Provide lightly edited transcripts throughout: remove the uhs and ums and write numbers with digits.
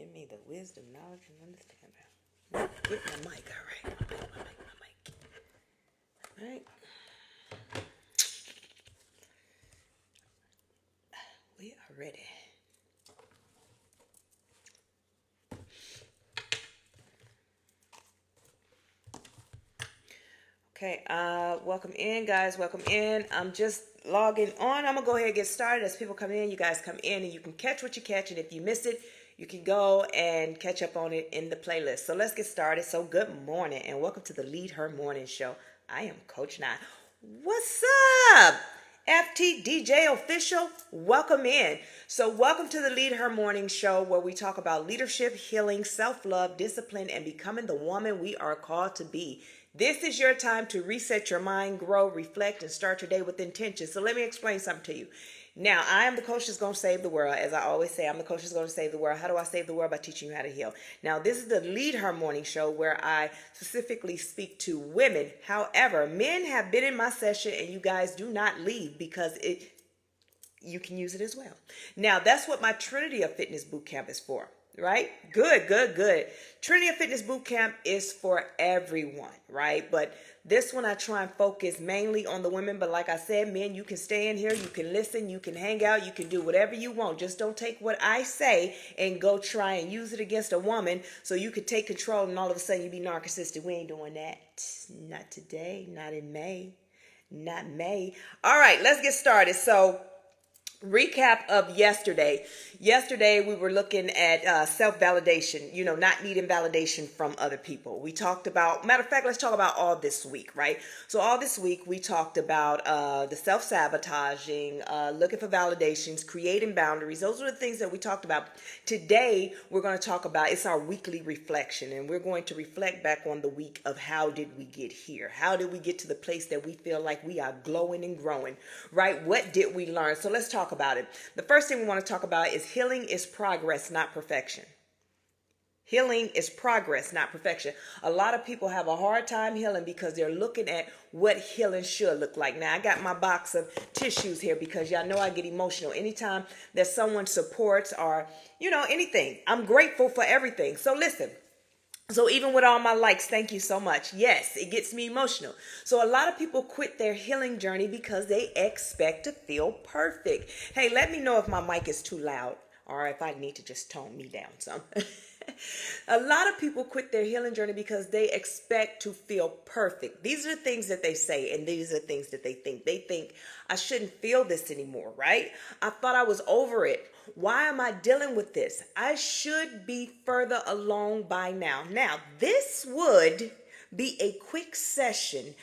Give me the wisdom, knowledge, and understanding. Get my mic, all right. My mic. All right. We are ready. Okay, welcome in, guys. Welcome in. I'm just logging on. I'm going to go ahead and get started. As people come in, you guys come in, and you can catch what you catch. And if you missed it, you can go and catch up on it in the playlist. So let's get started. So good morning, and welcome to the Lead Her Morning Show. I am Coach Nye. What's up? FTDJ Official, welcome in. So welcome to the Lead Her Morning Show, where we talk about leadership, healing, self-love, discipline, and becoming the woman we are called to be. This is your time to reset your mind, grow, reflect, and start your day with intention. So let me explain something to you. Now, I am the coach that's going to save the world. As I always say, I'm the coach that's going to save the world. How do I save the world? By teaching you how to heal. Now, this is the Lead Her Morning Show, where I specifically speak to women. However, men have been in my session, and you guys do not leave because you can use it as well. Now, that's what my Trinity of Fitness Bootcamp is for. Right? Good. Trinity of Fitness Bootcamp is for everyone, right? But this one I try and focus mainly on the women. But like I said, men, you can stay in here, you can listen, you can hang out, you can do whatever you want. Just don't take what I say and go try and use it against a woman so you could take control and all of a sudden you be narcissistic. We ain't doing that. Not today, not in May, not May. All right, let's get started. So recap of yesterday. Yesterday, we were looking at self-validation, not needing validation from other people. We talked about, matter of fact, let's talk about all this week, right? So all this week, we talked about the self-sabotaging, looking for validations, creating boundaries. Those are the things that we talked about. Today, we're going to talk about, it's our weekly reflection, and we're going to reflect back on the week of how did we get here? How did we get to the place that we feel like we are glowing and growing, right? What did we learn? So let's talk about it. The first thing we want to talk about is healing is progress, not perfection. Healing is progress, not perfection. A lot of people have a hard time healing because they're looking at what healing should look like. Now, I got my box of tissues here because y'all know I get emotional anytime that someone supports or, anything. I'm grateful for everything. So listen. So even with all my likes, thank you so much. Yes, it gets me emotional. So a lot of people quit their healing journey because they expect to feel perfect. Hey, let me know if my mic is too loud or if I need to just tone me down some. A lot of people quit their healing journey because they expect to feel perfect. These are the things that they say, and these are the things that they think. They think, I shouldn't feel this anymore, right? I thought I was over it. Why am I dealing with this? I should be further along by now. Now, this would be a quick session,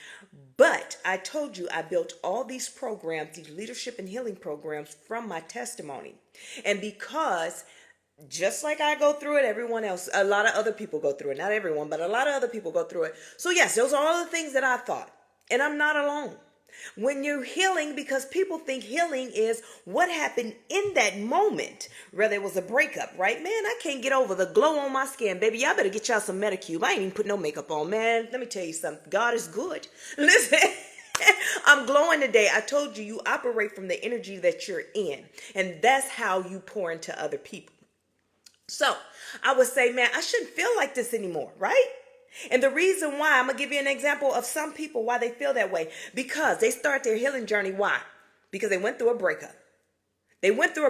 but I told you I built all these programs, these leadership and healing programs from my testimony. And because just like I go through it, everyone else, a lot of other people go through it. Not everyone, but a lot of other people go through it. So yes, those are all the things that I thought. And I'm not alone. When you're healing, because people think healing is what happened in that moment, whether it was a breakup, right? Man, I can't get over the glow on my skin, baby. Y'all better get y'all some Medicube. I ain't even put no makeup on, man. Let me tell you something. God is good. Listen, I'm glowing today. I told you, you operate from the energy that you're in, and that's how you pour into other people. So I would say, man, I shouldn't feel like this anymore, right? And the reason why, I'm going to give you an example of some people, why they feel that way. Because they start their healing journey. Why? Because they went through a breakup. They went through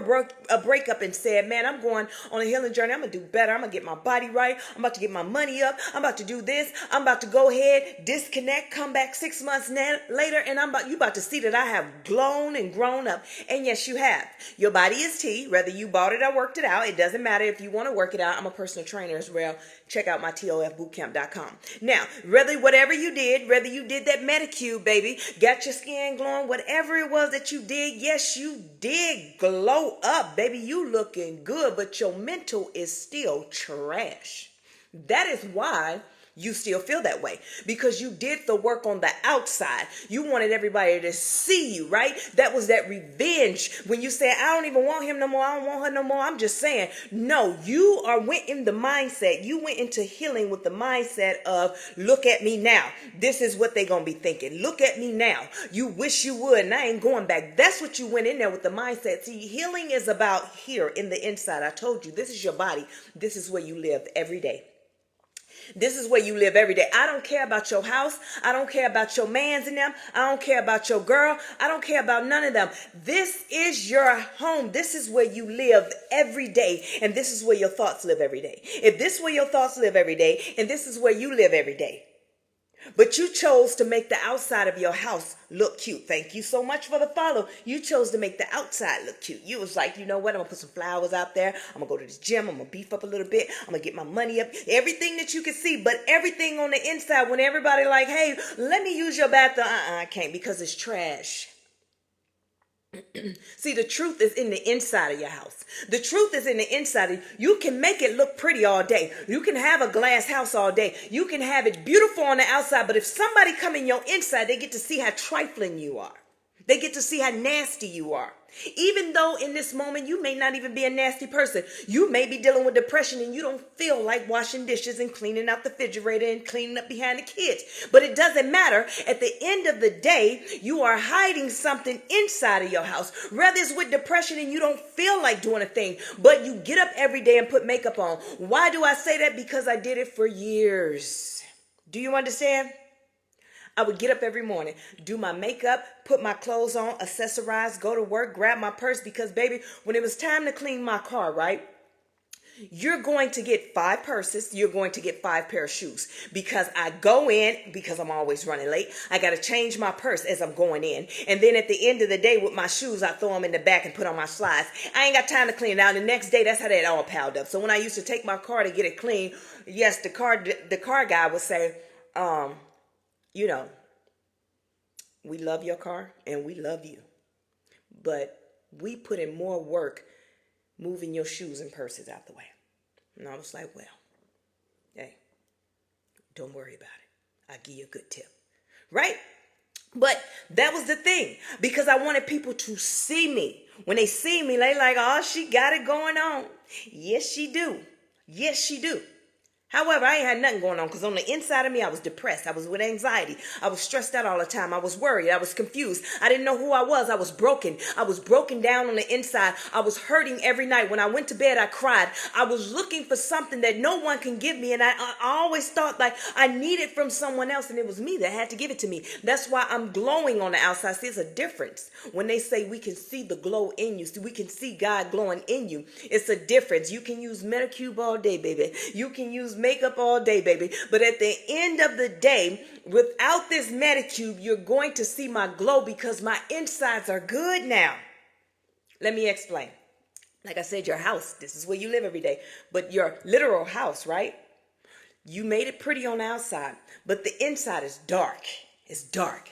a breakup and said, man, I'm going on a healing journey. I'm going to do better. I'm going to get my body right. I'm about to get my money up. I'm about to do this. I'm about to go ahead, disconnect, come back 6 months later, and you about to see that I have grown and grown up. And yes, you have. Your body is tea, whether you bought it or worked it out. It doesn't matter if you want to work it out. I'm a personal trainer as well. Check out my tofbootcamp.com. Now, whatever you did, whether you did that Medicube, baby, got your skin glowing, whatever it was that you did, yes, you did glow up, baby. You looking good, but your mental is still trash. That is why you still feel that way because you did the work on the outside. You wanted everybody to see you, right? That was that revenge. When you say, I don't even want him no more, I don't want her no more, I'm just saying, no, you went in the mindset. You went into healing with the mindset of, look at me now. This is what they're going to be thinking. Look at me now. You wish you would, and I ain't going back. That's what you went in there with the mindset. See, healing is about here in the inside. I told you, this is your body. This is where you live every day. This is where you live every day. I don't care about your house. I don't care about your mans and them. I don't care about your girl. I don't care about none of them. This is your home. This is where you live every day. And this is where your thoughts live every day. If this is where your thoughts live every day, and this is where you live every day. But you chose to make the outside of your house look cute. Thank you so much for the follow. You chose to make the outside look cute. You was like, you know what? I'm going to put some flowers out there. I'm going to go to this gym. I'm going to beef up a little bit. I'm going to get my money up. Everything that you can see, but everything on the inside, when everybody like, hey, let me use your bathroom. I can't because it's trash. See, the truth is in the inside of your house. The truth is in the inside of you. You can make it look pretty all day. You can have a glass house all day. You can have it beautiful on the outside. But if somebody come in your inside, they get to see how trifling you are. They get to see how nasty you are. Even though in this moment you may not even be a nasty person. You may be dealing with depression and you don't feel like washing dishes and cleaning out the refrigerator and cleaning up behind the kids. But it doesn't matter. At the end of the day, you are hiding something inside of your house. Whether it's with depression and you don't feel like doing a thing, but you get up every day and put makeup on. Why do I say that? Because I did it for years. Do you understand? I would get up every morning, do my makeup, put my clothes on, accessorize, go to work, grab my purse because, baby, when it was time to clean my car, right? You're going to get 5 purses. You're going to get 5 pair of shoes because I go in because I'm always running late. I got to change my purse as I'm going in. And then at the end of the day with my shoes, I throw them in the back and put on my slides. I ain't got time to clean it out. The next day, that's how that all piled up. So when I used to take my car to get it clean, yes, the car guy would say, you know, we love your car and we love you, but we put in more work moving your shoes and purses out the way. And I was like, well, hey, don't worry about it. I'll give you a good tip, right? But that was the thing because I wanted people to see me. When they see me, they like, oh, she got it going on. Yes, she do. Yes, she do. However, I ain't had nothing going on because on the inside of me, I was depressed. I was with anxiety. I was stressed out all the time. I was worried. I was confused. I didn't know who I was. I was broken. I was broken down on the inside. I was hurting every night. When I went to bed, I cried. I was looking for something that no one can give me. And I always thought like I needed from someone else. And it was me that had to give it to me. That's why I'm glowing on the outside. See, it's a difference. When they say we can see the glow in you. See, we can see God glowing in you. It's a difference. You can use Medicube all day, baby. You can use makeup all day, baby. But at the end of the day, without this Medicube, you're going to see my glow because my insides are good now. Let me explain. Like I said, your house, this is where you live every day. But your literal house, right? You made it pretty on the outside, but the inside is dark. It's dark.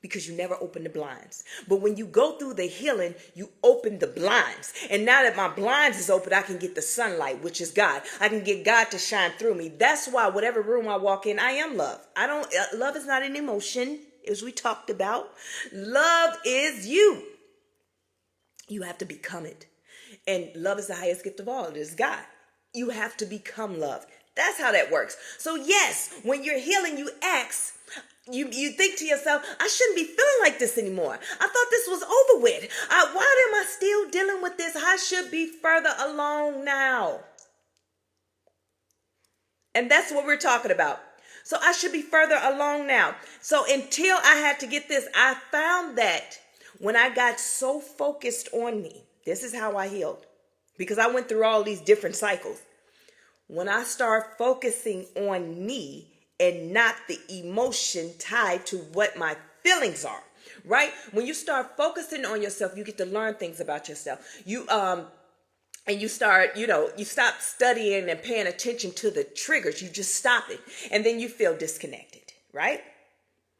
Because you never open the blinds. But when you go through the healing, you open the blinds. And now that my blinds is open, I can get the sunlight, which is God. I can get God to shine through me. That's why whatever room I walk in, I am love. Love is not an emotion, as we talked about. Love is you. You have to become it. And love is the highest gift of all. It is God. You have to become love. That's how that works. So yes, when you're healing, you ask. You think to yourself, I shouldn't be feeling like this anymore. I thought this was over with. Why am I still dealing with this? I should be further along now. And that's what we're talking about. So I should be further along now. So until I had to get this, I found that when I got so focused on me, this is how I healed. Because I went through all these different cycles. When I start focusing on me, and not the emotion tied to what my feelings are, right? When you start focusing on yourself, you get to learn things about yourself. And you start, you stop studying and paying attention to the triggers. You just stop it. And then you feel disconnected, right?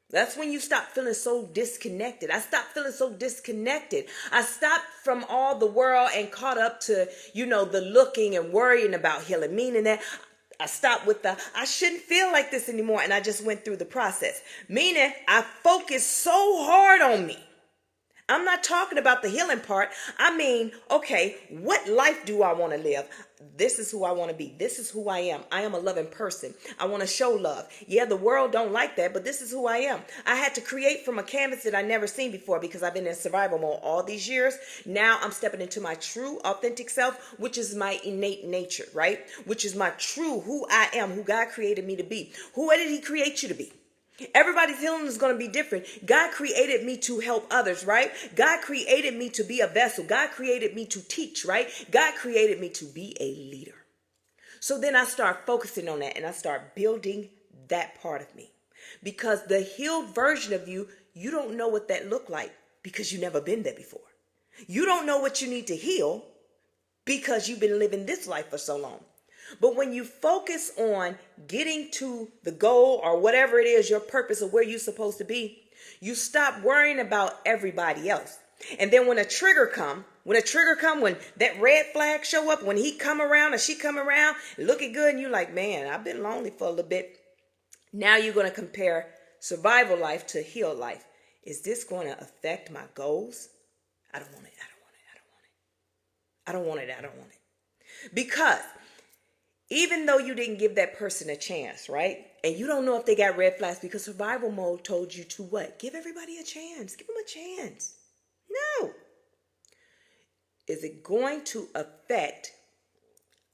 That's when you stop feeling so disconnected. I stopped feeling so disconnected. I stopped from all the world and caught up to, the looking and worrying about healing, meaning that I stopped with the, I shouldn't feel like this anymore. And I just went through the process. Meaning I focused so hard on me. I'm not talking about the healing part. I mean, okay, what life do I want to live? This is who I want to be. This is who I am. I am a loving person. I want to show love. Yeah, the world don't like that, but this is who I am. I had to create from a canvas that I never seen before because I've been in survival mode all these years. Now I'm stepping into my true, authentic self, which is my innate nature, right? Which is my true, who I am, who God created me to be. Who did he create you to be? Everybody's healing is going to be different. God created me to help others, right? God created me to be a vessel. God created me to teach, right? God created me to be a leader. So then I start focusing on that and I start building that part of me. Because the healed version of you, you don't know what that looked like because you've never been there before. You don't know what you need to heal because you've been living this life for so long. But when you focus on getting to the goal or whatever it is, your purpose of where you're supposed to be, you stop worrying about everybody else. And then when a trigger come, when that red flag show up, when he come around or she come around looking good and you're like, man, I've been lonely for a little bit. Now you're going to compare survival life to healed life. Is this going to affect my goals? I don't want it. I don't want it. Because even though you didn't give that person a chance, right? And you don't know if they got red flags because survival mode told you to what? Give everybody a chance. Give them a chance. No. Is it going to affect?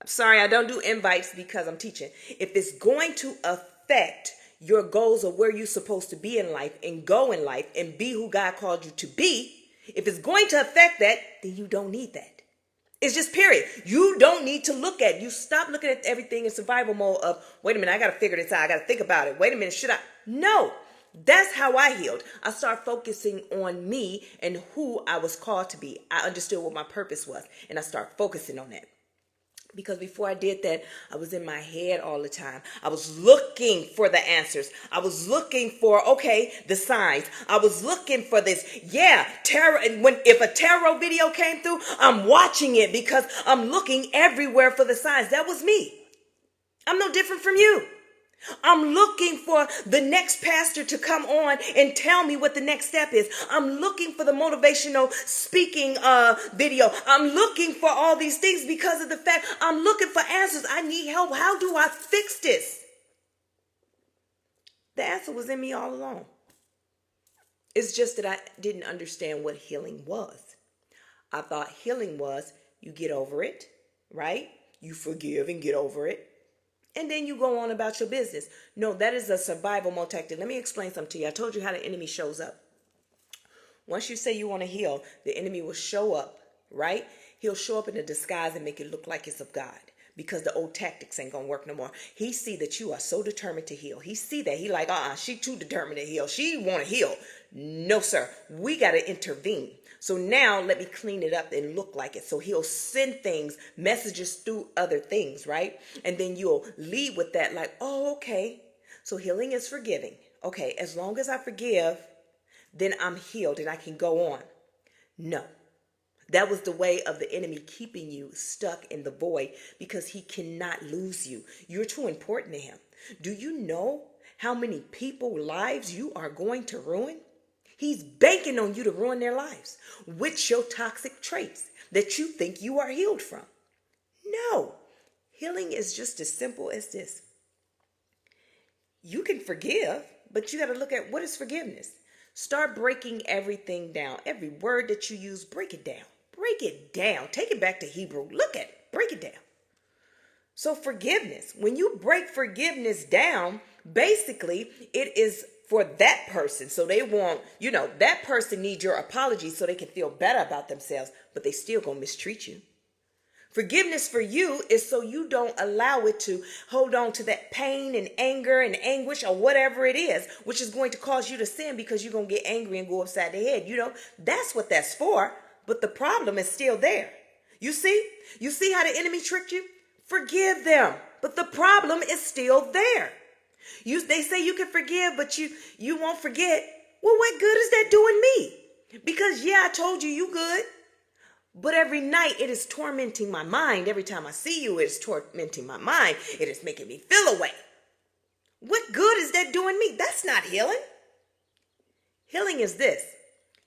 I'm sorry, I don't do invites because I'm teaching. If it's going to affect your goals of where you're supposed to be in life and go in life and be who God called you to be, if it's going to affect that, then you don't need that. It's just period. You don't need to look at it. You stop looking at everything in survival mode of, wait a minute, I got to figure this out. I got to think about it. Wait a minute, should I? No, that's how I healed. I started focusing on me and who I was called to be. I understood what my purpose was and I started focusing on that. Because before I did that, I was in my head all the time. I was looking for the answers. I was looking for, okay, the signs. I was looking for this. Yeah, tarot. And if a tarot video came through, I'm watching it because I'm looking everywhere for the signs. That was me. I'm no different from you. I'm looking for the next pastor to come on and tell me what the next step is. I'm looking for the motivational speaking video. I'm looking for all these things because of the fact I'm looking for answers. I need help. How do I fix this? The answer was in me all along. It's just that I didn't understand what healing was. I thought healing was you get over it, right? You forgive and get over it. And then you go on about your business. No, that is a survival mode tactic. Let me explain something to you. I told you how the enemy shows up. Once you say you want to heal, the enemy will show up, right? He'll show up in a disguise and make it look like it's of God because the old tactics ain't going to work no more. He see that you are so determined to heal. He see that. He like, she too determined to heal. She want to heal. No, sir. We got to intervene. So now let me clean it up and look like it. So he'll send things, messages through other things, right? And then you'll lead with that like, oh, okay. So healing is forgiving. Okay, as long as I forgive, then I'm healed and I can go on. No, that was the way of the enemy keeping you stuck in the void because he cannot lose you. You're too important to him. Do you know how many people's lives you are going to ruin? He's banking on you to ruin their lives with your toxic traits that you think you are healed from. No, healing is just as simple as this. You can forgive, but you got to look at what is forgiveness. Start breaking everything down. Every word that you use, break it down. Break it down. Take it back to Hebrew. Look at it. Break it down. So forgiveness, when you break forgiveness down, basically it is for that person. So they want, that person needs your apology so they can feel better about themselves, but they still gonna mistreat you. Forgiveness for you is so you don't allow it to hold on to that pain and anger and anguish or whatever it is, which is going to cause you to sin because you're going to get angry and go upside the head. That's what that's for. But the problem is still there. You see how the enemy tricked you? Forgive them. But the problem is still there. They say you can forgive, but you won't forget. Well, what good is that doing me? Because I told you good. But every night it is tormenting my mind. Every time I see you, it is tormenting my mind. It is making me feel away. What good is that doing me? That's not healing. Healing is this: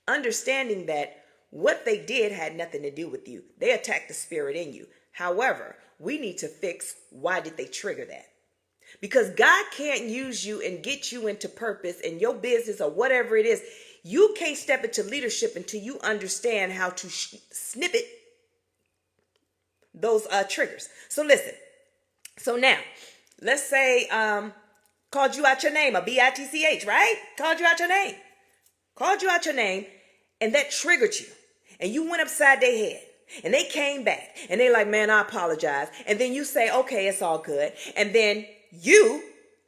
understanding that what they did had nothing to do with you. They attacked the spirit in you. However, we need to fix why did they trigger that? Because God can't use you and get you into purpose in your business or whatever it is. You can't step into leadership until you understand how to snippet those triggers. So listen. So now, let's say called you out your name, a bitch, right? Called you out your name. Called you out your name, and that triggered you. And you went upside their head. And they came back. And they like, man, I apologize. And then you say, okay, it's all good. And then you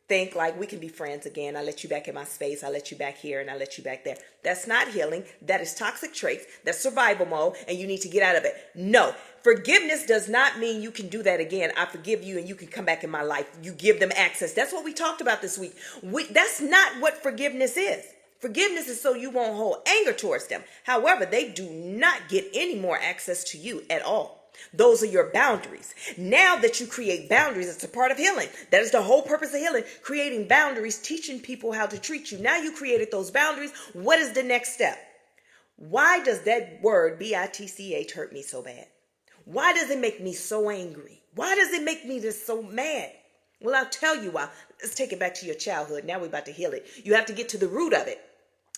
think like, we can be friends again. I let you back in my space. I let you back here and I let you back there. That's not healing. That is toxic traits. That's survival mode. And you need to get out of it. No, forgiveness does not mean you can do that again. I forgive you and you can come back in my life. You give them access. That's what we talked about this week. That's not what forgiveness is. Forgiveness is so you won't hold anger towards them. However, they do not get any more access to you at all. Those are your boundaries. Now that you create boundaries, it's a part of healing. That is the whole purpose of healing. Creating boundaries, teaching people how to treat you. Now you created those boundaries. What is the next step? Why does that word bitch hurt me so bad? Why does it make me so angry? Why does it make me just so mad? Well, I'll tell you why. Let's take it back to your childhood. Now we're about to heal it. You have to get to the root of it.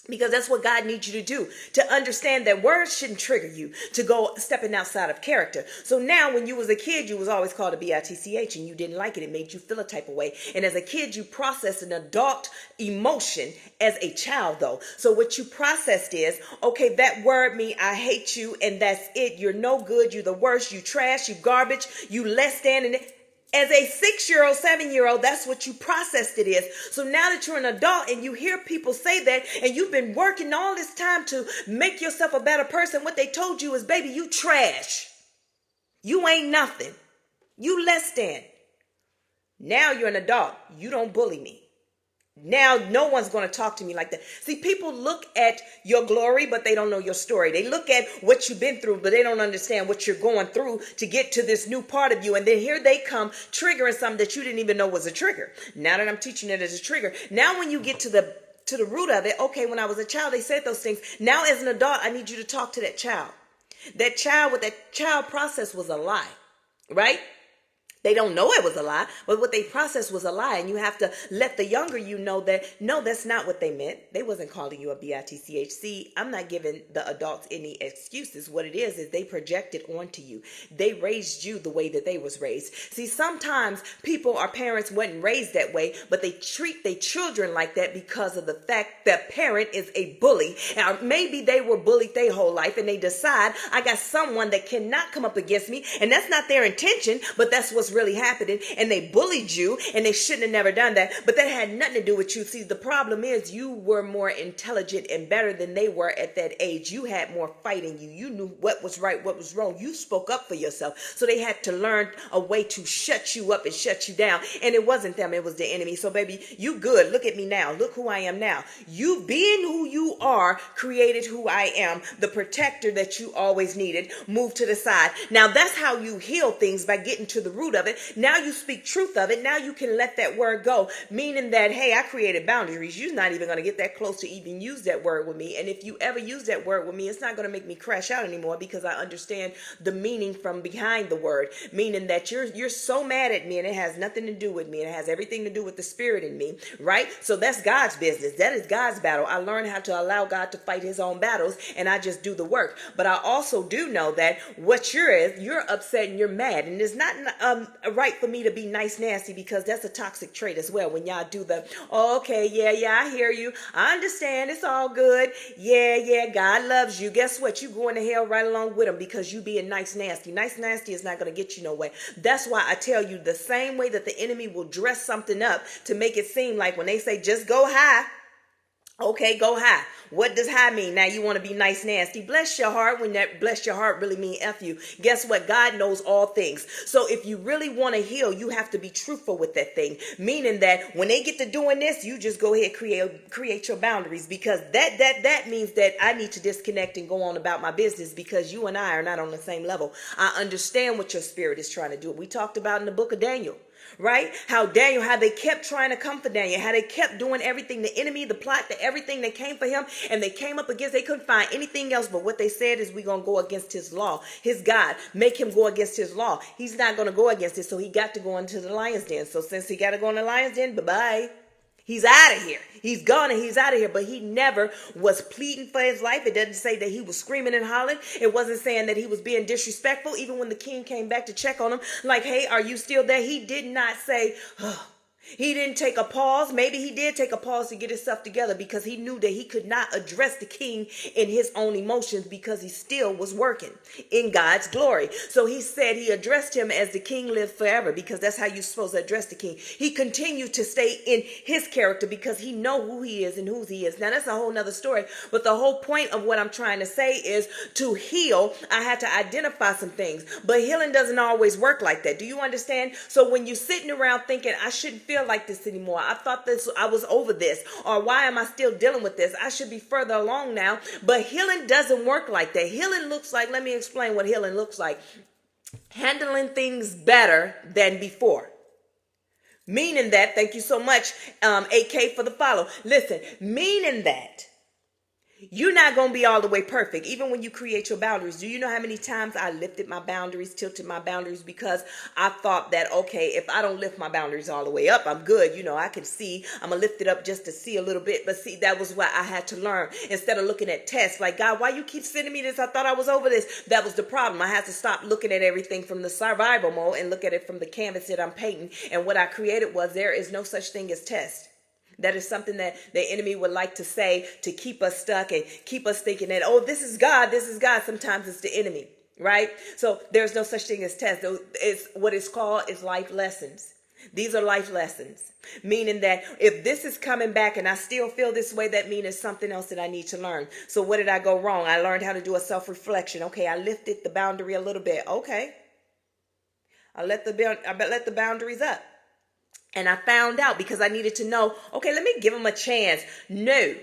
Because that's what God needs you to do, to understand that words shouldn't trigger you to go stepping outside of character. So now when you was a kid, you was always called a bitch and you didn't like it. It made you feel a type of way. And as a kid, you processed an adult emotion as a child though. So what you processed is, okay, that word mean I hate you and that's it. You're no good. You're the worst. You trash. You garbage. You less than. And as a 6-year-old, 7-year-old, that's what you processed it is. So now that you're an adult and you hear people say that and you've been working all this time to make yourself a better person, what they told you is, baby, you trash. You ain't nothing. You less than. Now you're an adult. You don't bully me. Now no one's going to talk to me like that. See, people look at your glory, but they don't know your story. They look at what you've been through, but they don't understand what you're going through to get to this new part of you. And then here they come triggering something that you didn't even know was a trigger. Now that I'm teaching it as a trigger, now when you get to the root of it, okay, when I was a child, they said those things. Now as an adult, I need you to talk to that child. That child, what that child process was a lie, right? They don't know it was a lie, but what they processed was a lie. And you have to let the younger you know that, no, that's not what they meant. They wasn't calling you a bitch. See, I'm not giving the adults any excuses. What it is they projected onto you. They raised you the way that they was raised. See, sometimes people or parents weren't raised that way, but they treat their children like that because of the fact that parent is a bully. Or maybe they were bullied their whole life and they decide, I got someone that cannot come up against me. And that's not their intention, but that's what's really happening, and they bullied you and they shouldn't have never done that, but that had nothing to do with you. See, the problem is you were more intelligent and better than they were at that age. You had more fight in you. You knew what was right, what was wrong. You spoke up for yourself. So they had to learn a way to shut you up and shut you down. And it wasn't them, it was the enemy. So baby, you good. Look at me now. Look who I am now. You being who you are created who I am, the protector that you always needed. Move to the side. Now that's how you heal things, by getting to the root of it. Now you speak truth of it. Now you can let that word go, meaning that, hey, I created boundaries. You're not even going to get that close to even use that word with me. And if you ever use that word with me, it's not going to make me crash out anymore, because I understand the meaning from behind the word, meaning that you're so mad at me and it has nothing to do with me. And it has everything to do with the spirit in me, right? So that's God's business. That is God's battle. I learned how to allow God to fight his own battles, and I just do the work. But I also do know that what you're upset and you're mad, and it's not right for me to be nice nasty, because that's a toxic trait as well. When y'all do the, oh, okay, yeah, I hear you, I understand, it's all good, yeah, God loves you. Guess what? You going to hell right along with him, because you being nice nasty. Nice nasty is not going to get you nowhere. That's why I tell you, the same way that the enemy will dress something up to make it seem like when they say just go high, Okay, go high. What does high mean? Now you want to be nice, nasty. Bless your heart when that bless your heart really mean F you. Guess what? God knows all things. So if you really want to heal, you have to be truthful with that thing. Meaning that when they get to doing this, you just go ahead create your boundaries, because that means that I need to disconnect and go on about my business, because you and I are not on the same level. I understand what your spirit is trying to do. We talked about in the book of Daniel. Right? How they kept trying to come for Daniel, how they kept doing everything, the enemy, the plot, everything that came for him, and they came up against, they couldn't find anything else, but what they said is, we're going to go against his law, his God, make him go against his law. He's not going to go against it, so he got to go into the lion's den. So since he got to go in the lion's den, bye-bye. He's out of here. He's gone and he's out of here. But he never was pleading for his life. It doesn't say that he was screaming and hollering. It wasn't saying that he was being disrespectful. Even when the king came back to check on him, like, hey, are you still there? He did not say, oh. He didn't take a pause. Maybe he did take a pause to get himself together, because he knew that he could not address the king in his own emotions, because he still was working in God's glory. So he said he addressed him as the king lives forever, because that's how you're supposed to address the king. He continued to stay in his character because he know who he is and whose he is. Now that's a whole nother story. But the whole point of what I'm trying to say is, to heal, I had to identify some things. But healing doesn't always work like that. Do you understand? So when you're sitting around thinking, I shouldn't feel like this anymore, I thought this, I was over this, or why am I still dealing with this? I should be further along now. But healing doesn't work like that. Healing looks like, let me explain what healing looks like. Handling things better than before. Meaning that, thank you so much, AK, for the follow. Listen, meaning that you're not going to be all the way perfect. Even when you create your boundaries. Do you know how many times I lifted my boundaries, tilted my boundaries, because I thought that, okay, if I don't lift my boundaries all the way up, I'm good. You know, I can see, I'm going to lift it up just to see a little bit. But see, that was what I had to learn. Instead of looking at tests like, God, why you keep sending me this? I thought I was over this. That was the problem. I had to stop looking at everything from the survival mode and look at it from the canvas that I'm painting. And what I created was, there is no such thing as test. That is something that the enemy would like to say to keep us stuck and keep us thinking that, oh, this is God, this is God. Sometimes it's the enemy, right? So there's no such thing as test. It's what it's called is life lessons. These are life lessons, meaning that if this is coming back and I still feel this way, that means it's something else that I need to learn. So what did I go wrong? I learned how to do a self-reflection. Okay, I lifted the boundary a little bit. Okay, I let the boundaries up. And I found out, because I needed to know, okay, let me give him a chance. No.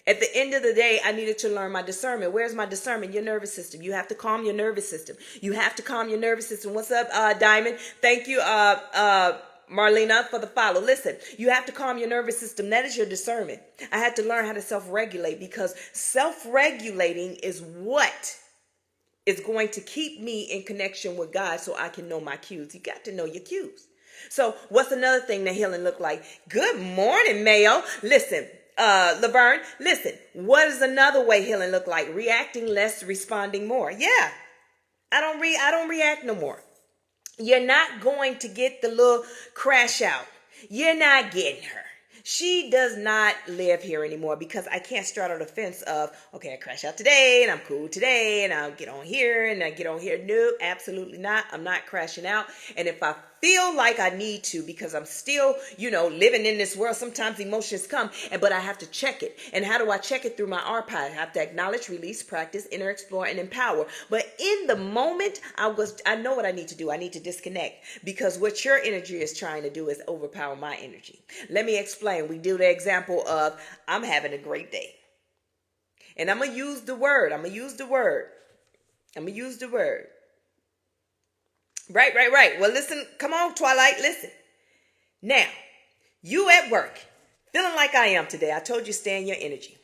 At the end of the day, I needed to learn my discernment. Where's my discernment? Your nervous system. You have to calm your nervous system. You have to calm your nervous system. What's up, Diamond? Thank you, Marlena, for the follow. Listen, you have to calm your nervous system. That is your discernment. I had to learn how to self-regulate, because self-regulating is what is going to keep me in connection with God, so I can know my cues. You got to know your cues. So what's another thing that healing look like? Good morning, Mayo. Listen, Laverne, listen, what is another way healing look like? Reacting less, responding more. Yeah. I don't react no more. You're not going to get the little crash out. You're not getting her. She does not live here anymore, because I can't straddle the fence of, okay, I crash out today and I'm cool today and I'll get on here and I get on here. No, absolutely not. I'm not crashing out. And if I feel like I need to, because I'm still, living in this world, sometimes emotions come, but I have to check it. And how do I check it? Through my RPI. I have to acknowledge, release, practice, enter, explore, and empower. But in the moment, I know what I need to do. I need to disconnect, because what your energy is trying to do is overpower my energy. Let me explain. We do the example of, I'm having a great day. And I'm going to use the word. Right. Well, listen, come on, Twilight, listen. Now, you at work, feeling like I am today. I told you, stay in your energy.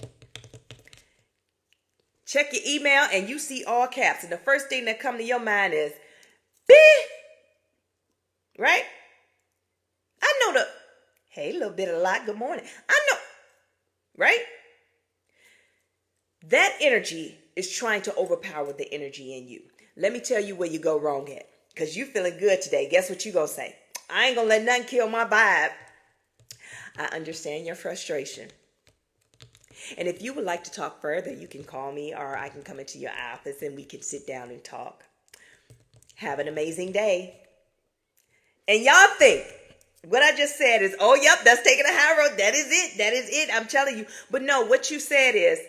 Check your email and you see all caps. And the first thing that come to your mind is, beep. Right? I know hey, little bit of lot, good morning. I know, right? That energy is trying to overpower the energy in you. Let me tell you where you go wrong at. Because you feeling good today. Guess what you going to say? I ain't going to let nothing kill my vibe. I understand your frustration. And if you would like to talk further, you can call me, or I can come into your office and we can sit down and talk. Have an amazing day. And y'all think What I just said is, oh, yep, that's taking a high road. That is it. That is it. I'm telling you. But no, what you said is,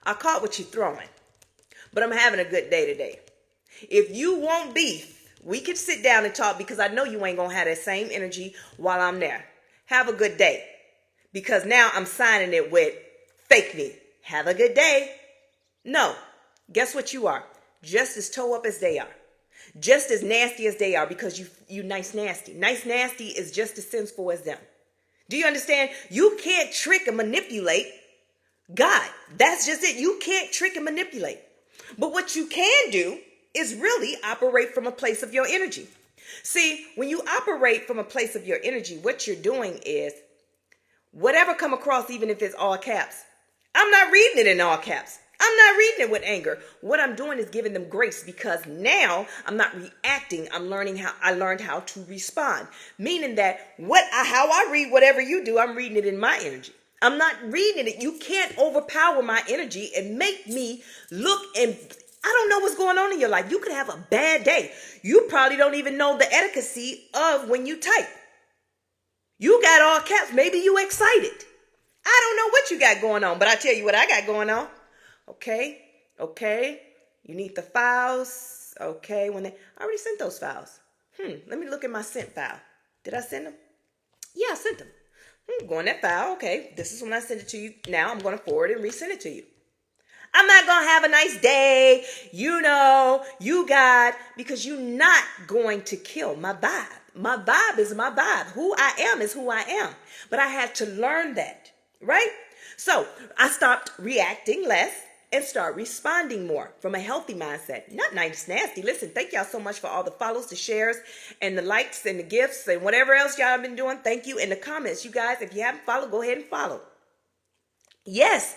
I caught what you're throwing, but I'm having a good day today. If you want beef, we can sit down and talk because I know you ain't going to have that same energy while I'm there. Have a good day. Because now I'm signing it with fake me. Have a good day. No. Guess what you are? Just as toe up as they are. Just as nasty as they are because you nice nasty. Nice nasty is just as sinful as them. Do you understand? You can't trick and manipulate God. That's just it. You can't trick and manipulate. But what you can do is really operate from a place of your energy. See, when you operate from a place of your energy, what you're doing is whatever come across, even if it's all caps, I'm not reading it in all caps. I'm not reading it with anger. What I'm doing is giving them grace because now I'm not reacting. I'm learning how I learned how to respond. Meaning that how I read whatever you do, I'm reading it in my energy. I'm not reading it. You can't overpower my energy and make me look and I don't know what's going on in your life. You could have a bad day. You probably don't even know the etiquette of when you type. You got all caps. Maybe you excited. I don't know what you got going on, but I tell you what I got going on. Okay. You need the files. Okay. I already sent those files. Let me look at my sent file. Did I send them? Yeah, I sent them. Go in that file. Okay. This is when I send it to you. Now I'm going to forward and resend it to you. I'm not going to have a nice day. Because you're not going to kill my vibe. My vibe is my vibe. Who I am is who I am. But I had to learn that, right? So I stopped reacting less and start responding more from a healthy mindset. Not nice, nasty. Listen, thank y'all so much for all the follows, the shares, and the likes, and the gifts, and whatever else y'all have been doing. Thank you. In the comments, you guys, if you haven't followed, go ahead and follow. Yes,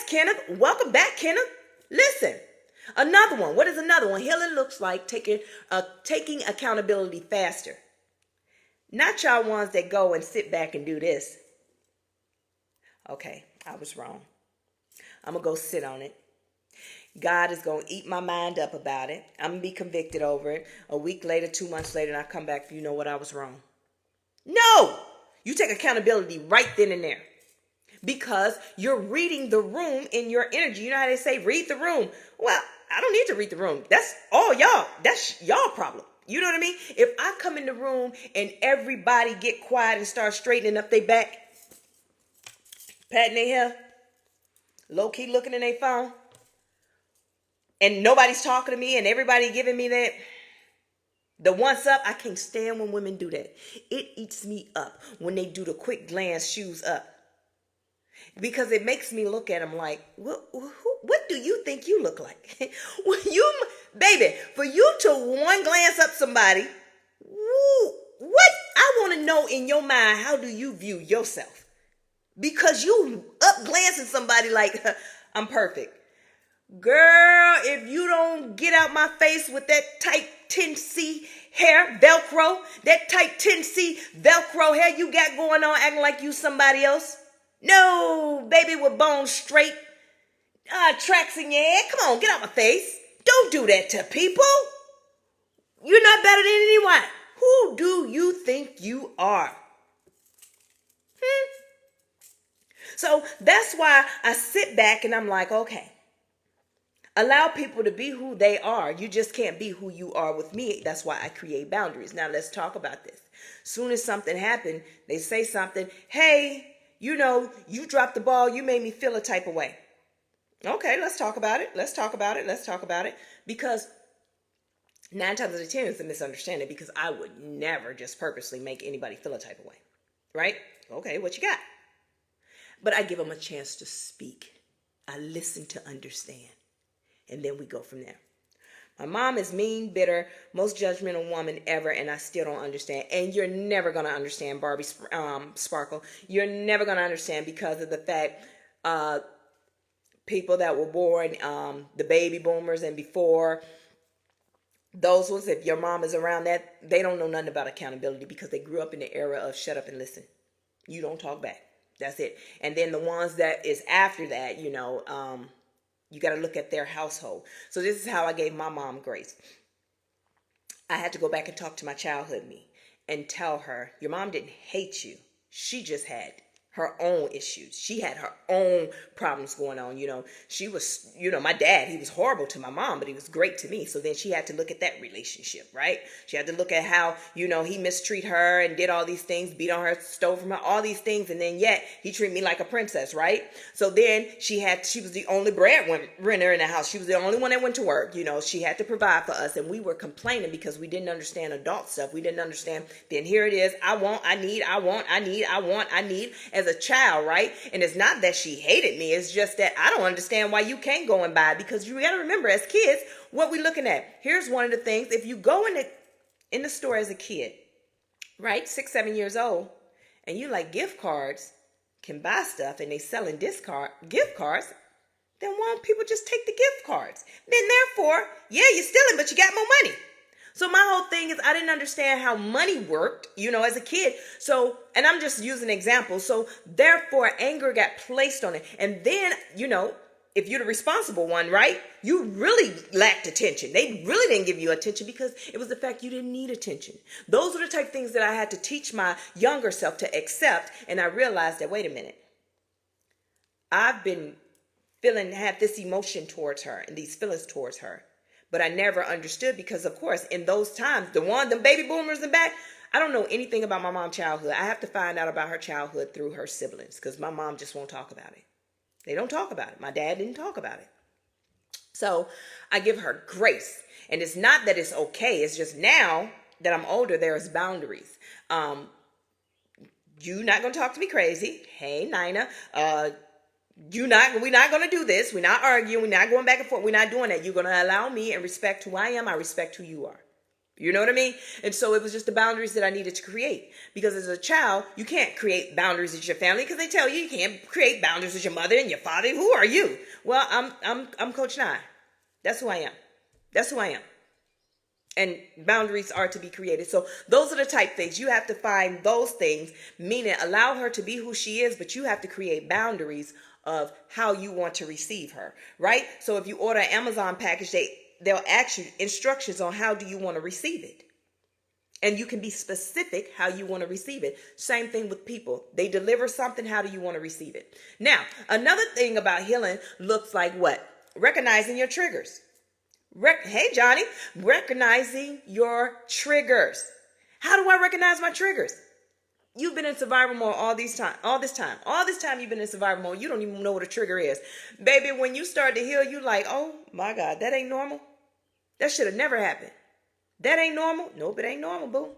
Kenneth. Welcome back, Kenneth. Listen, another one. What is another one? Healing looks like taking accountability faster. Not y'all ones that go and sit back and do this. Okay, I was wrong. I'm going to go sit on it. God is going to eat my mind up about it. I'm going to be convicted over it. A week later, 2 months later, and I come back, you know what, I was wrong. No! You take accountability right then and there. Because you're reading the room in your energy. You know how they say, read the room. Well, I don't need to read the room. That's all y'all. That's y'all problem. You know what I mean? If I come in the room and everybody get quiet and start straightening up their back, patting their hair, low-key looking in their phone, and nobody's talking to me and everybody giving me the once up, I can't stand when women do that. It eats me up when they do the quick glance shoes up. Because it makes me look at them like, what do you think you look like? Baby, for you to one glance up somebody, what? I want to know in your mind, how do you view yourself? Because you up glancing somebody like, I'm perfect. Girl, if you don't get out my face with that tight 10C hair, Velcro, that tight 10C Velcro hair you got going on, acting like you somebody else. No, baby, with bones straight, tracks in your head. Come on, get out my face. Don't do that to people. You're not better than anyone. Who do you think you are? So that's why I sit back and I'm like, okay, allow people to be who they are. You just can't be who you are with me. That's why I create boundaries. Now let's talk about this. Soon as something happened, they say something, hey, you dropped the ball. You made me feel a type of way. Okay, let's talk about it. Because 9 times out of 10 it's a misunderstanding, because I would never just purposely make anybody feel a type of way. Right? Okay, what you got? But I give them a chance to speak. I listen to understand. And then we go from there. My mom is mean, bitter, most judgmental woman ever, and I still don't understand. And you're never going to understand, Barbie Sparkle. You're never going to understand because of the fact people that were born, the baby boomers and before, those ones, if your mom is around that, they don't know nothing about accountability because they grew up in the era of shut up and listen. You don't talk back. That's it. And then the ones that is after that, you got to look at their household. So this is how I gave my mom grace. I had to go back and talk to my childhood me. and tell her, your mom didn't hate you. She just had her own issues. She had her own problems going on. She was, my dad, he was horrible to my mom, but he was great to me. So then she had to look at that relationship, right? She had to look at how, he mistreated her and did all these things, beat on her, stole from her, all these things. And then yet he treated me like a princess, right? So then she was the only breadwinner in the house. She was the only one that went to work. She had to provide for us. And we were complaining because we didn't understand adult stuff. We didn't understand. Then here it is. I want, I need, I want, I need, I want, I need, as a child, right? And it's not that she hated me. It's just that I don't understand why you can't go and buy, because you got to remember, as kids, what we looking at. Here's one of the things. If you go in the store as a kid, right, 6, 7 years old, and you like gift cards, can buy stuff, and they selling gift cards, then why don't people just take the gift cards? Then therefore, yeah, you're stealing, but you got more money. So my whole thing is I didn't understand how money worked, as a kid. So, and I'm just using an example. So therefore, anger got placed on it. And then, if you're the responsible one, right, you really lacked attention. They really didn't give you attention because it was the fact you didn't need attention. Those are the type of things that I had to teach my younger self to accept. And I realized that, wait a minute, I've been had this emotion towards her and these feelings towards her. But I never understood because, of course, in those times, the baby boomers and back, I don't know anything about my mom's childhood. I have to find out about her childhood through her siblings because my mom just won't talk about it. They don't talk about it. My dad didn't talk about it. So I give her grace. And it's not that it's okay. It's just now that I'm older, there's boundaries. You're not going to talk to me crazy. Hey, Nina, we're not going to do this. We're not arguing. We're not going back and forth. We're not doing that. You're going to allow me and respect who I am. I respect who you are. You know what I mean? And so it was just the boundaries that I needed to create. Because as a child, you can't create boundaries with your family because they tell you can't create boundaries with your mother and your father. Who are you? Well, I'm Coach Nye. That's who I am. That's who I am. And boundaries are to be created. So those are the type things. You have to find those things, meaning allow her to be who she is, but you have to create boundaries of how you want to receive her, right? So if you order an Amazon package, they'll ask you instructions on how do you want to receive it. And you can be specific how you want to receive it. Same thing with people. They deliver something. How do you want to receive it? Now, another thing about healing looks like what? Recognizing your triggers. Hey, Johnny, recognizing your triggers. How do I recognize my triggers? You've been in survival mode all this time you've been in survival mode. You don't even know what a trigger is. Baby, when you start to heal, you like, oh my God, that ain't normal. That should have never happened. That ain't normal. Nope, it ain't normal, boo.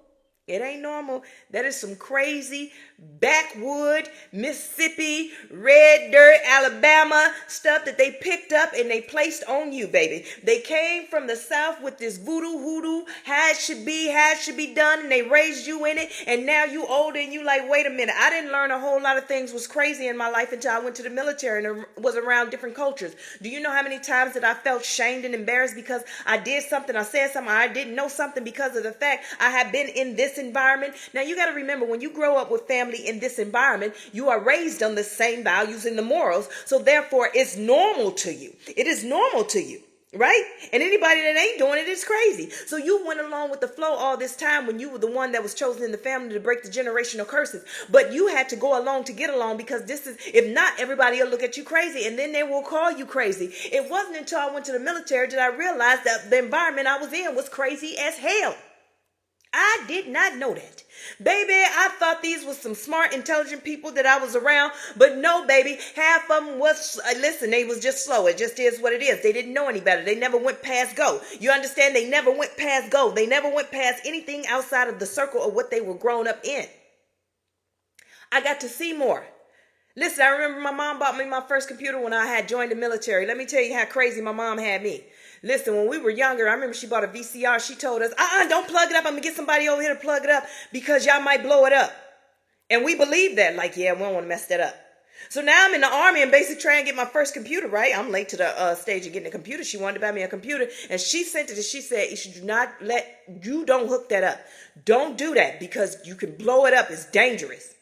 It ain't normal. That is some crazy backwood, Mississippi, red dirt, Alabama stuff that they picked up and they placed on you, baby. They came from the South with this voodoo, hoodoo, how it should be done, and they raised you in it. And now you older and you like, wait a minute. I didn't learn a whole lot of things was crazy in my life until I went to the military and was around different cultures. Do you know how many times that I felt shamed and embarrassed because I did something, I said something, I didn't know something because of the fact I have been in this environment. Now you got to remember, when you grow up with family in this environment, you are raised on the same values and the morals. So therefore it's normal to you. It is normal to you, right? And anybody that ain't doing it is crazy. So you went along with the flow all this time when you were the one that was chosen in the family to break the generational curses. But you had to go along to get along, because this is, if not, everybody will look at you crazy and then they will call you crazy. It wasn't until I went to the military that I realized that the environment I was in was crazy as hell. I did not know that. Baby, I thought these was some smart, intelligent people that I was around. But no, baby, half of them was, they was just slow. It just is what it is. They didn't know any better. They never went past go. You understand? They never went past go. They never went past anything outside of the circle of what they were grown up in. I got to see more. Listen, I remember my mom bought me my first computer when I had joined the military. Let me tell you how crazy my mom had me. Listen, when we were younger, I remember she bought a VCR. She told us, don't plug it up. I'm going to get somebody over here to plug it up because y'all might blow it up. And we believed that. Like, yeah, we don't want to mess that up. So now I'm in the Army and basically trying to get my first computer, right? I'm late to the stage of getting a computer. She wanted to buy me a computer. And she sent it and she said, you don't hook that up. Don't do that because you can blow it up. It's dangerous.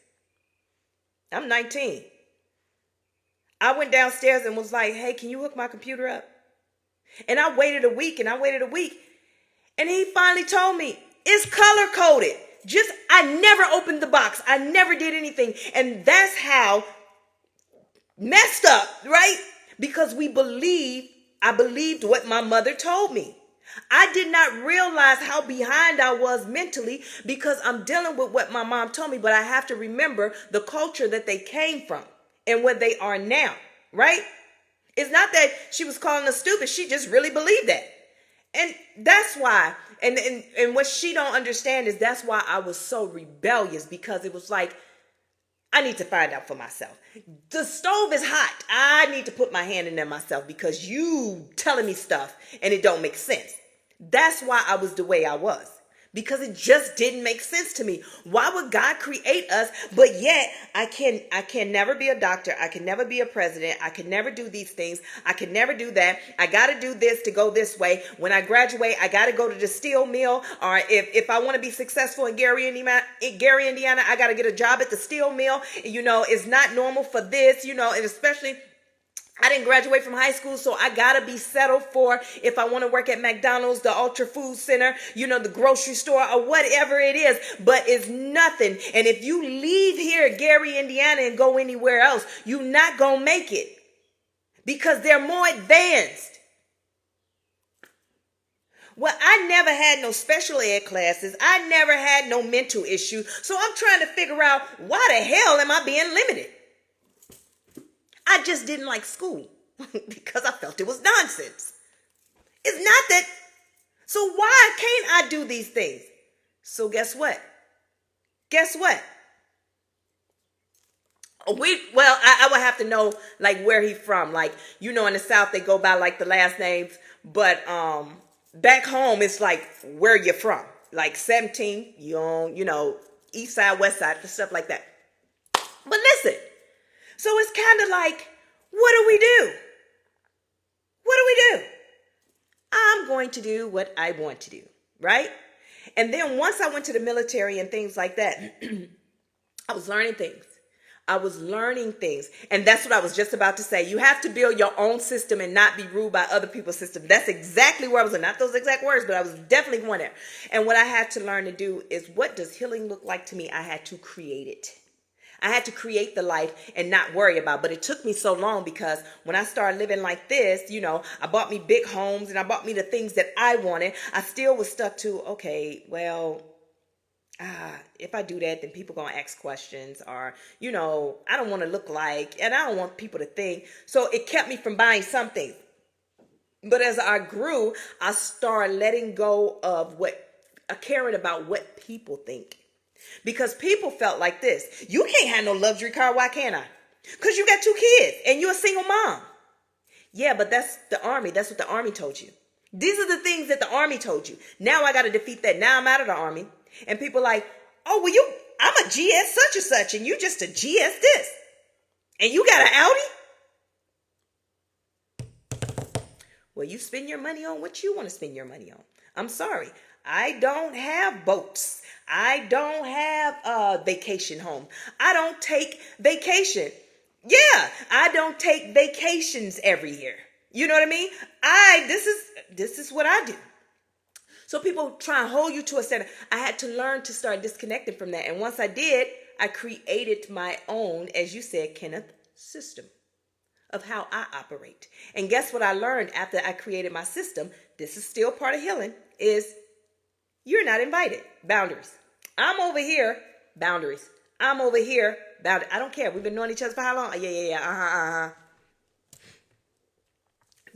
I'm 19. I went downstairs and was like, hey, can you hook my computer up? And I waited a week and he finally told me, it's color coded. I never opened the box. I never did anything. And that's how messed up, right? Because I believed what my mother told me. I did not realize how behind I was mentally because I'm dealing with what my mom told me, but I have to remember the culture that they came from and where they are now, right? It's not that she was calling us stupid. She just really believed that. And that's why, and what she don't understand is that's why I was so rebellious, because it was like, I need to find out for myself. The stove is hot. I need to put my hand in there myself because you telling me stuff and it don't make sense. That's why I was the way I was. Because it just didn't make sense to me. Why would God create us? But yet I can never be a doctor. I can never be a president. I can never do these things. I can never do that. I got to do this to go this way. When I graduate, I got to go to the steel mill. Or if I want to be successful in Gary, Indiana, I got to get a job at the steel mill. It's not normal for this, and especially I didn't graduate from high school, so I gotta be settled for if I want to work at McDonald's, the Ultra Food Center, the grocery store, or whatever it is. But it's nothing. And if you leave here at Gary, Indiana, and go anywhere else, you're not gonna make it because they're more advanced. Well, I never had no special ed classes. I never had no mental issues. So I'm trying to figure out, why the hell am I being limited? I just didn't like school because I felt it was nonsense. It's not that. So why can't I do these things? So guess what? I would have to know like where he's from. Like, in the South they go by like the last names, but back home it's like where you're from. Like 17, you on, east side, west side, stuff like that. But listen. So it's kind of like, what do we do? I'm going to do what I want to do, right? And then once I went to the military and things like that, I was learning things. And that's what I was just about to say. You have to build your own system and not be ruled by other people's system. That's exactly where I was. Not those exact words, but I was definitely going there. And what I had to learn to do is, what does healing look like to me? I had to create it. I had to create the life and not worry about it. But it took me so long because when I started living like this, I bought me big homes and I bought me the things that I wanted. I still was stuck to, okay, well, if I do that, then people going to ask questions, or, I don't want to look like, and I don't want people to think. So it kept me from buying something. But as I grew, I started letting go of caring about what people think. Because people felt like this. You can't have no luxury car. Why can't I? Because you got 2 kids and you're a single mom. Yeah, but that's the Army. That's what the Army told you. These are the things that the Army told you. Now I got to defeat that. Now I'm out of the Army. And people are like, oh, well, I'm a GS such and such, and you just a GS this. And you got an Audi? Well, you spend your money on what you want to spend your money on. I'm sorry. I don't have boats. I don't have a vacation home. I don't take vacation. Yeah, I don't take vacations every year. You know what I mean? This is what I do. So people try and hold you to a standard. I had to learn to start disconnecting from that. And once I did, I created my own, as you said, Kenneth, system of how I operate. And guess what I learned after I created my system? This is still part of healing, is you're not invited. Boundaries. I'm over here. Boundaries. I'm over here. Boundaries. I don't care. We've been knowing each other for how long? Yeah.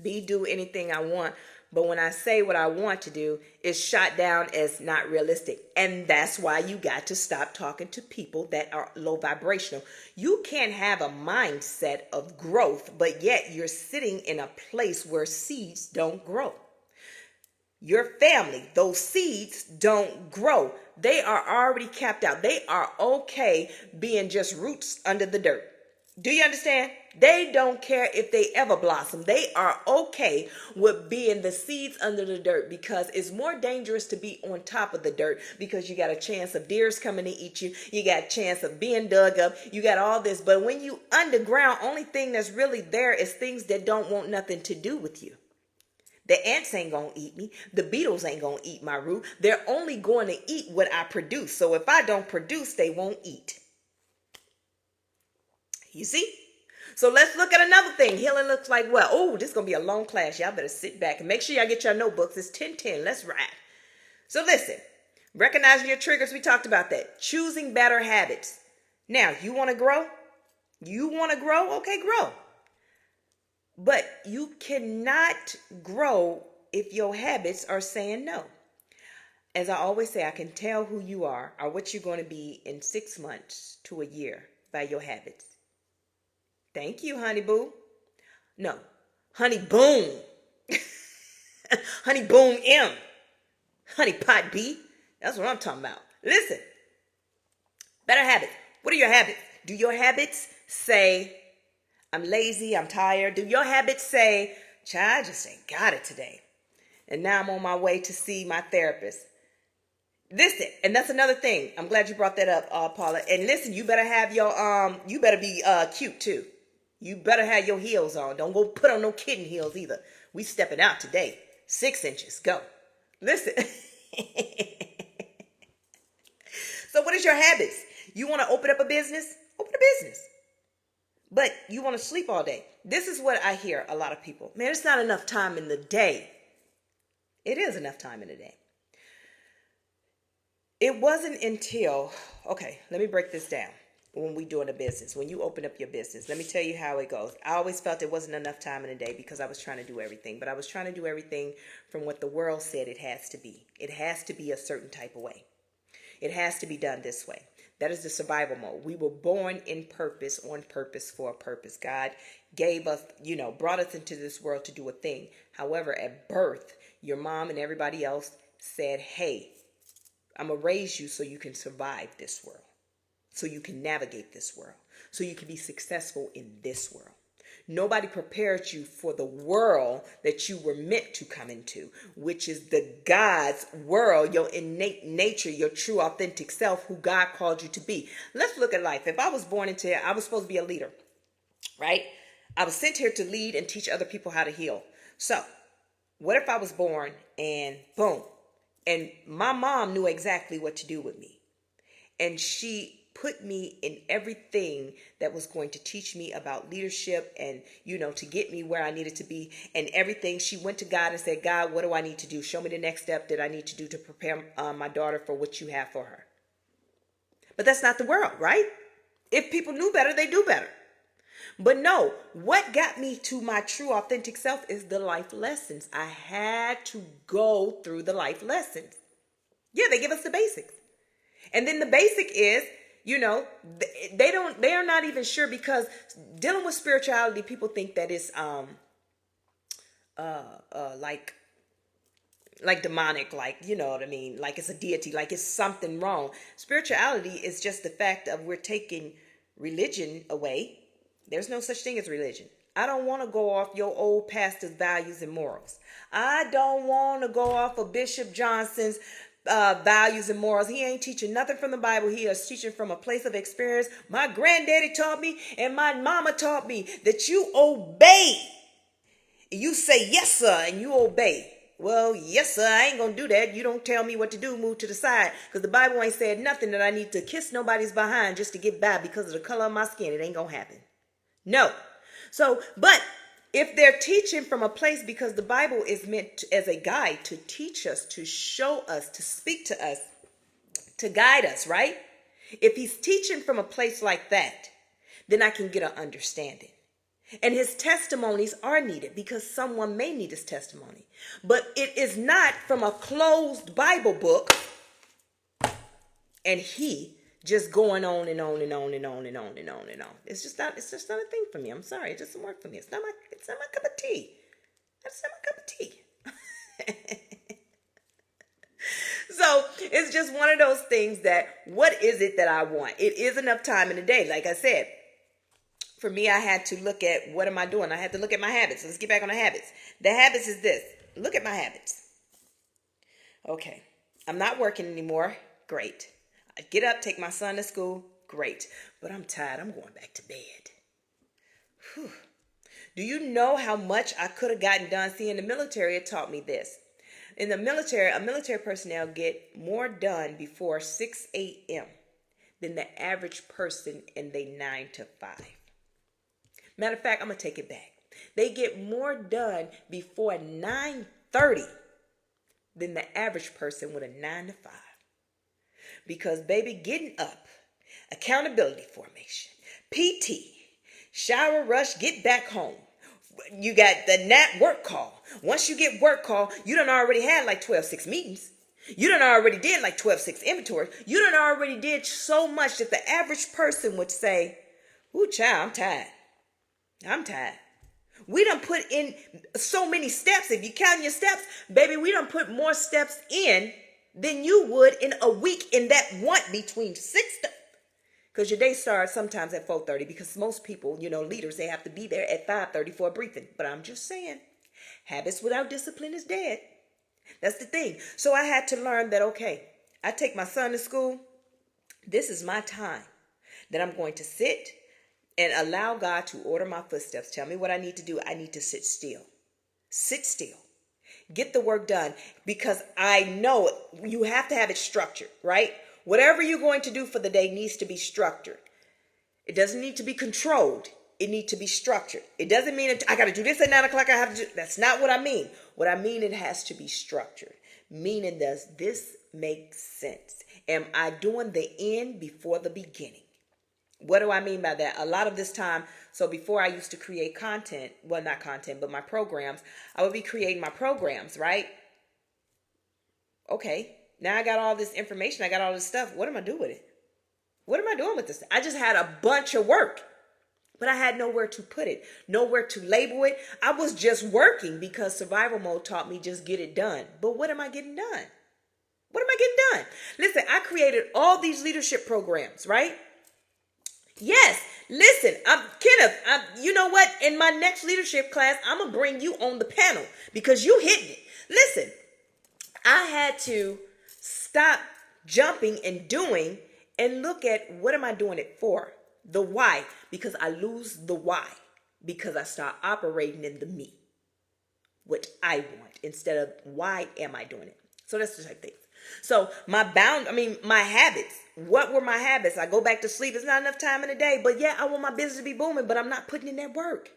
Do anything I want. But when I say what I want to do, it's shot down as not realistic. And that's why you got to stop talking to people that are low vibrational. You can't have a mindset of growth, but yet you're sitting in a place where seeds don't grow. Your family, those seeds don't grow. They are already capped out. They are okay being just roots under the dirt. Do you understand? They don't care if they ever blossom. They are okay with being the seeds under the dirt, because it's more dangerous to be on top of the dirt, because you got a chance of deers coming to eat you. You got a chance of being dug up. You got all this. But when you underground, only thing that's really there is things that don't want nothing to do with you. The ants ain't gonna eat me. The beetles ain't gonna eat my root. They're only going to eat what I produce. So if I don't produce, they won't eat. You see? So let's look at another thing. Healing looks like what? Oh, this is going to be a long class. Y'all better sit back and make sure y'all get your notebooks. It's 10:10. Let's ride. So listen, recognizing your triggers. We talked about that. Choosing better habits. Now, you want to grow? You want to grow? Okay, grow. But you cannot grow if your habits are saying no. As I always say, I can tell who you are or what you're going to be in 6 months to a year by your habits. Thank you, honey boo. No, honey boom. Honey boom M. Honey pot B. That's what I'm talking about. Listen, better habits. What are your habits? Do your habits say, I'm lazy, I'm tired? Do your habits say, child, I just ain't got it today, and now I'm on my way to see my therapist? Listen, and that's another thing. I'm glad you brought that up, Paula. And listen, you better have your you better be cute too. You better have your heels on. Don't go put on no kitten heels either. We stepping out today. 6 inches. Go. Listen. So what is your habits? You want to open up a business? Open a business. But you want to sleep all day. This is what I hear a lot of people. Man, it's not enough time in the day. It is enough time in the day. It wasn't until, okay, let me break this down. When we doing a business, when you open up your business, let me tell you how it goes. I always felt it wasn't enough time in the day because I was trying to do everything, but I was trying to do everything from what the world said it has to be. It has to be a certain type of way. It has to be done this way. That is the survival mode. We were born in purpose, on purpose, for a purpose. God gave us, brought us into this world to do a thing. However, at birth, your mom and everybody else said, hey, I'm going to raise you so you can survive this world. So you can navigate this world, so you can be successful in this world. Nobody prepared you for the world that you were meant to come into, which is the God's world, your innate nature, your true authentic self, who God called you to be. Let's look at life. If I was born into it, I was supposed to be a leader, right? I was sent here to lead and teach other people how to heal. So what if I was born and boom, and my mom knew exactly what to do with me, and she put me in everything that was going to teach me about leadership and, to get me where I needed to be, and everything. She went to God and said, God, what do I need to do? Show me the next step that I need to do to prepare my daughter for what you have for her. But that's not the world, right? If people knew better, they do better. But no, what got me to my true authentic self is the life lessons. I had to go through the life lessons. Yeah, they give us the basics. And then the basic is, they are not even sure, because dealing with spirituality, people think that it's like demonic, like, you know what I mean? Like it's a deity, like it's something wrong. Spirituality is just the fact of we're taking religion away. There's no such thing as religion. I don't want to go off your old pastor's values and morals. I don't want to go off of Bishop Johnson's values and morals. He ain't teaching nothing from the Bible. He is teaching from a place of experience. My granddaddy taught me and my mama taught me that you obey. You say yes sir and you obey. Well, yes sir, I ain't gonna do that. You don't tell me what to do, move to the side, because the Bible ain't said nothing that I need to kiss nobody's behind just to get by because of the color of my skin. It ain't gonna happen. No. So, but if they're teaching from a place, because the Bible is meant to, as a guide, to teach us, to show us, to speak to us, to guide us, right? If he's teaching from a place like that, then I can get an understanding. And his testimonies are needed because someone may need his testimony. But it is not from a closed Bible book and he just going on and on and on and on and on and on and on. It's just not a thing for me. I'm sorry. It doesn't work for me. It's not my cup of tea. That's not my cup of tea. So it's just one of those things that, what is it that I want? It is enough time in the day. Like I said, for me, I had to look at, what am I doing? I had to look at my habits. Let's get back on the habits. The habits is this. Look at my habits. Okay. I'm not working anymore. Great. I get up, take my son to school. Great. But I'm tired. I'm going back to bed. Whew. Do you know how much I could have gotten done? See, in the military, it taught me this. In the military, a military personnel get more done before 6 a.m. than the average person in their 9 to 5. Matter of fact, I'm going to take it back. They get more done before 9:30 than the average person with a 9 to 5. Because, baby, getting up, accountability formation, PT, shower rush, get back home. You got the nap work call. Once you get work call, you done already had like 12-6 meetings. You done already did like 12-6 inventory. You done already did so much that the average person would say, ooh, child, I'm tired. I'm tired. We done put in so many steps. If you count your steps, baby, we done put more steps in than you would in a week in that one between 6 to... Because your day starts sometimes at 4:30 because most people, leaders, they have to be there at 5:30 for a briefing. But I'm just saying, habits without discipline is dead. That's the thing. So I had to learn that, okay, I take my son to school. This is my time that I'm going to sit and allow God to order my footsteps. Tell me what I need to do. I need to sit still. Sit still. Get the work done because I know you have to have it structured, right? Whatever you're going to do for the day needs to be structured. It doesn't need to be controlled. It needs to be structured. It doesn't mean I got to do this at 9 o'clock. I have to do. That's not what I mean. What I mean, it has to be structured. Meaning, does this make sense? Am I doing the end before the beginning? What do I mean by that? A lot of this time, so before I used to create content, well, not content, but my programs, I would be creating my programs, right? Okay. Now I got all this information. I got all this stuff. What am I doing with it? What am I doing with this? I just had a bunch of work, but I had nowhere to put it, nowhere to label it. I was just working because survival mode taught me just get it done. But what am I getting done? What am I getting done? Listen, I created all these leadership programs, right? Yes. Listen, Kenneth, you know what? In my next leadership class, I'm going to bring you on the panel because you hit it. Listen, I had to stop jumping and doing and look at what am I doing it for? The why, because I lose the why, because I start operating in the me, what I want instead of why am I doing it? So that's the type of thing. So my habits, what were my habits? I go back to sleep. It's not enough time in the day, but yeah, I want my business to be booming, but I'm not putting in that work.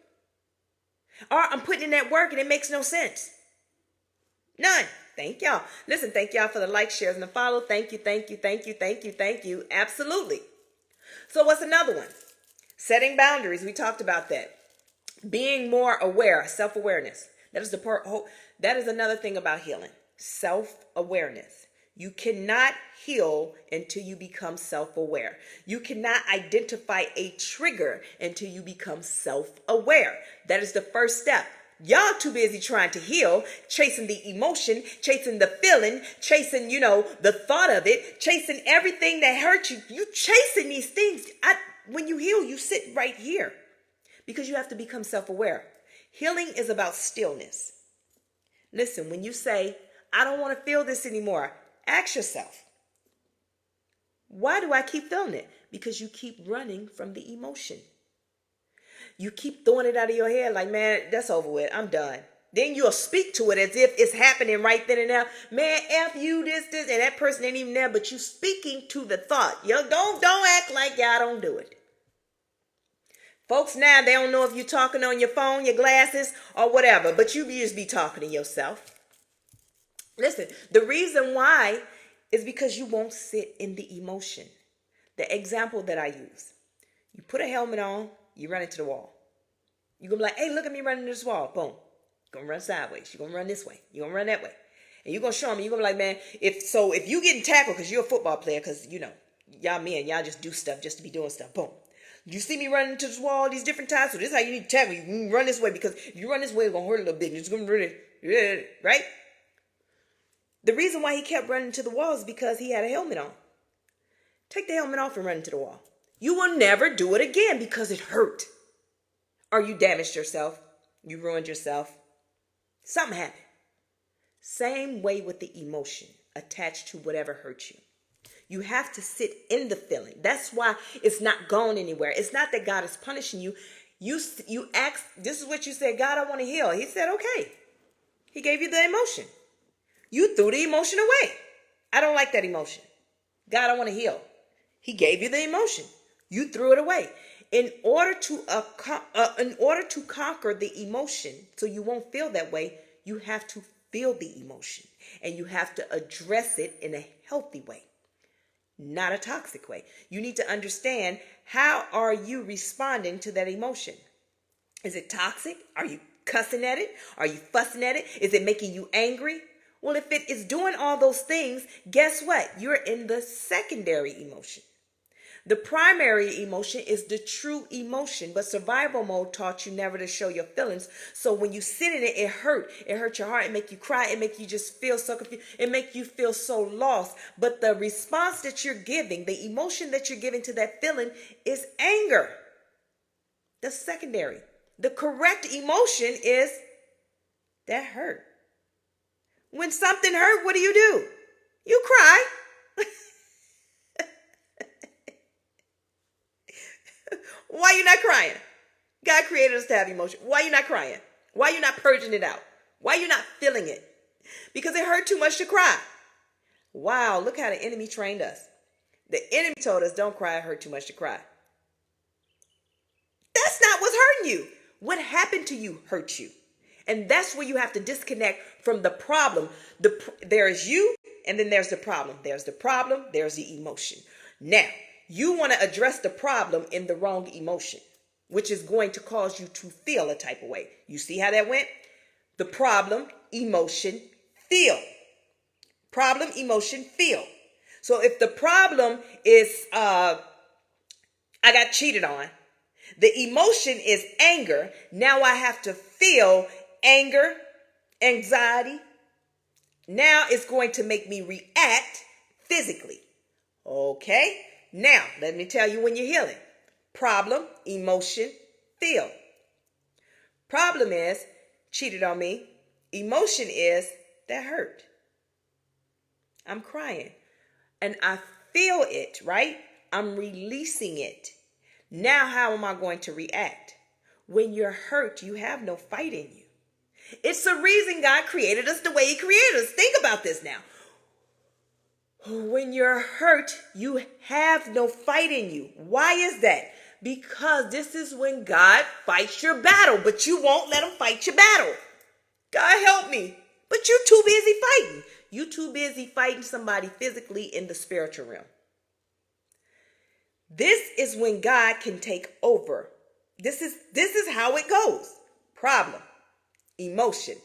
Or I'm putting in that work and it makes no sense. None. Thank y'all. Listen, thank y'all for the like, shares, and the follow. Thank you, thank you, thank you, thank you, thank you. Absolutely. So what's another one? Setting boundaries. We talked about that. Being more aware, self-awareness. That is another thing about healing. Self-awareness. You cannot heal until you become self-aware. You cannot identify a trigger until you become self-aware. That is the first step. Y'all too busy trying to heal, chasing the emotion, chasing the feeling, chasing, the thought of it, chasing everything that hurt you. You chasing these things. When you heal, you sit right here because you have to become self-aware. Healing is about stillness. Listen, when you say, I don't want to feel this anymore, ask yourself, why do I keep feeling it? Because you keep running from the emotion. You keep throwing it out of your head like, man, that's over with. I'm done. Then you'll speak to it as if it's happening right then and now. Man, F you, this, and that person ain't even there, but you speaking to the thought. Don't act like y'all don't do it. Folks now, they don't know if you're talking on your phone, your glasses, or whatever, but you just be talking to yourself. Listen, the reason why is because you won't sit in the emotion. The example that I use, you put a helmet on, you run into the wall. You're going to be like, hey, look at me running into this wall. Boom. You're going to run sideways. You're going to run this way. You're going to run that way. And you're going to show them. You're going to be like, man, if you getting tackled because you're a football player, because, y'all men, y'all just do stuff just to be doing stuff. Boom. You see me running into this wall these different times, so this is how you need to tackle. You can run this way because if you run this way, it's going to hurt a little bit. It's going to really, right? The reason why he kept running to the wall is because he had a helmet on. Take the helmet off and run into the wall. You will never do it again because it hurt. Or you damaged yourself. You ruined yourself. Something happened. Same way with the emotion attached to whatever hurt you. You have to sit in the feeling. That's why it's not going anywhere. It's not that God is punishing you. You asked, this is what you said, God, I want to heal. He said, okay. He gave you the emotion. You threw the emotion away. I don't like that emotion. God, I want to heal. He gave you the emotion. You threw it away. In order to conquer the emotion, so you won't feel that way, you have to feel the emotion, and you have to address it in a healthy way, not a toxic way. You need to understand, how are you responding to that emotion? Is it toxic? Are you cussing at it? Are you fussing at it? Is it making you angry? Well, if it is doing all those things, guess what? You're in the secondary emotion. The primary emotion is the true emotion, but survival mode taught you never to show your feelings. So when you sit in it, it hurt. It hurt your heart. It make you cry. It make you just feel so confused. It make you feel so lost. But the response that you're giving, the emotion that you're giving to that feeling is anger. That's secondary. The correct emotion is that hurt. When something hurt, what do? You cry. Why are you not crying? God created us to have emotion. Why are you not crying? Why are you not purging it out? Why are you not feeling it? Because it hurt too much to cry. Wow, look how the enemy trained us. The enemy told us, don't cry, it hurt too much to cry. That's not what's hurting you. What happened to you hurt you. And that's where you have to disconnect from the problem. There is you, and then there's the problem. There's the problem, there's the emotion. Now, you want to address the problem in the wrong emotion, which is going to cause you to feel a type of way. You see how that went? The problem, emotion, feel. Problem, emotion, feel. So if the problem is, I got cheated on, the emotion is anger. Now I have to feel anger, anxiety. Now it's going to make me react physically. Okay? Now, let me tell you when you're healing. Problem, emotion, feel. Problem is, cheated on me. Emotion is, that hurt. I'm crying. And I feel it, right? I'm releasing it. Now, how am I going to react? When you're hurt, you have no fight in you. It's the reason God created us the way He created us. Think about this now. When you're hurt, you have no fight in you. Why is that? Because this is when God fights your battle, but you won't let Him fight your battle. God help me. But you're too busy fighting. You're too busy fighting somebody physically in the spiritual realm. This is when God can take over. This is how it goes. Problem, emotion,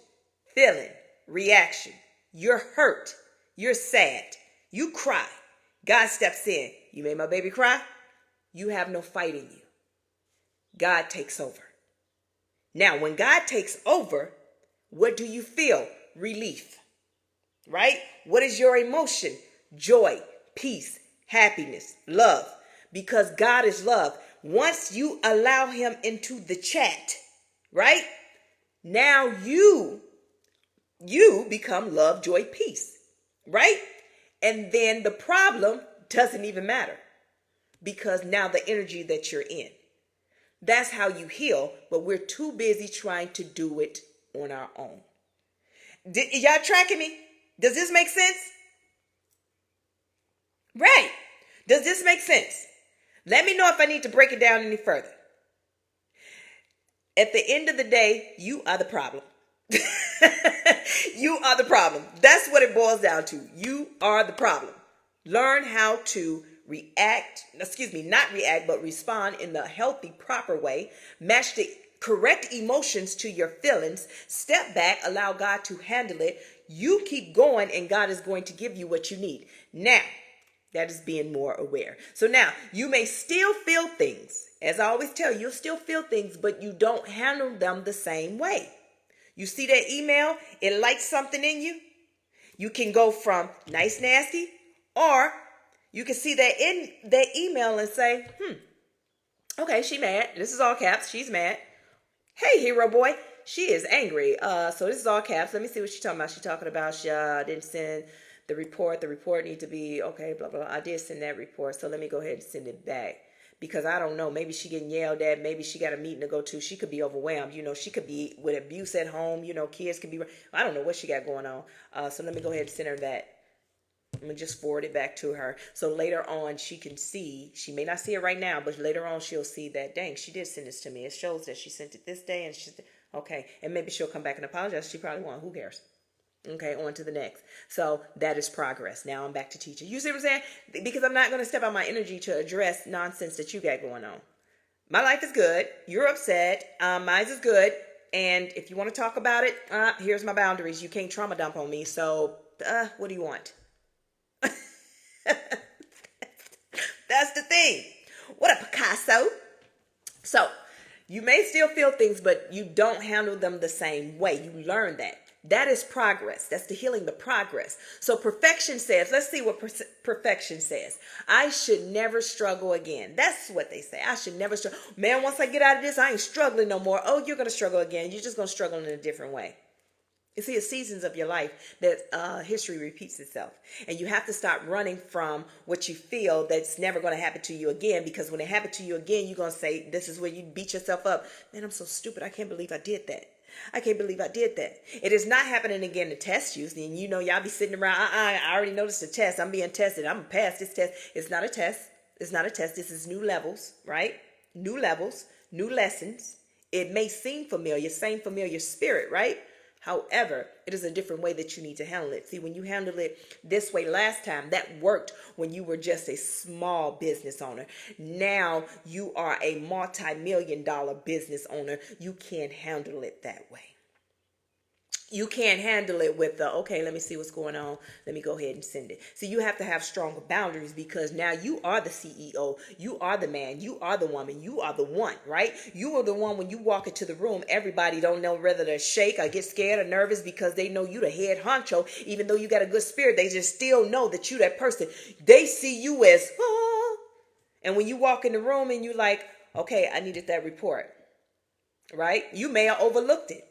feeling, reaction. You're hurt. You're sad. You cry. God steps in. You made my baby cry? You have no fight in you. God takes over. Now, when God takes over, what do you feel? Relief. Right? What is your emotion? Joy, peace, happiness, love. Because God is love. Once you allow Him into the chat, right? Now you become love, joy, peace. Right? And then the problem doesn't even matter, because now the energy that you're in. That's how you heal, but we're too busy trying to do it on our own. Y'all tracking me? Does this make sense? Right. Does this make sense? Let me know if I need to break it down any further. At the end of the day, you are the problem. You are the problem. That's what it boils down to. You are the problem. Learn how to not react, but respond in the healthy, proper way. Match the correct emotions to your feelings. Step back, allow God to handle it. You keep going, and God is going to give you what you need. Now, that is being more aware. So now, you may still feel things. As I always tell you, you'll still feel things, but you don't handle them the same way. You see that email? It lights something in you. You can go from nice, nasty, or you can see that in that email and say, okay, she mad. This is all caps. She's mad. Hey, hero boy. She is angry. So this is all caps. Let me see what she's talking about. She's talking about she didn't send the report. The report needs to be, okay, blah, blah, blah. I did send that report, so let me go ahead and send it back. because I don't know, maybe she getting yelled at, maybe she got a meeting to go to, she could be overwhelmed, she could be with abuse at home, kids could be, I don't know what she got going on. So let me go ahead and send her that. I'm going to just forward it back to her. So later on, she can see, she may not see it right now, but later on she'll see that, dang, she did send this to me. It shows that she sent it this day, and she's, okay. And maybe she'll come back and apologize. She probably won't. Who cares? Okay, on to the next. So that is progress. Now I'm back to teaching. You see what I'm saying? Because I'm not going to step out my energy to address nonsense that you got going on. My life is good. You're upset. Mine is good. And if you want to talk about it, here's my boundaries. You can't trauma dump on me. So what do you want? That's the thing. What a Picasso. So you may still feel things, but you don't handle them the same way. You learn that. That is progress. That's the healing, the progress. So perfection says, let's see what perfection says. I should never struggle again. That's what they say. I should never struggle. Man, once I get out of this, I ain't struggling no more. Oh, you're going to struggle again. You're just going to struggle in a different way. You see, it's seasons of your life that history repeats itself. And you have to stop running from what you feel that's never going to happen to you again. Because when it happens to you again, you're going to say, this is where you beat yourself up. Man, I'm so stupid. I can't believe I did that. I can't believe I did that. It is not happening again to test you. And y'all be sitting around, I already noticed the test. I'm being tested. I'm going to pass this test. It's not a test. It's not a test. This is new levels, right? New levels, new lessons. It may seem familiar, same familiar spirit, right? However, it is a different way that you need to handle it. See, when you handled it this way last time, that worked when you were just a small business owner. Now you are a multi-million-dollar business owner. You can't handle it that way. You can't handle it with the, okay, let me see what's going on. Let me go ahead and send it. So you have to have stronger boundaries because now you are the CEO. You are the man. You are the woman. You are the one, right? You are the one when you walk into the room, everybody don't know whether to shake or get scared or nervous because they know you the head honcho. Even though you got a good spirit, they just still know that you that person. They see you as, oh. And when you walk in the room and you like, okay, I needed that report, right? You may have overlooked it.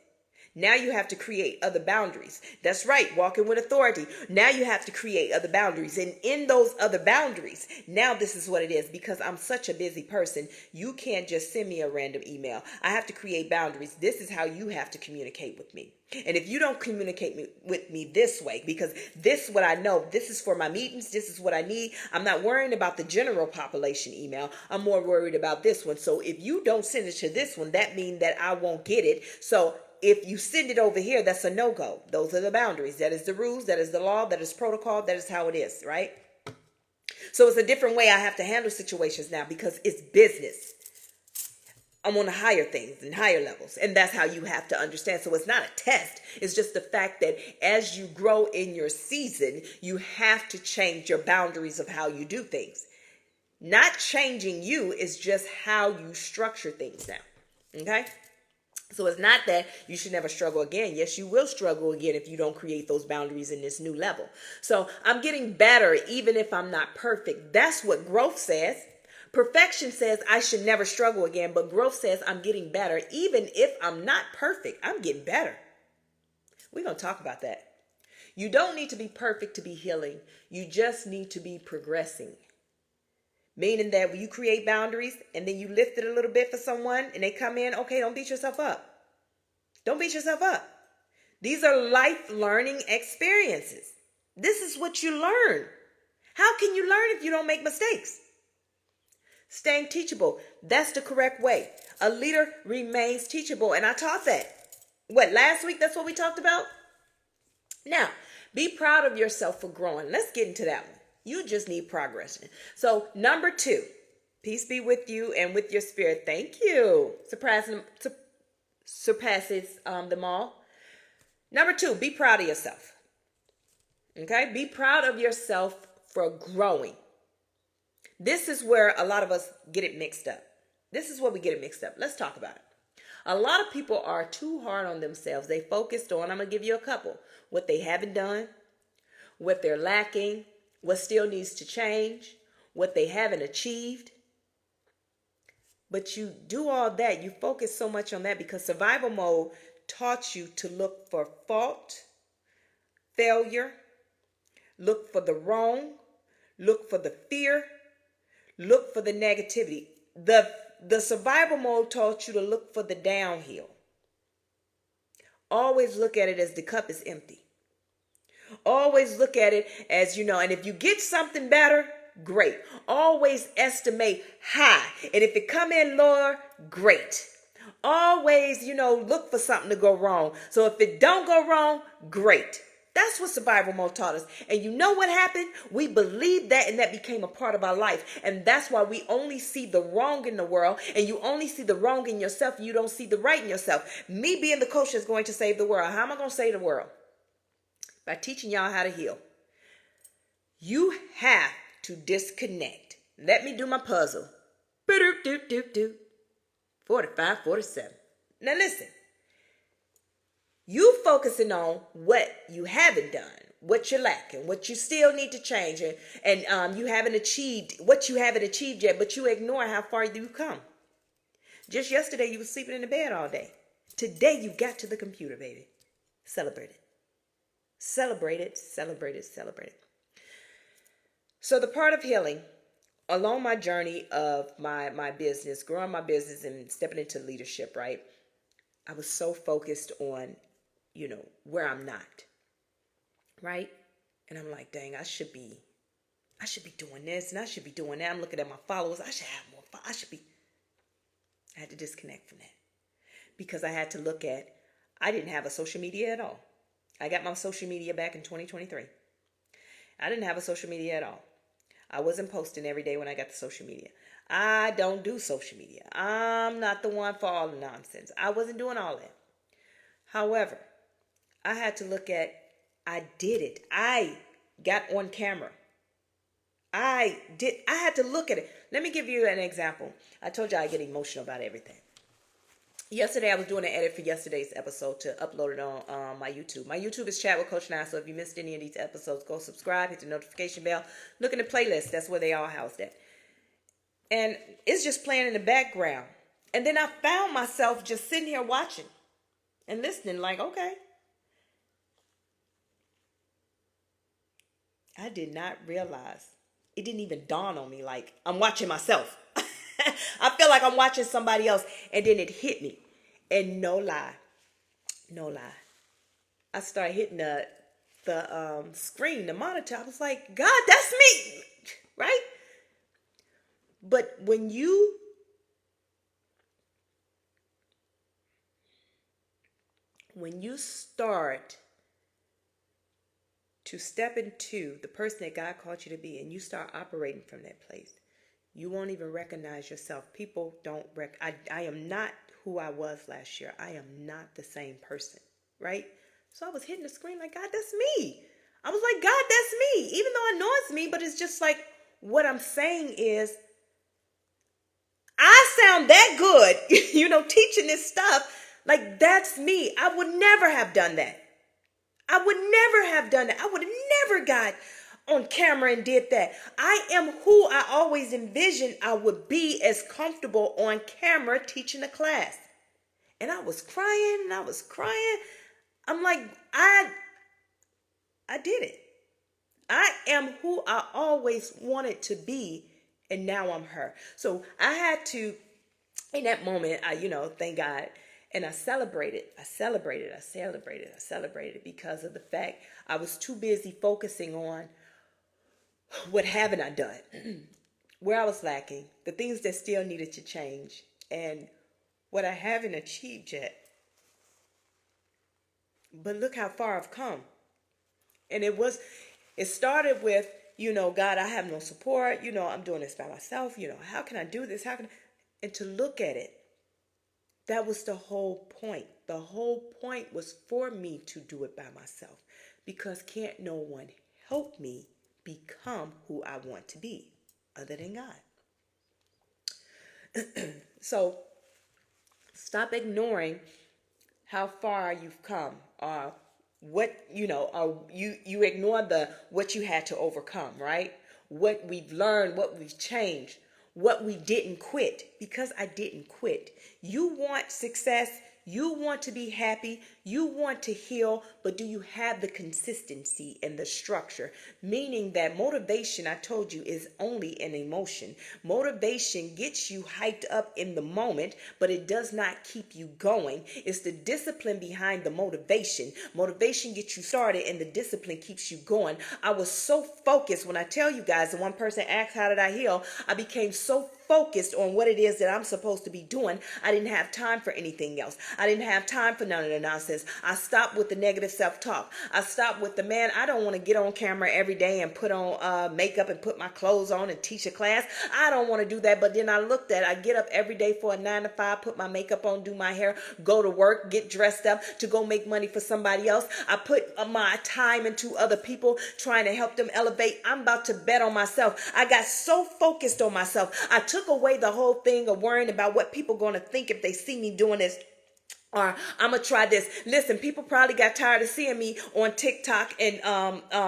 Now you have to create other boundaries. That's right. Walking with authority. Now you have to create other boundaries. And in those other boundaries, now this is what it is. Because I'm such a busy person, you can't just send me a random email. I have to create boundaries. This is how you have to communicate with me. And if you don't communicate with me this way, because this is what I know, this is for my meetings, this is what I need. I'm not worrying about the general population email. I'm more worried about this one. So if you don't send it to this one, that means that I won't get it. So if you send it over here, that's a no-go. Those are the boundaries. That is the rules. That is the law. That is protocol. That is how it is, right? So it's a different way I have to handle situations now because it's business. I'm on the higher things and higher levels. And that's how you have to understand. So it's not a test. It's just the fact that as you grow in your season, you have to change your boundaries of how you do things. Not changing you is just how you structure things now. Okay? So it's not that you should never struggle again. Yes, you will struggle again if you don't create those boundaries in this new level. So I'm getting better even if I'm not perfect. That's what growth says. Perfection says I should never struggle again, but growth says I'm getting better. Even if I'm not perfect, I'm getting better. We're going to talk about that. You don't need to be perfect to be healing. You just need to be progressing. Meaning that when you create boundaries and then you lift it a little bit for someone and they come in, okay, don't beat yourself up. Don't beat yourself up. These are life learning experiences. This is what you learn. How can you learn if you don't make mistakes? Staying teachable. That's the correct way. A leader remains teachable. And I taught that. Last week? That's what we talked about? Now, be proud of yourself for growing. Let's get into that one. You just need progression. So 2, peace be with you and with your spirit. Thank you. Surpasses them all. 2, be proud of yourself. Okay? Be proud of yourself for growing. This is where a lot of us get it mixed up. This is where we get it mixed up. Let's talk about it. A lot of people are too hard on themselves. They focused on, I'm going to give you a couple, what they haven't done, what they're lacking, what still needs to change, what they haven't achieved. But you do all that. You focus so much on that because survival mode taught you to look for fault, failure, look for the wrong, look for the fear, look for the negativity. The survival mode taught you to look for the downhill. Always look at it as the cup is empty. Always look at it as, and if you get something better, great. Always estimate high. And if it come in lower, great. Always, look for something to go wrong. So if it don't go wrong, great. That's what survival mode taught us. And you know what happened? We believed that, and that became a part of our life. And that's why we only see the wrong in the world, and you only see the wrong in yourself, and you don't see the right in yourself. Me being the coach that's going to save the world. How am I going to save the world? By teaching y'all how to heal. You have to disconnect. Let me do my puzzle. 45, 47. Now listen. You focusing on what you haven't done, what you're lacking, what you still need to change, and you haven't achieved what you haven't achieved yet, but you ignore how far you've come. Just yesterday, you were sleeping in the bed all day. Today, you got to the computer, baby. Celebrate it. Celebrate it, celebrate it, celebrate it. So the part of healing, along my journey of my business, growing my business and stepping into leadership, right? I was so focused on, where I'm not, right? And I'm like, dang, I should be doing this and I should be doing that. I'm looking at my followers. I should have more. I had to disconnect from that because I had to look at, I didn't have a social media at all. I got my social media back in 2023. I didn't have a social media at all. I wasn't posting every day when I got the social media. I don't do social media. I'm not the one for all the nonsense. I wasn't doing all that. However, I had to look at, I did it. I got on camera. I had to look at it. Let me give you an example. I told you I get emotional about everything. Yesterday, I was doing an edit for yesterday's episode to upload it on my YouTube. My YouTube is Chat with Coach Now, so if you missed any of these episodes, go subscribe, hit the notification bell, look in the playlist. That's where they all housed at. And it's just playing in the background. And then I found myself just sitting here watching and listening like, okay. I did not realize. It didn't even dawn on me like I'm watching myself. I feel like I'm watching somebody else. And then it hit me. And no lie. I started hitting the screen, the monitor. I was like, God, that's me. Right? But when you start to step into the person that God called you to be, and you start operating from that place, you won't even recognize yourself. People don't I am not who I was last year. I am not the same person, right? So I was hitting the screen like, God, that's me. I was like, God, that's me. Even though I know it's me, but it's just like, what I'm saying is, I sound that good, teaching this stuff. Like, that's me. I would never have done that. I would have never got on camera and did that. I am who I always envisioned I would be, as comfortable on camera teaching a class. And I was crying. I'm like, I did it. I am who I always wanted to be. And now I'm her. So I had to, in that moment, thank God. And I celebrated because of the fact I was too busy focusing on what haven't I done, where I was lacking, the things that still needed to change, and what I haven't achieved yet. But look how far I've come. And it started with, God, I have no support. I'm doing this by myself. How can I do this? And to look at it, that was the whole point. The whole point was for me to do it by myself, because can't no one help me become who I want to be other than God. So stop ignoring how far you've come, or what, or you ignore what you had to overcome, right? What we've learned, what we've changed, what we didn't quit, because I didn't quit. You want success. You want to be happy. You want to heal, but do you have the consistency and the structure? Meaning that motivation, I told you, is only an emotion. Motivation gets you hyped up in the moment, but it does not keep you going. It's the discipline behind the motivation. Motivation gets you started and the discipline keeps you going. I was so focused when I tell you guys, the one person asked, how did I heal? I became so focused on what it is that I'm supposed to be doing. I didn't have time for anything else. I didn't have time for none of the nonsense. I stopped with the negative self-talk. I stopped with the, man, I don't want to get on camera every day and put on makeup and put my clothes on and teach a class. I don't want to do that. But then I looked at, I get up every day for a 9 to 5, put my makeup on, do my hair, go to work, get dressed up to go make money for somebody else. I put my time into other people, trying to help them elevate. I'm about to bet on myself. I got so focused on myself. I took away the whole thing of worrying about what people are going to think if they see me doing this. Or I'm going to try this. Listen, people probably got tired of seeing me on TikTok and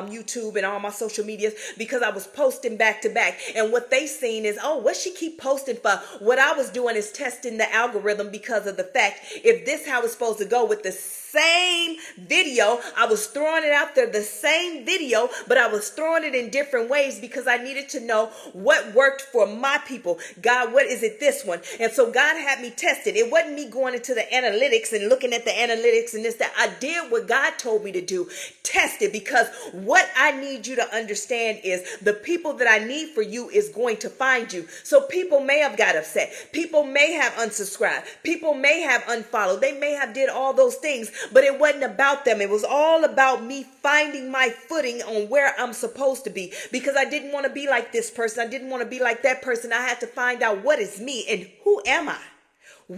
YouTube and all my social medias because I was posting back to back. And what they seen is, oh, what she keep posting for? What I was doing is testing the algorithm because of the fact, if this how it's supposed to go with the same video, I was throwing it out there, the same video, but I was throwing it in different ways because I needed to know what worked for my people. God, what is it this one? And so God had me test it. It wasn't me going into the analytics and looking at the analytics and this, that. I did what God told me to do. Test it, because what I need you to understand is the people that I need for you is going to find you. So people may have got upset. People may have unsubscribed. People may have unfollowed. They may have did all those things. But it wasn't about them. It was all about me finding my footing on where I'm supposed to be, because I didn't want to be like this person. I didn't want to be like that person. I had to find out what is me and who am I?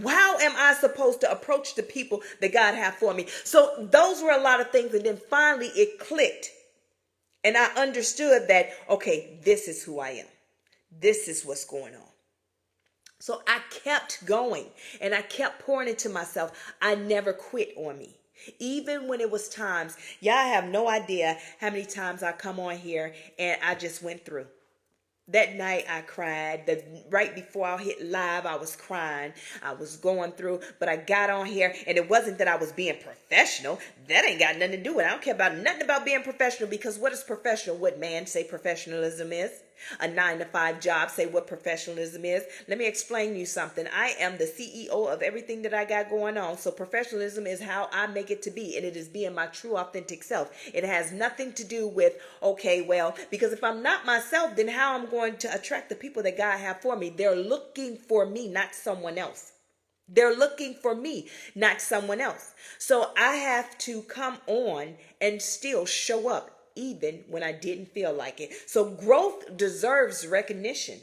How am I supposed to approach the people that God had for me? So those were a lot of things. And then finally it clicked. And I understood that, okay, this is who I am. This is what's going on. So I kept going and I kept pouring into myself. I never quit on me. Even when it was times, y'all have no idea how many times I come on here and I just went through. That night I cried. Right before I hit live, I was crying. I was going through, but I got on here and it wasn't that I was being professional. That ain't got nothing to do with it. I don't care about nothing about being professional, because what is professional? What man say professionalism is? A 9 to 5 job say what professionalism is. Let me explain you something. I am the CEO of everything that I got going on. So professionalism is how I make it to be. And it is being my true authentic self. It has nothing to do with, okay, well, because if I'm not myself, then how I'm going to attract the people that God have for me? They're looking for me, not someone else. They're looking for me, not someone else. So I have to come on and still show up, even when I didn't feel like it. So growth deserves recognition.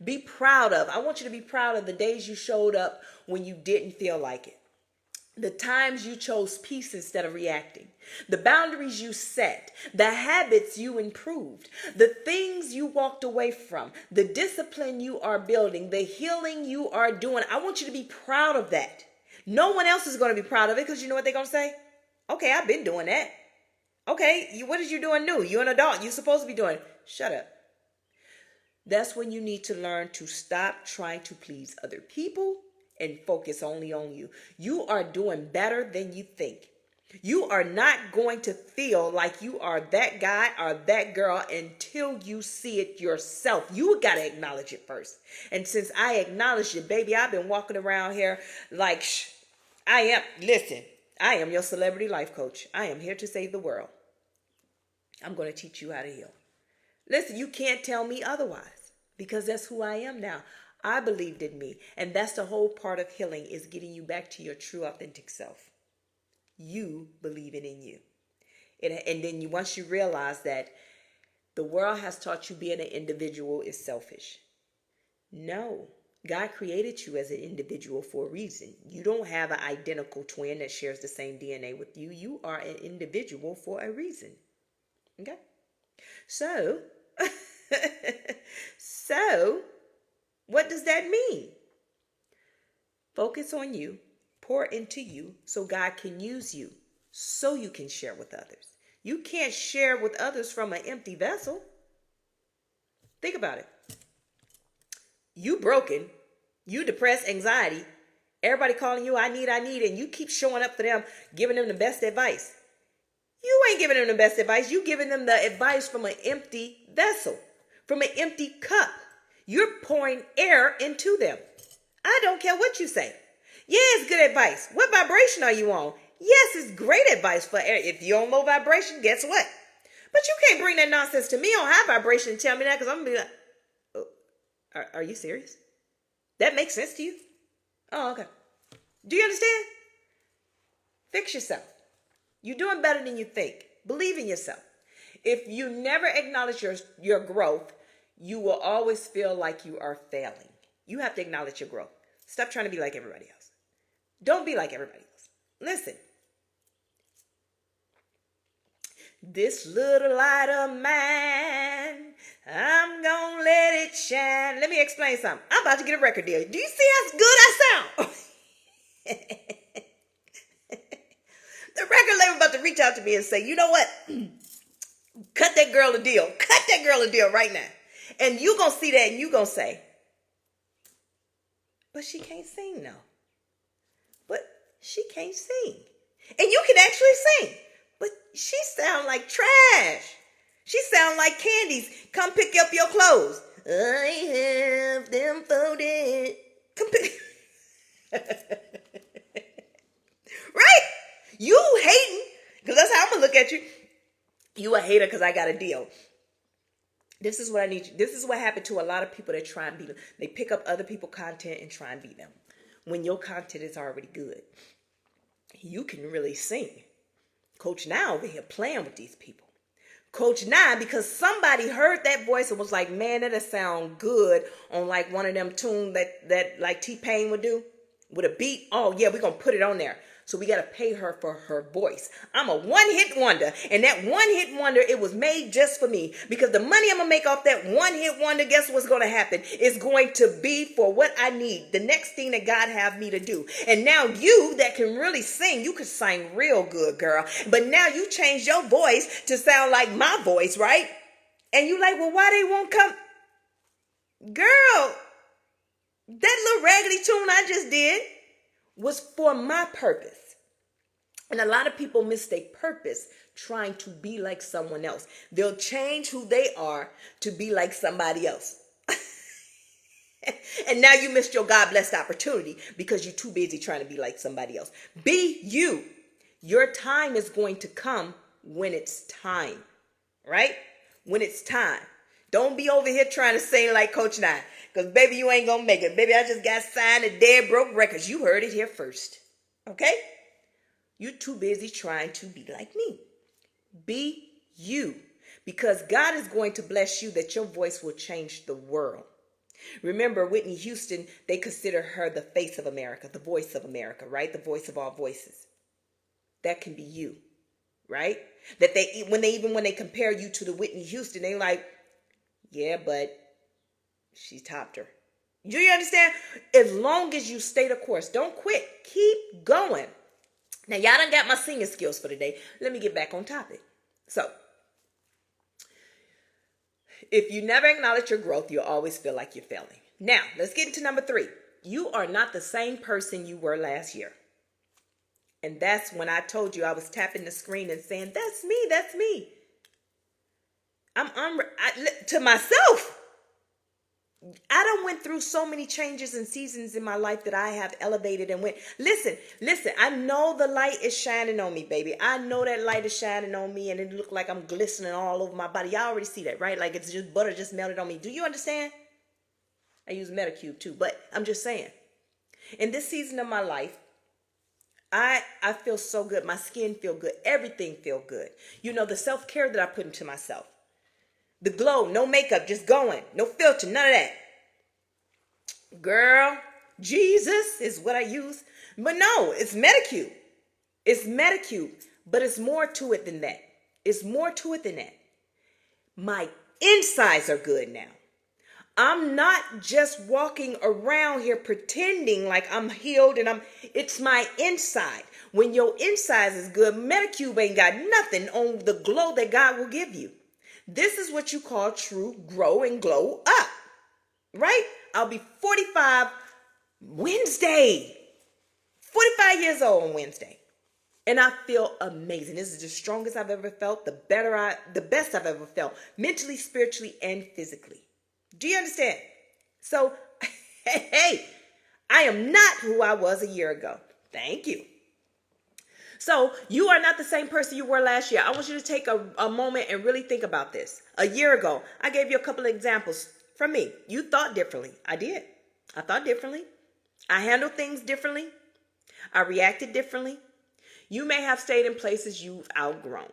Be proud of. I want you to be proud of the days you showed up when you didn't feel like it. The times you chose peace instead of reacting. The boundaries you set. The habits you improved. The things you walked away from. The discipline you are building. The healing you are doing. I want you to be proud of that. No one else is going to be proud of it, because you know what they're going to say? Okay, I've been doing that. Okay, what is you doing new? You're an adult. You're supposed to be doing. Shut up. That's when you need to learn to stop trying to please other people and focus only on you. You are doing better than you think. You are not going to feel like you are that guy or that girl until you see it yourself. You got to acknowledge it first. And since I acknowledge it, baby, I've been walking around here like, I am your celebrity life coach. I am here to save the world. I'm going to teach you how to heal. Listen, you can't tell me otherwise, because that's who I am now. I believed in me. And that's the whole part of healing, is getting you back to your true authentic self. You believing in you. And then once you realize that the world has taught you being an individual is selfish. No. God created you as an individual for a reason. You don't have an identical twin that shares the same DNA with you. You are an individual for a reason. Okay? So, what does that mean? Focus on you, pour into you so God can use you, so you can share with others. You can't share with others from an empty vessel. Think about it. You broken, you depressed, anxiety, Everybody calling you, I need, and you keep showing up for them, giving them the best advice. You ain't giving them the best advice. You giving them the advice from an empty vessel, from an empty cup. You're pouring air into them. I don't care what you say. Yeah, it's good advice. What vibration are you on? Yes, it's great advice for air. If you're on low vibration, guess what? But you can't bring that nonsense to me on high vibration and tell me that, because I'm going to be like, oh, are you serious? That makes sense to you? Oh, okay. Do you understand? Fix yourself. You're doing better than you think. Believe in yourself. If you never acknowledge your growth, you will always feel like you are failing. You have to acknowledge your growth. Stop trying to be like everybody else. Don't be like everybody else. Listen. This little light of mine, I'm gonna let it shine. Let me explain something. I'm about to get a record deal. Do you see how good I sound? The record label about to reach out to me and say, you know what? Cut that girl a deal. Cut that girl a deal right now. And you gonna see that and you gonna say, but she can't sing, no. But she can't sing. And you can actually sing. But she sound like trash. She sound like Candies. Come pick up your clothes. I have them folded. Come pick. Right? You hating. Because that's how I'm going to look at you. You a hater because I got a deal. This is what I need you. This is what happened to a lot of people that try and beat them. They pick up other people's content and try and beat them. When your content is already good. You can really sing. Coach Now over here playing with these people. Coach Now, because somebody heard that voice and was like, man, that'll sound good on like one of them tunes that like T-Pain would do with a beat. Oh yeah, we're going to put it on there. So we got to pay her for her voice. I'm a one-hit wonder. And that one-hit wonder, it was made just for me. Because the money I'm going to make off that one-hit wonder, guess what's going to happen? It's going to be for what I need. The next thing that God have me to do. And now you that can really sing, you can sing real good, girl. But now you change your voice to sound like my voice, right? And you like, well, why they won't come? Girl, that little raggedy tune I just did was for my purpose. And a lot of people miss their purpose trying to be like someone else. They'll change who they are to be like somebody else. And now you missed your God-blessed opportunity because you're too busy trying to be like somebody else. Be you. Your time is going to come when it's time, right? When it's time. Don't be over here trying to sing like Coach Nine. Because, baby, you ain't going to make it. Baby, I just got signed to Dead Broke Records. You heard it here first. Okay? You're too busy trying to be like me. Be you. Because God is going to bless you that your voice will change the world. Remember, Whitney Houston, they consider her the face of America, the voice of America, right? The voice of all voices. That can be you, right? That when they compare you to the Whitney Houston, they like, yeah, but she topped her. Do you understand? As long as you stay the course, don't quit. Keep going. Now, y'all done got my singing skills for today. Let me get back on topic. So, if you never acknowledge your growth, you'll always feel like you're failing. Now, let's get into number 3. You are not the same person you were last year. And that's when I told you I was tapping the screen and saying, that's me, that's me. To myself. I done went through so many changes and seasons in my life that I have elevated and went. Listen, I know the light is shining on me, baby. I know that light is shining on me and it look like I'm glistening all over my body. Y'all already see that, right? Like it's just butter just melted on me. Do you understand? I use Metacube too, but I'm just saying. In this season of my life, I feel so good. My skin feel good. Everything feel good. You know, the self-care that I put into myself. The glow, no makeup, just going. No filter, none of that. Girl, Jesus is what I use. But no, it's Metacube. It's Metacube. But it's more to it than that. It's more to it than that. My insides are good now. I'm not just walking around here pretending like I'm healed and it's my inside. When your insides is good, Metacube ain't got nothing on the glow that God will give you. This is what you call true grow and glow up, right? I'll be 45 Wednesday. 45 years old on Wednesday. And I feel amazing. This is the strongest I've ever felt, the best I've ever felt, mentally, spiritually, and physically. Do you understand? So, hey, I am not who I was a year ago. Thank you. So you are not the same person you were last year. I want you to take a moment and really think about this. A year ago, I gave you a couple of examples from me. You thought differently. I did. I thought differently. I handled things differently. I reacted differently. You may have stayed in places you've outgrown.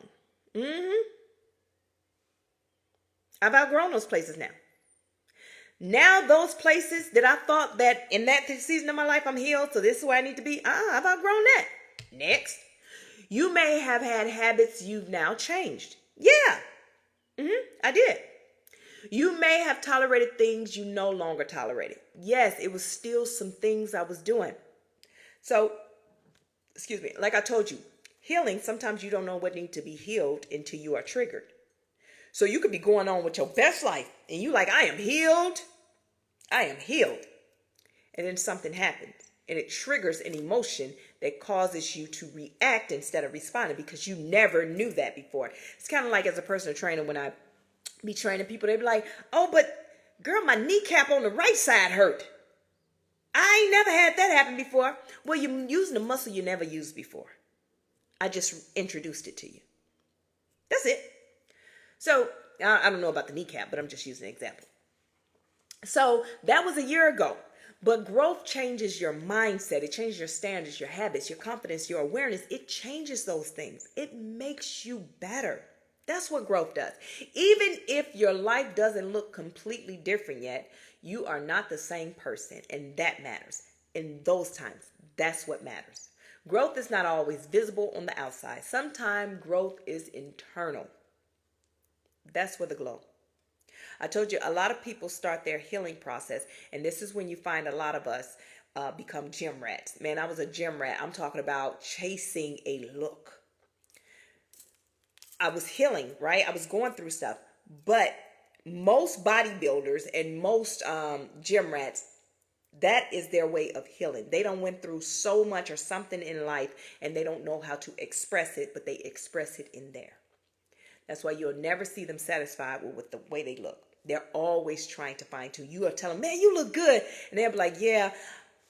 I've outgrown those places now. Now those places that I thought that in that season of my life I'm healed, so this is where I need to be. I've outgrown that. Next. You may have had habits you've now changed. Yeah. I did. You may have tolerated things you no longer tolerated. Yes, it was still some things I was doing. So, excuse me, like I told you, healing, sometimes you don't know what needs to be healed until you are triggered. So you could be going on with your best life and you like, I am healed. I am healed. And then something happens and it triggers an emotion that causes you to react instead of responding because you never knew that before. It's kind of like as a personal trainer, when I be training people, they be like, oh, but girl, my kneecap on the right side hurt. I ain't never had that happen before. Well, you're using a muscle you never used before. I just introduced it to you. That's it. So I don't know about the kneecap, but I'm just using an example. So that was a year ago. But growth changes your mindset. It changes your standards, your habits, your confidence, your awareness. It changes those things. It makes you better. That's what growth does. Even if your life doesn't look completely different yet, you are not the same person, and that matters. In those times, that's what matters. Growth is not always visible on the outside. Sometimes growth is internal. That's where the glow. I told you a lot of people start their healing process, and this is when you find a lot of us become gym rats. Man, I was a gym rat. I'm talking about chasing a look. I was healing, right? I was going through stuff, but most bodybuilders and most gym rats, that is their way of healing. They don't went through so much or something in life, and they don't know how to express it, but they express it in there. That's why you'll never see them satisfied with the way they look. They're always trying to fine tune. You are telling them, man, you look good. And they'll be like, yeah,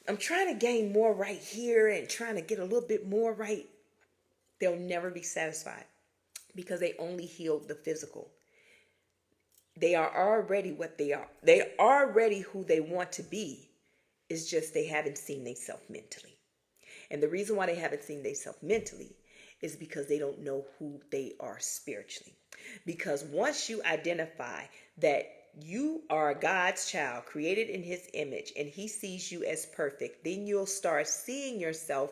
I'm trying to gain more right here and trying to get a little bit more right. They'll never be satisfied because they only healed the physical. They are already what they are. They're already who they want to be. It's just they haven't seen themselves mentally. And the reason why they haven't seen themselves mentally is because they don't know who they are spiritually. Because once you identify that you are God's child, created in his image, and he sees you as perfect, then you'll start seeing yourself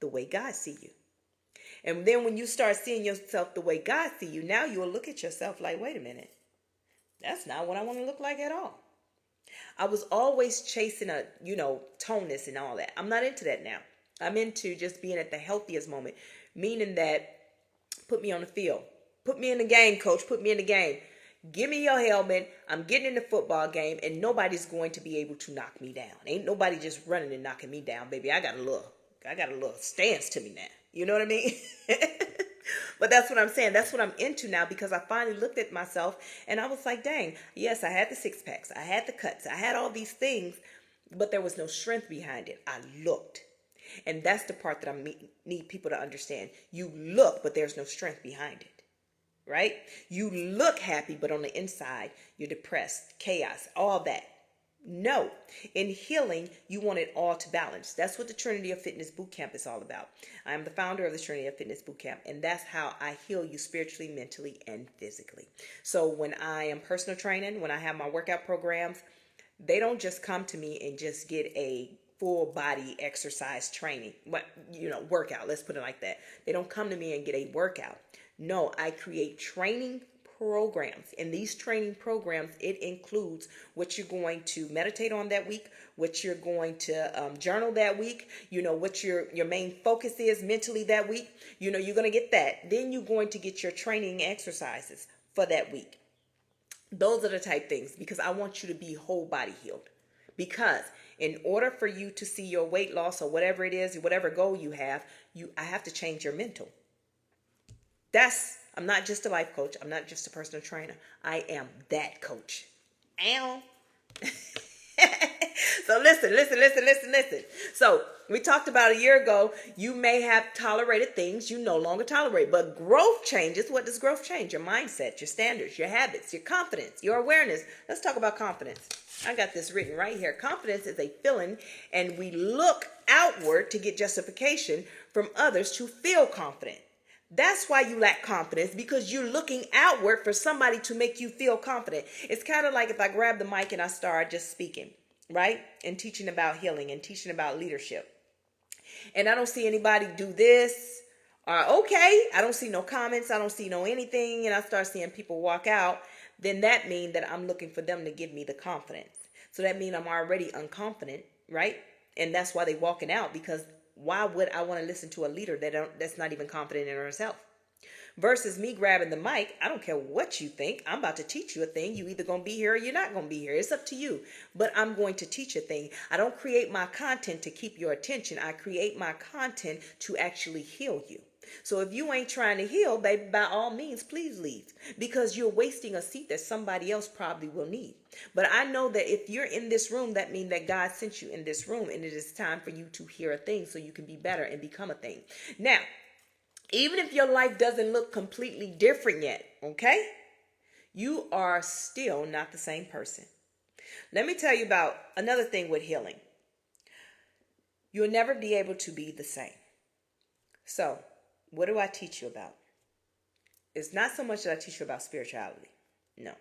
the way God sees you. And then when you start seeing yourself the way God sees you, now you'll look at yourself like, wait a minute, that's not what I want to look like at all. I was always chasing toneness and all that. I'm not into that now. I'm into just being at the healthiest moment, meaning that put me on the field. Put me in the game, coach. Put me in the game. Give me your helmet. I'm getting in the football game, and nobody's going to be able to knock me down. Ain't nobody just running and knocking me down, baby. I got a little stance to me now. You know what I mean? But that's what I'm saying. That's what I'm into now, because I finally looked at myself and I was like, dang, yes, I had the six packs. I had the cuts. I had all these things, but there was no strength behind it. I looked. And that's the part that I need people to understand. You look, but there's no strength behind it. Right? You look happy, but on the inside, you're depressed, chaos, all that. No. In healing, you want it all to balance. That's what the Trinity of Fitness Bootcamp is all about. I am the founder of the Trinity of Fitness Bootcamp, and that's how I heal you spiritually, mentally, and physically. So when I am personal training, when I have my workout programs, they don't just come to me and just get a full body exercise training, workout. Let's put it like that. They don't come to me and get a workout. No, I create training programs. In these training programs, it includes what you're going to meditate on that week, what you're going to journal that week, what your main focus is mentally that week. You're going to get that. Then you're going to get your training exercises for that week. Those are the type things, because I want you to be whole body healed. Because In order for you to see your weight loss or whatever it is, whatever goal you have, I have to change your mental. I'm not just a life coach. I'm not just a personal trainer. I am that coach. Ow. So listen. So we talked about a year ago, you may have tolerated things you no longer tolerate, but growth changes. What does growth change? Your mindset, your standards, your habits, your confidence, your awareness. Let's talk about confidence. I got this written right here. Confidence is a feeling, and we look outward to get justification from others to feel confident. That's why you lack confidence, because you're looking outward for somebody to make you feel confident. It's kind of like if I grab the mic and I start just speaking, right? And teaching about healing and teaching about leadership. And I don't see anybody do this or okay. I don't see no comments. I don't see no anything. And I start seeing people walk out. Then that means that I'm looking for them to give me the confidence. So that means I'm already unconfident, right? And that's why they walking out, because why would I want to listen to a leader that's not even confident in herself? Versus me grabbing the mic, I don't care what you think. I'm about to teach you a thing. You either going to be here or you're not going to be here. It's up to you. But I'm going to teach a thing. I don't create my content to keep your attention. I create my content to actually heal you. So if you ain't trying to heal, baby, by all means, please leave, because you're wasting a seat that somebody else probably will need. But I know that if you're in this room, that means that God sent you in this room, and it is time for you to hear a thing so you can be better and become a thing. Now, even if your life doesn't look completely different yet, okay, you are still not the same person. Let me tell you about another thing with healing. You'll never be able to be the same. So, what do I teach you about? It's not so much that I teach you about spirituality. No,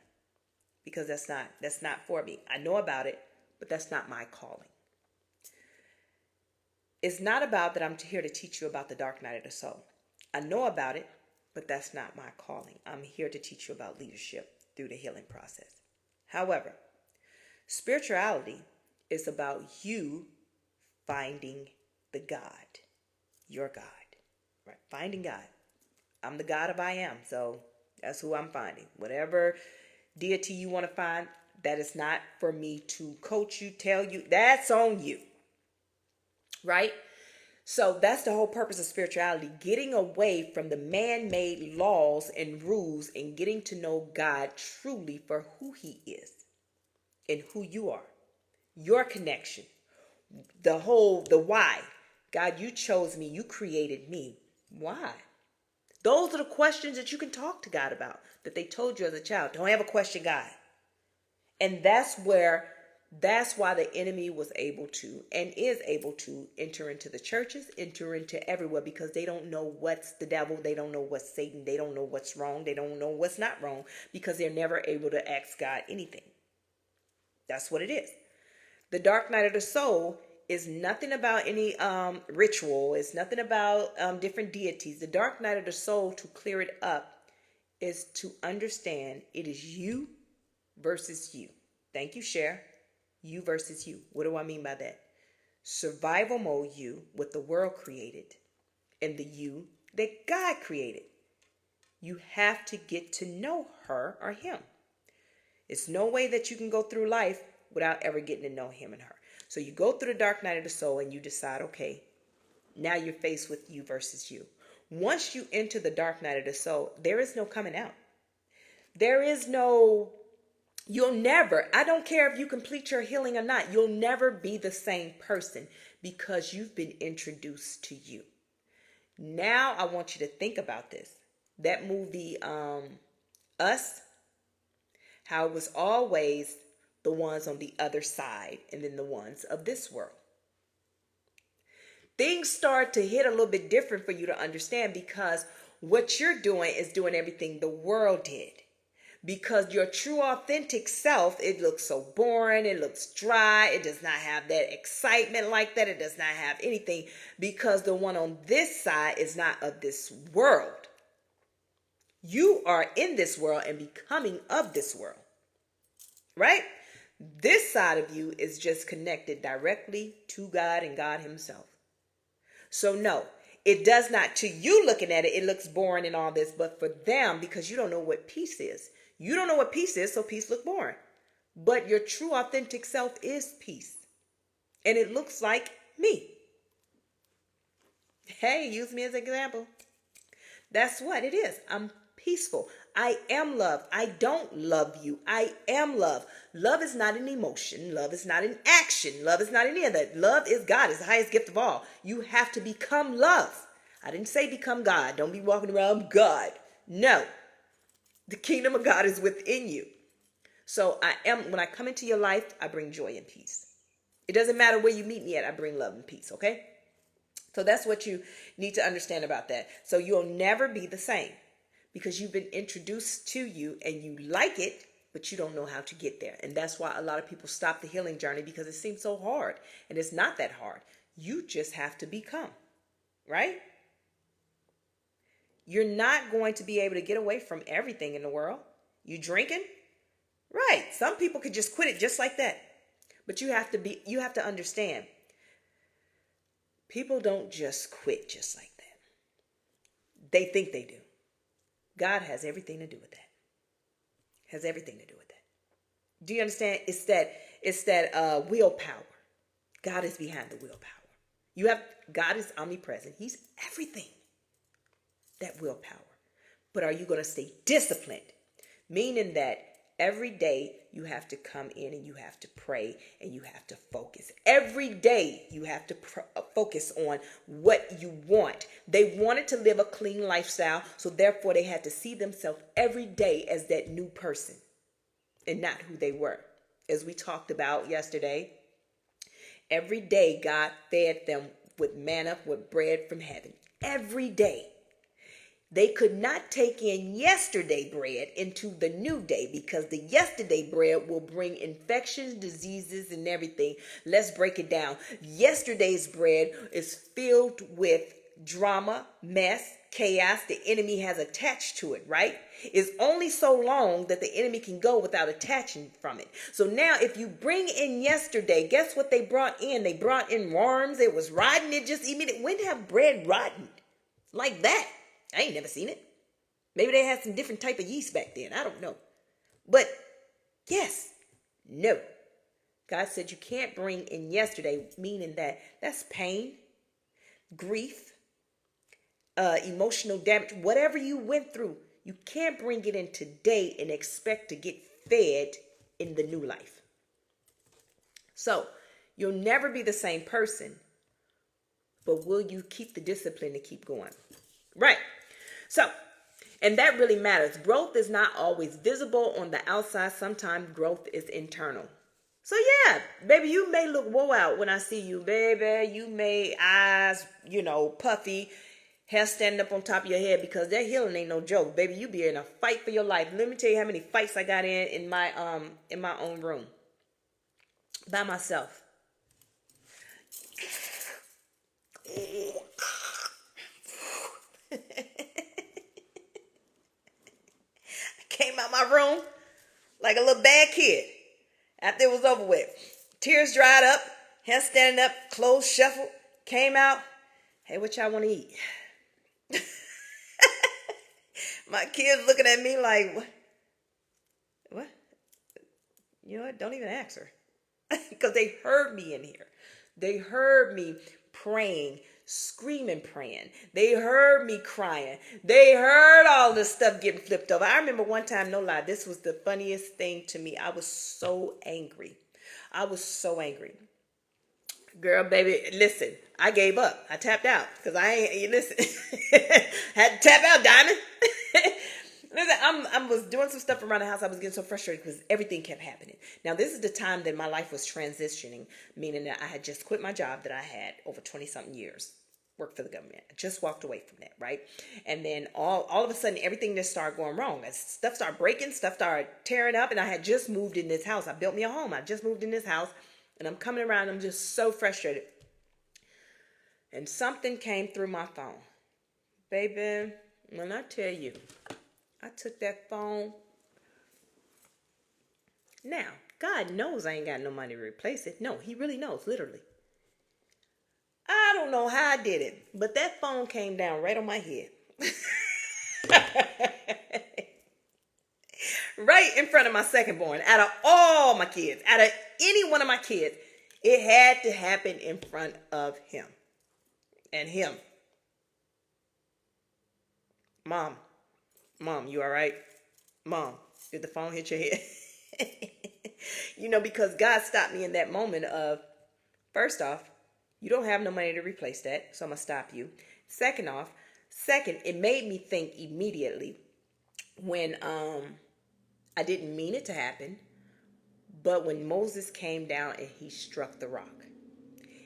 because that's not for me. I know about it, but that's not my calling. It's not about that I'm here to teach you about the dark night of the soul. I know about it, but that's not my calling. I'm here to teach you about leadership through the healing process. However, spirituality is about you finding the God, your God. Right, finding God. I'm the God of I am, so that's who I'm finding. Whatever deity you want to find, that is not for me to coach you, tell you. That's on you. Right? So that's the whole purpose of spirituality, getting away from the man-made laws and rules and getting to know God truly for who he is and who you are. Your connection, the why. God, you chose me, you created me. Why? Those are the questions that you can talk to God about, that they told you as a child. Don't ever question God. And that's why the enemy was able to and is able to enter into the churches, enter into everywhere, because they don't know what's the devil. They don't know what's Satan. They don't know what's wrong. They don't know what's not wrong, because they're never able to ask God anything. That's what it is. The dark night of the soul is nothing about any ritual. It's nothing about different deities. The dark night of the soul, to clear it up, is to understand it is you versus you. Thank you, Cher. You versus you. What do I mean by that? Survival mode you, what the world created, and the you that God created. You have to get to know her or him. It's no way that you can go through life without ever getting to know him and her. So you go through the dark night of the soul and you decide, okay, now you're faced with you versus you. Once you enter the dark night of the soul, there is no coming out. There is no, you'll never, I don't care if you complete your healing or not, you'll never be the same person, because you've been introduced to you. Now I want you to think about this. That movie, Us, how it was always the ones on the other side and then the ones of this world. Things start to hit a little bit different for you to understand, because what you're doing is doing everything the world did. Because your true authentic self, it looks so boring, it looks dry, it does not have that excitement like that, it does not have anything, because the one on this side is not of this world. You are in this world and becoming of this world, right? This side of you is just connected directly to God and God himself. So no, it does not, to you looking at it, it looks boring and all this, but for them, because you don't know what peace is. You don't know what peace is, so peace look boring. But your true authentic self is peace. And it looks like me. Hey, use me as an example. That's what it is. I'm peaceful. I am love. I don't love you. I am love. Love is not an emotion. Love is not an action. Love is not any of that. Love is God. It's the highest gift of all. You have to become love. I didn't say become God. Don't be walking around God. No. The kingdom of God is within you. So when I come into your life, I bring joy and peace. It doesn't matter where you meet me at. I bring love and peace. Okay? So that's what you need to understand about that. So you'll never be the same because you've been introduced to you and you like it, but you don't know how to get there. And that's why a lot of people stop the healing journey because it seems so hard. And it's not that hard. You just have to become, right? You're not going to be able to get away from everything in the world. You drinking? Right. Some people could just quit it just like that. But you have to understand. People don't just quit just like that. They think they do. God has everything to do with that. Has everything to do with that. Do you understand? It's that willpower. God is behind the willpower. God is omnipresent. He's everything. That willpower. But are you going to stay disciplined? Meaning that every day you have to come in and you have to pray and you have to focus. Every day you have to focus on what you want. They wanted to live a clean lifestyle, so therefore they had to see themselves every day as that new person and not who they were. As we talked about yesterday, every day God fed them with manna, with bread from heaven. Every day. They could not take in yesterday bread into the new day because the yesterday bread will bring infections, diseases, and everything. Let's break it down. Yesterday's bread is filled with drama, mess, chaos. The enemy has attached to it, right? It's only so long that the enemy can go without attaching from it. So now if you bring in yesterday, guess what they brought in? They brought in worms. It was rotten. When have bread rotten like that? I ain't never seen it. Maybe they had some different type of yeast back then. I don't know. But yes, no. God said you can't bring in yesterday, meaning that's pain, grief, emotional damage, whatever you went through. You can't bring it in today and expect to get fed in the new life. So you'll never be the same person, but will you keep the discipline to keep going? Right. So, and that really matters. Growth is not always visible on the outside. Sometimes growth is internal. So yeah, baby, you may look woe out when I see you, baby. You may eyes, puffy, hair standing up on top of your head because that healing ain't no joke, baby. You be in a fight for your life. Let me tell you how many fights I got in my own room by myself. Came out my room like a little bad kid after it was over with. Tears dried up, hair standing up, clothes shuffled, came out. Hey, what y'all want to eat? My kids looking at me like, what? You know what? Don't even ask her. Because they heard me in here. They heard me praying, screaming, praying. They heard me crying. They heard all this stuff getting flipped over. I remember one time, no lie, this was the funniest thing to me. I was so angry. Girl, baby, listen, I gave up. I tapped out because listen, had to tap out, Diamond. Listen, I was doing some stuff around the house. I was getting so frustrated because everything kept happening. Now, this is the time that my life was transitioning, meaning that I had just quit my job that I had over 20-something years, worked for the government. I just walked away from that, right? And then all of a sudden, everything just started going wrong. As stuff started breaking, stuff started tearing up, and I had just moved in this house. I built me a home. I just moved in this house, and I'm coming around. I'm just so frustrated. And something came through my phone. Baby, when I tell you, I took that phone. Now, God knows I ain't got no money to replace it. No, he really knows, literally. I don't know how I did it, but that phone came down right on my head. Right in front of my second born. Out of all my kids, out of any one of my kids, It had to happen in front of him. And him. Mom, you all right? Mom, did the phone hit your head? Because God stopped me in that moment of, first off, you don't have no money to replace that, so I'm going to stop you. Second, it made me think immediately when I didn't mean it to happen, but when Moses came down and he struck the rock.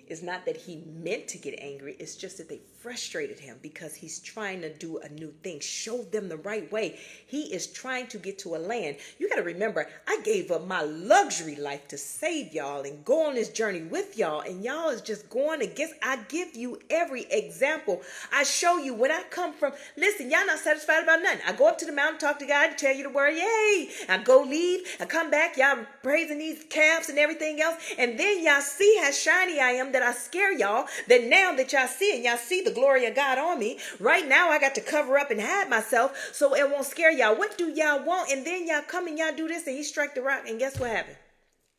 It's not that he meant to get angry. It's just that they frustrated him because he's trying to do a new thing. Show them the right way. He is trying to get to a land. You got to remember, I gave up my luxury life to save y'all and go on this journey with y'all. And y'all is just going against. I give you every example. I show you when I come from. Listen, y'all not satisfied about nothing. I go up to the mountain, talk to God, and tell you the word. Yay. I go leave. I come back. Y'all praising these calves and everything else. And then y'all see how shiny I am, that I scare y'all, that now that y'all see it, y'all see the glory of God on me. Right now, I got to cover up and hide myself so it won't scare y'all. What do y'all want? And then y'all come and y'all do this, and he strike the rock, and guess what happened?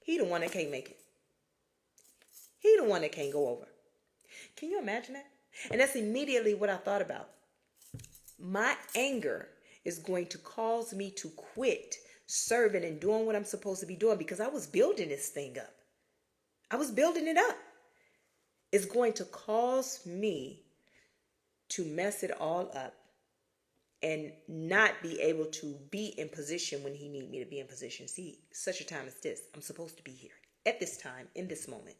He the one that can't make it. He the one that can't go over. Can you imagine that? And that's immediately what I thought about. My anger is going to cause me to quit serving and doing what I'm supposed to be doing because I was building this thing up. I was building it up. It's going to cause me to mess it all up and not be able to be in position when he need me to be in position. See, such a time as this, I'm supposed to be here at this time, in this moment.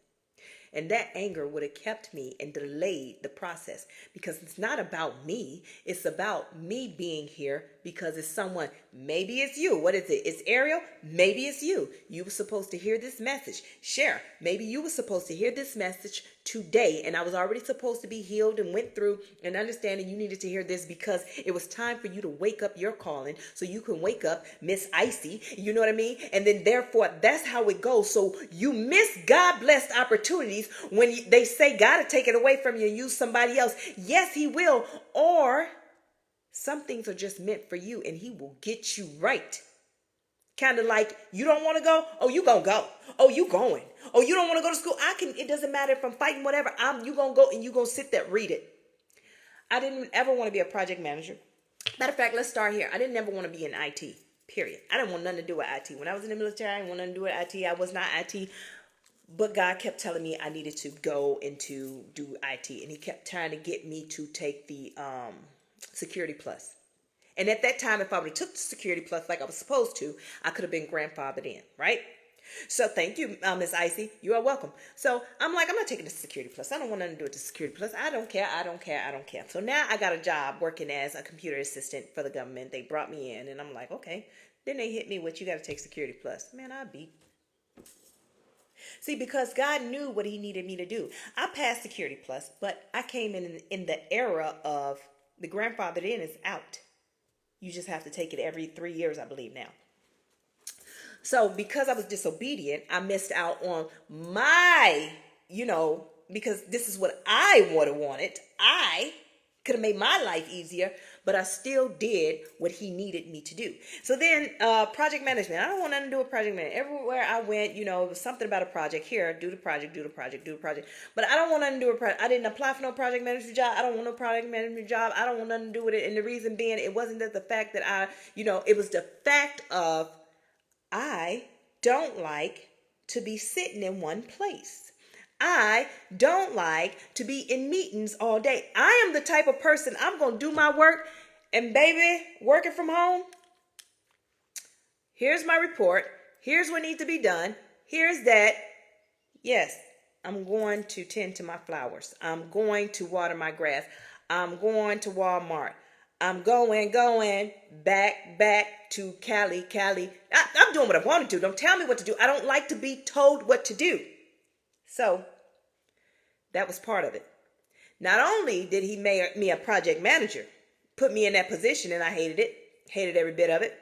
And that anger would have kept me and delayed the process because it's not about me. It's about me being here because it's someone. Maybe it's you. What is it? It's Ariel. Maybe it's you. You were supposed to hear this message. Cher, maybe you were supposed to hear this message today. And I was already supposed to be healed and went through and understanding you needed to hear this because it was time for you to wake up your calling so you can wake up Miss Icy. You know what I mean? And then therefore, that's how it goes. So you miss God-blessed opportunities when they say God will take it away from you and use somebody else. Yes, he will. Or some things are just meant for you and he will get you right. Kind of like, you don't want to go? Oh, you gonna go. Oh, you going. Oh, you don't want to go to school? It doesn't matter if I'm fighting, whatever. You gonna go and you gonna sit there, read it. I didn't ever want to be a project manager. Matter of fact, let's start here. I didn't ever want to be in IT, period. I didn't want nothing to do with IT. When I was in the military, I didn't want nothing to do with IT. I was not IT. But God kept telling me I needed to go into do IT. And he kept trying to get me to take the Security Plus. And at that time, if I would have took the Security Plus like I was supposed to, I could have been grandfathered in, right? So thank you, Miss Icy. You are welcome. So I'm like, I'm not taking the Security Plus. I don't want nothing to do with the Security Plus. I don't care. So now I got a job working as a computer assistant for the government. They brought me in and I'm like, okay. Then they hit me with, you got to take Security Plus. Man, I beat. See, because God knew what he needed me to do. I passed Security Plus, but I came in the era of the grandfathered in is out. You just have to take it every 3 years, I believe now. So because I was disobedient, I missed out on my, because this is what I would have wanted. I could have made my life easier, but I still did what he needed me to do. So then project management. I don't want nothing to do with project management. Everywhere I went, it was something about a project. Here, do the project. But I don't want nothing to do with project. I didn't apply for no project management job. I don't want no project management job. I don't want nothing to do with it. And the reason being, it wasn't that the fact that it was the fact of I don't like to be sitting in one place. I don't like to be in meetings all day. I am the type of person, I'm going to do my work. And baby, working from home, here's my report. Here's what needs to be done. Here's that. Yes, I'm going to tend to my flowers. I'm going to water my grass. I'm going to Walmart. I'm going back to Cali. I'm doing what I want to do. Don't tell me what to do. I don't like to be told what to do. So that was part of it. Not only did he make me a project manager, put me in that position, and I hated it, hated every bit of it.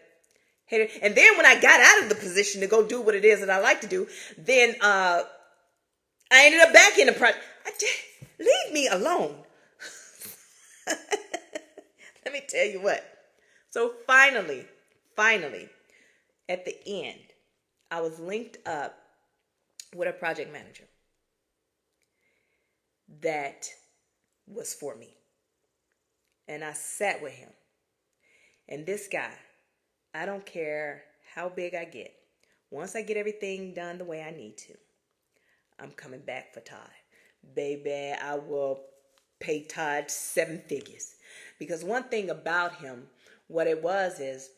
And then when I got out of the position to go do what it is that I like to do, then I ended up back in the project. Leave me alone. Let me tell you what. So finally, at the end, I was linked up with a project manager. that was for me. And I sat with him. And this guy, I don't care how big I get. Once I get everything done the way I need to, I'm coming back for Todd. Baby, I will pay Todd 7 figures. Because one thing about him, what it was is,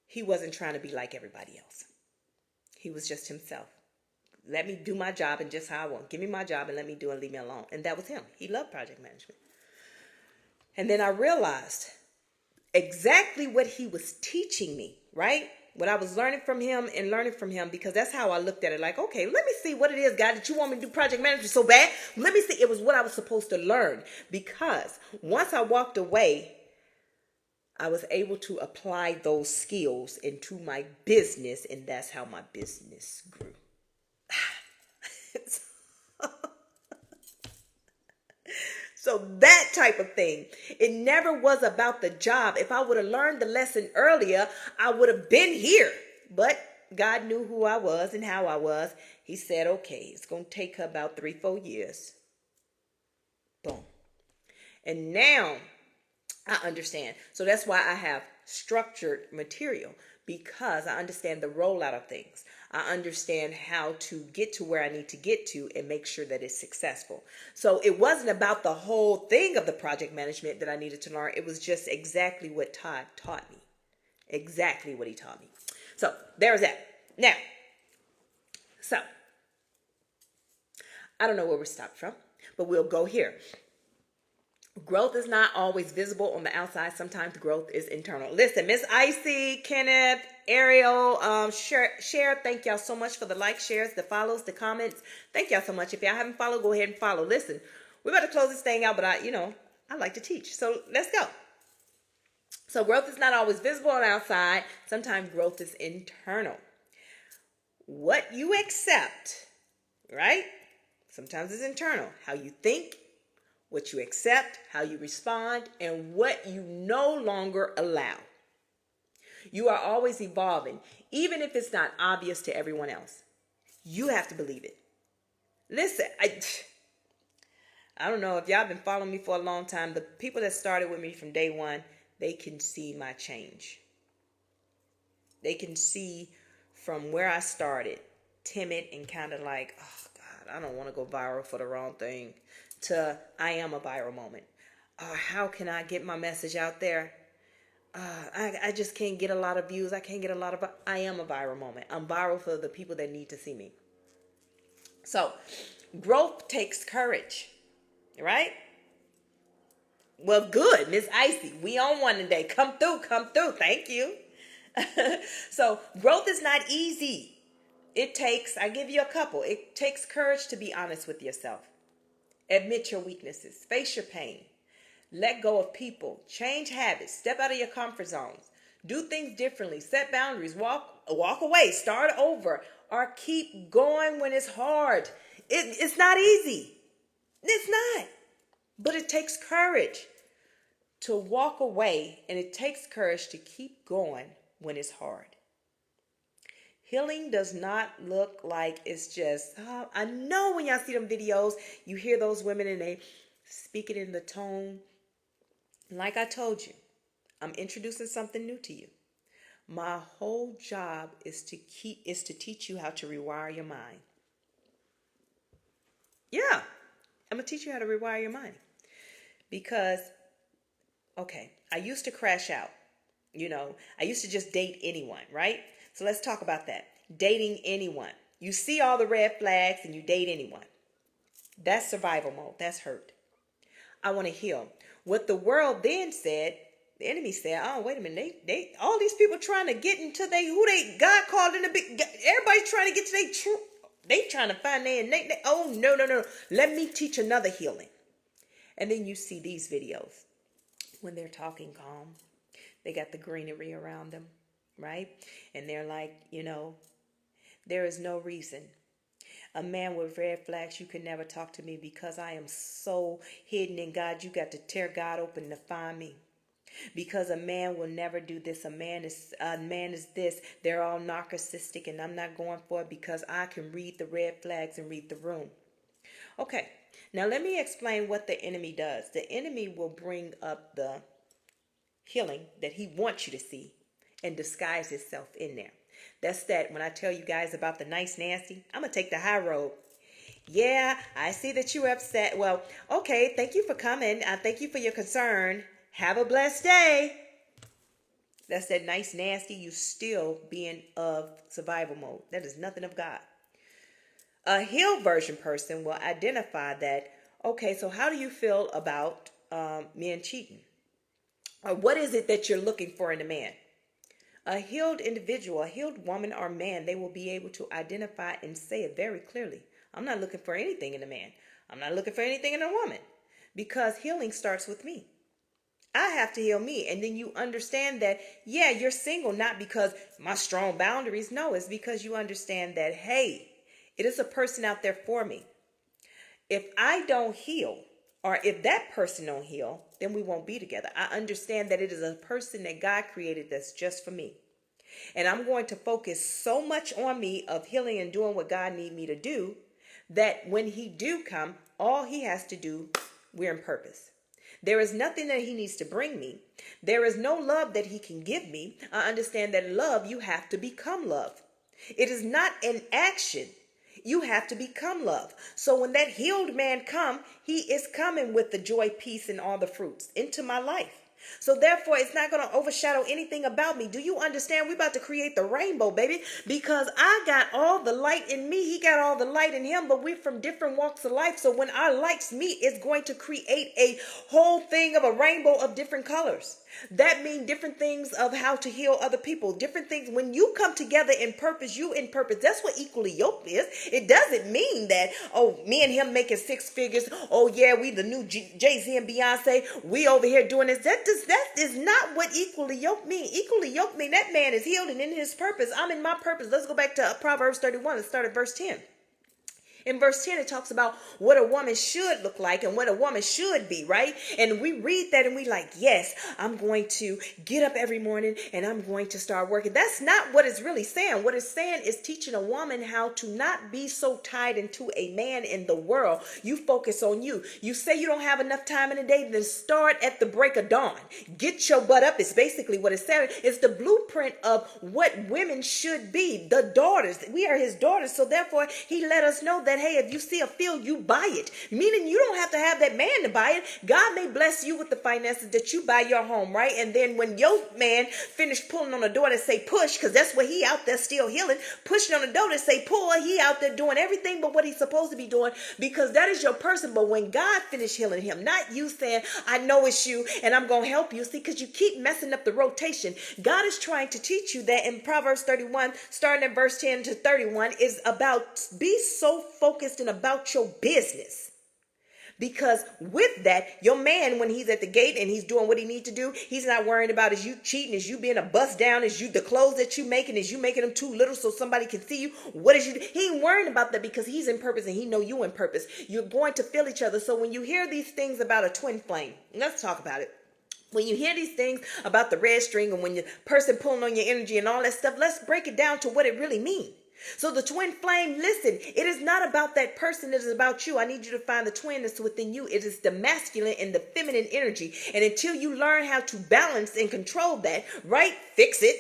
he wasn't trying to be like everybody else. He was just himself. Let me do my job and just how I want. Give me my job and let me do it and leave me alone. And that was him. He loved project management. And then I realized exactly what he was teaching me, right? What I was learning from him, because that's how I looked at it. Like, okay, let me see what it is, God, that you want me to do project management so bad. Let me see. It was what I was supposed to learn, because once I walked away, I was able to apply those skills into my business, and that's how my business grew. So that type of thing, it never was about the job. If I would have learned the lesson earlier, I would have been here. But God knew who I was and how I was. He said, okay, it's going to take her about 3-4 years. Boom. And now I understand. So that's why I have structured material, because I understand the rollout of things. I understand how to get to where I need to get to and make sure that it's successful. So it wasn't about the whole thing of the project management that I needed to learn. It was just exactly what Todd taught me. Exactly what he taught me. So there's that. Now, so I don't know where we stopped from, but we'll go here. Growth is not always visible on the outside. Sometimes growth is internal. Listen, Miss Icy, Kenneth, Ariel, share. Thank y'all so much for the likes, shares, the follows, the comments. Thank y'all so much. If y'all haven't followed, go ahead and follow. Listen, we're about to close this thing out, but I like to teach. So let's go. So growth is not always visible on the outside. Sometimes growth is internal. What you accept, right? Sometimes it's internal. How you think, what you accept, how you respond, and what you no longer allow. You are always evolving, even if it's not obvious to everyone else. You have to believe it. Listen, I don't know if y'all been following me for a long time. The people that started with me from day one, they can see my change. They can see from where I started, timid and kind of like, oh God, I don't want to go viral for the wrong thing, to I am a viral moment. How can I get my message out there? I just can't get a lot of views. I can't get a lot of, I am a viral moment. I'm viral for the people that need to see me. So growth takes courage, right? Well, good, Miss Icy. We on one today. Come through. Thank you. So growth is not easy. I give you a couple. It takes courage to be honest with yourself. Admit your weaknesses. Face your pain. Let go of people. Change habits. Step out of your comfort zones. Do things differently. Set boundaries. Walk away. Start over. Or keep going when it's hard. It's not easy. It's not. But it takes courage to walk away, and it takes courage to keep going when it's hard. Healing does not look like it's just, I know when y'all see them videos, you hear those women and they speak it in the tone. Like I told you, I'm introducing something new to you. My whole job is to teach you how to rewire your mind. Yeah, I'm going to teach you how to rewire your mind. Because, okay, I used to crash out. I used to just date anyone, right? So let's talk about that. Dating anyone. You see all the red flags and you date anyone. That's survival mode. That's hurt. I want to heal. What the world then said, the enemy said, oh, wait a minute. They all these people trying to get into God called in the big, everybody's trying to get to their truth. They trying to find oh, no. Let me teach another healing. And then you see these videos when they're talking calm. They got the greenery around them, right? And they're like, there is no reason. A man with red flags, you can never talk to me because I am so hidden in God. You got to tear God open to find me. Because a man will never do this. A man is this. They're all narcissistic, and I'm not going for it because I can read the red flags and read the room. Okay, now let me explain what the enemy does. The enemy will bring up the healing that he wants you to see and disguise itself in there. That's that when I tell you guys about the nice nasty, I'm going to take the high road. Yeah, I see that you're upset. Well, okay, thank you for coming. Thank you for your concern. Have a blessed day. That's that nice nasty, you still being of survival mode. That is nothing of God. A healed version person will identify that, okay, so how do you feel about men cheating? Or what is it that you're looking for in a man? A healed individual, a healed woman or man, they will be able to identify and say it very clearly. I'm not looking for anything in a man. I'm not looking for anything in a woman. Because healing starts with me. I have to heal me. And then you understand that, yeah, you're single, not because my strong boundaries. No, it's because you understand that, hey, it is a person out there for me. If I don't heal, or if that person don't heal, then we won't be together. I understand that it is a person that God created that's just for me. And I'm going to focus so much on me of healing and doing what God need me to do that when he do come, all he has to do, we're in purpose. There is nothing that he needs to bring me. There is no love that he can give me. I understand that love, you have to become love. It is not an action. You have to become love. So when that healed man come, he is coming with the joy, peace, and all the fruits into my life. So therefore, it's not going to overshadow anything about me. Do you understand? We're about to create the rainbow, baby, because I got all the light in me. He got all the light in him, but we're from different walks of life. So when our lights meet, it's going to create a whole thing of a rainbow of different colors. That means different things of how to heal other people, different things. When you come together in purpose, you in purpose. That's what equally yoked is. It doesn't mean that, oh, me and him making six figures. Oh, yeah, we the new Jay-Z and Beyonce. We over here doing this. That is not what equally yoked mean. Equally yoked mean that man is healed and in his purpose. I'm in my purpose. Let's go back to Proverbs 31 and start at verse 10. In verse 10, it talks about what a woman should look like and what a woman should be, right? And we read that and we like, yes, I'm going to get up every morning and I'm going to start working. That's not what it's really saying. What it's saying is teaching a woman how to not be so tied into a man in the world. You focus on you. You say you don't have enough time in the day, then start at the break of dawn. Get your butt up. It's basically what it's saying. It's the blueprint of what women should be. The daughters. We are his daughters. So therefore, he let us know that, hey, if you see a field, you buy it. Meaning you don't have to have that man to buy it. God may bless you with the finances that you buy your home, right? And then when your man finished pulling on the door to say push, because that's what he out there still healing, pushing on the door to say pull, he out there doing everything but what he's supposed to be doing, because that is your person. But when God finished healing him, not you saying, I know it's you and I'm going to help you. See, because you keep messing up the rotation. God is trying to teach you that in Proverbs 31, starting at verse 10 to 31, is about be so focused and about your business. Because with that, your man, when he's at the gate and he's doing what he needs to do, he's not worrying about is you cheating, is you being a bust down, is you the clothes that you making, is you making them too little so somebody can see you. What is you? He ain't worrying about that because he's in purpose and he know you in purpose. You're going to feel each other. So when you hear these things about a twin flame, let's talk about it. When you hear these things about the red string and when your person pulling on your energy and all that stuff, let's break it down to what it really means. So the twin flame, listen, it is not about that person. It is about you. I need you to find the twin that's within you. It is the masculine and the feminine energy. And until you learn how to balance and control that, right? Fix it.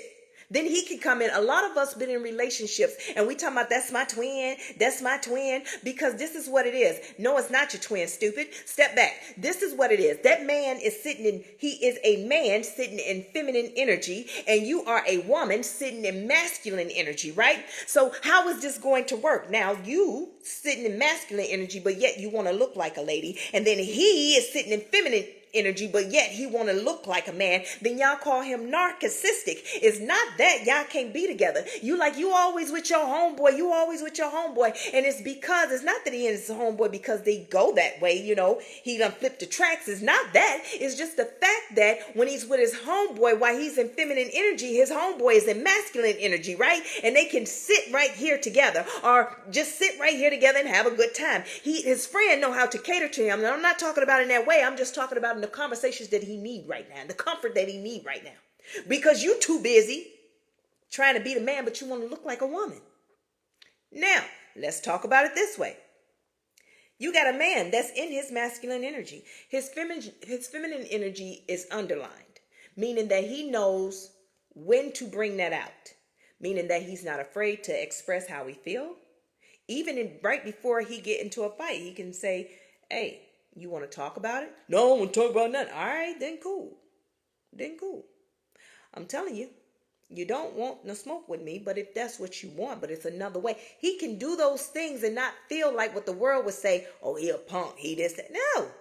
Then he can come in. A lot of us been in relationships and we talking about that's my twin, because this is what it is. No, it's not your twin, stupid. Step back. This is what it is. That man is he is a man sitting in feminine energy and you are a woman sitting in masculine energy, right? So how is this going to work? Now you sitting in masculine energy, but yet you want to look like a lady. And then he is sitting in feminine energy, but yet he want to look like a man. Then y'all call him narcissistic. It's not that y'all can't be together. You always with your homeboy. And it's because it's not that he is his homeboy because they go that way. He done flipped the tracks. It's not that. It's just the fact that when he's with his homeboy, while he's in feminine energy, his homeboy is in masculine energy, right? And they can sit right here together or just sit right here together and have a good time. His friend know how to cater to him. And I'm not talking about in that way. I'm just talking about in the conversations that he need right now, the comfort that he need right now, because you too busy trying to be the man, but you want to look like a woman. Now, let's talk about it this way. You got a man that's in his masculine energy. His feminine energy is underlined, meaning that he knows when to bring that out, meaning that he's not afraid to express how he feel. Right before he get into a fight, he can say, "Hey, you want to talk about it?" "No, I don't want to talk about nothing." "All right, then cool. Then cool. I'm telling you, you don't want no smoke with me, but if that's what you want, but it's another way." He can do those things and not feel like what the world would say, "Oh, he a punk, he this, that." No,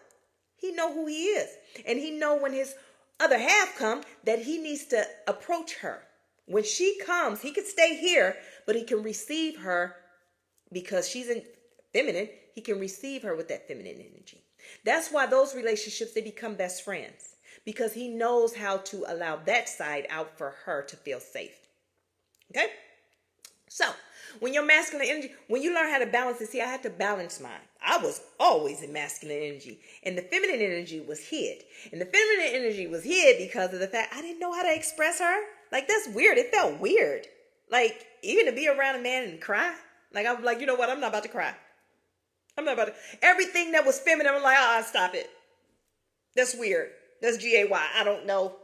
he know who he is. And he know when his other half come that he needs to approach her. When she comes, he could stay here, but he can receive her because she's in feminine. He can receive her with that feminine energy. That's why those relationships, they become best friends, because he knows how to allow that side out for her to feel safe. Okay? So, when your masculine energy, when you learn how to balance it, see, I had to balance mine. I was always in masculine energy, and the feminine energy was hid. And the feminine energy was hid because of the fact I didn't know how to express her. Like, that's weird. It felt weird. Like, even to be around a man and cry. Like, I'm like, you know what? I'm not about to cry. I'm not about to. Everything that was feminine, I'm like, stop it. That's weird. That's GAY. I don't know.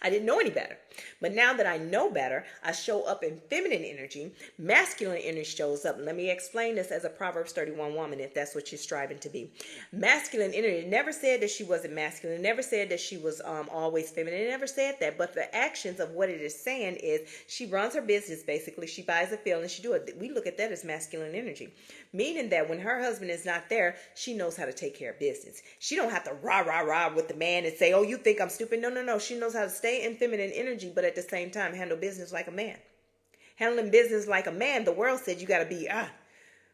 I didn't know any better. But now that I know better, I show up in feminine energy. Masculine energy shows up. Let me explain this as a Proverbs 31 woman, if that's what you're striving to be. Masculine energy never said that she wasn't masculine. It never said that she was always feminine. It never said that. But the actions of what it is saying is she runs her business, basically. She buys a field and she do it. We look at that as masculine energy. Meaning that when her husband is not there, she knows how to take care of business. She don't have to rah with the man and say, "Oh, you think I'm stupid?" No. She knows how to stay in feminine energy, but at the same time handle business like a man. Handling business like a man, the world said you got to be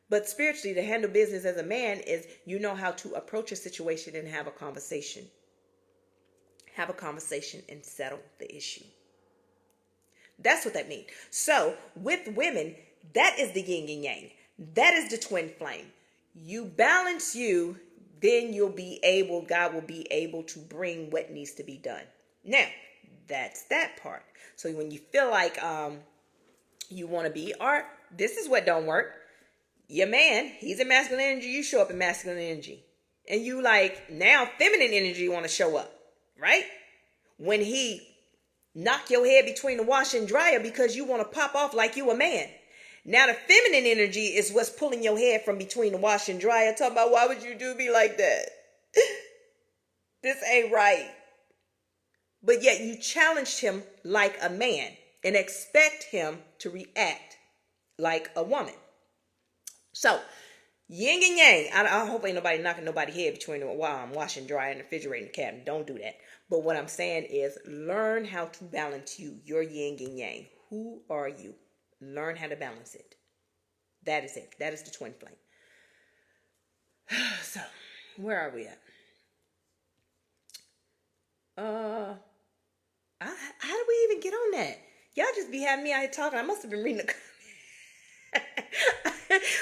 But spiritually, to handle business as a man is you know how to approach a situation and have a conversation. Have a conversation and settle the issue. That's what that means. So with women, that is the yin and yang. That is the twin flame. You balance you, then God will be able to bring what needs to be done. Now, that's that part. So when you feel like you want to be, or this is what don't work. Your man, he's in masculine energy, you show up in masculine energy. And you like, now feminine energy want to show up, right? When he knock your head between the washer and dryer because you want to pop off like you a man. Now the feminine energy is what's pulling your head from between the washer and dryer, talking about, "Why would you do me like that? This ain't right." But yet you challenged him like a man and expect him to react like a woman. So yin and yang. I hope ain't nobody knocking nobody's head between while I'm washing, drying, and refrigerating the cabinet. Don't do that. But what I'm saying is learn how to balance your yin and yang. Who are you? Learn how to balance it. That is it. That is the twin flame. So, where are we at? How did we even get on that? Y'all just be having me out here talking. I must have been reading the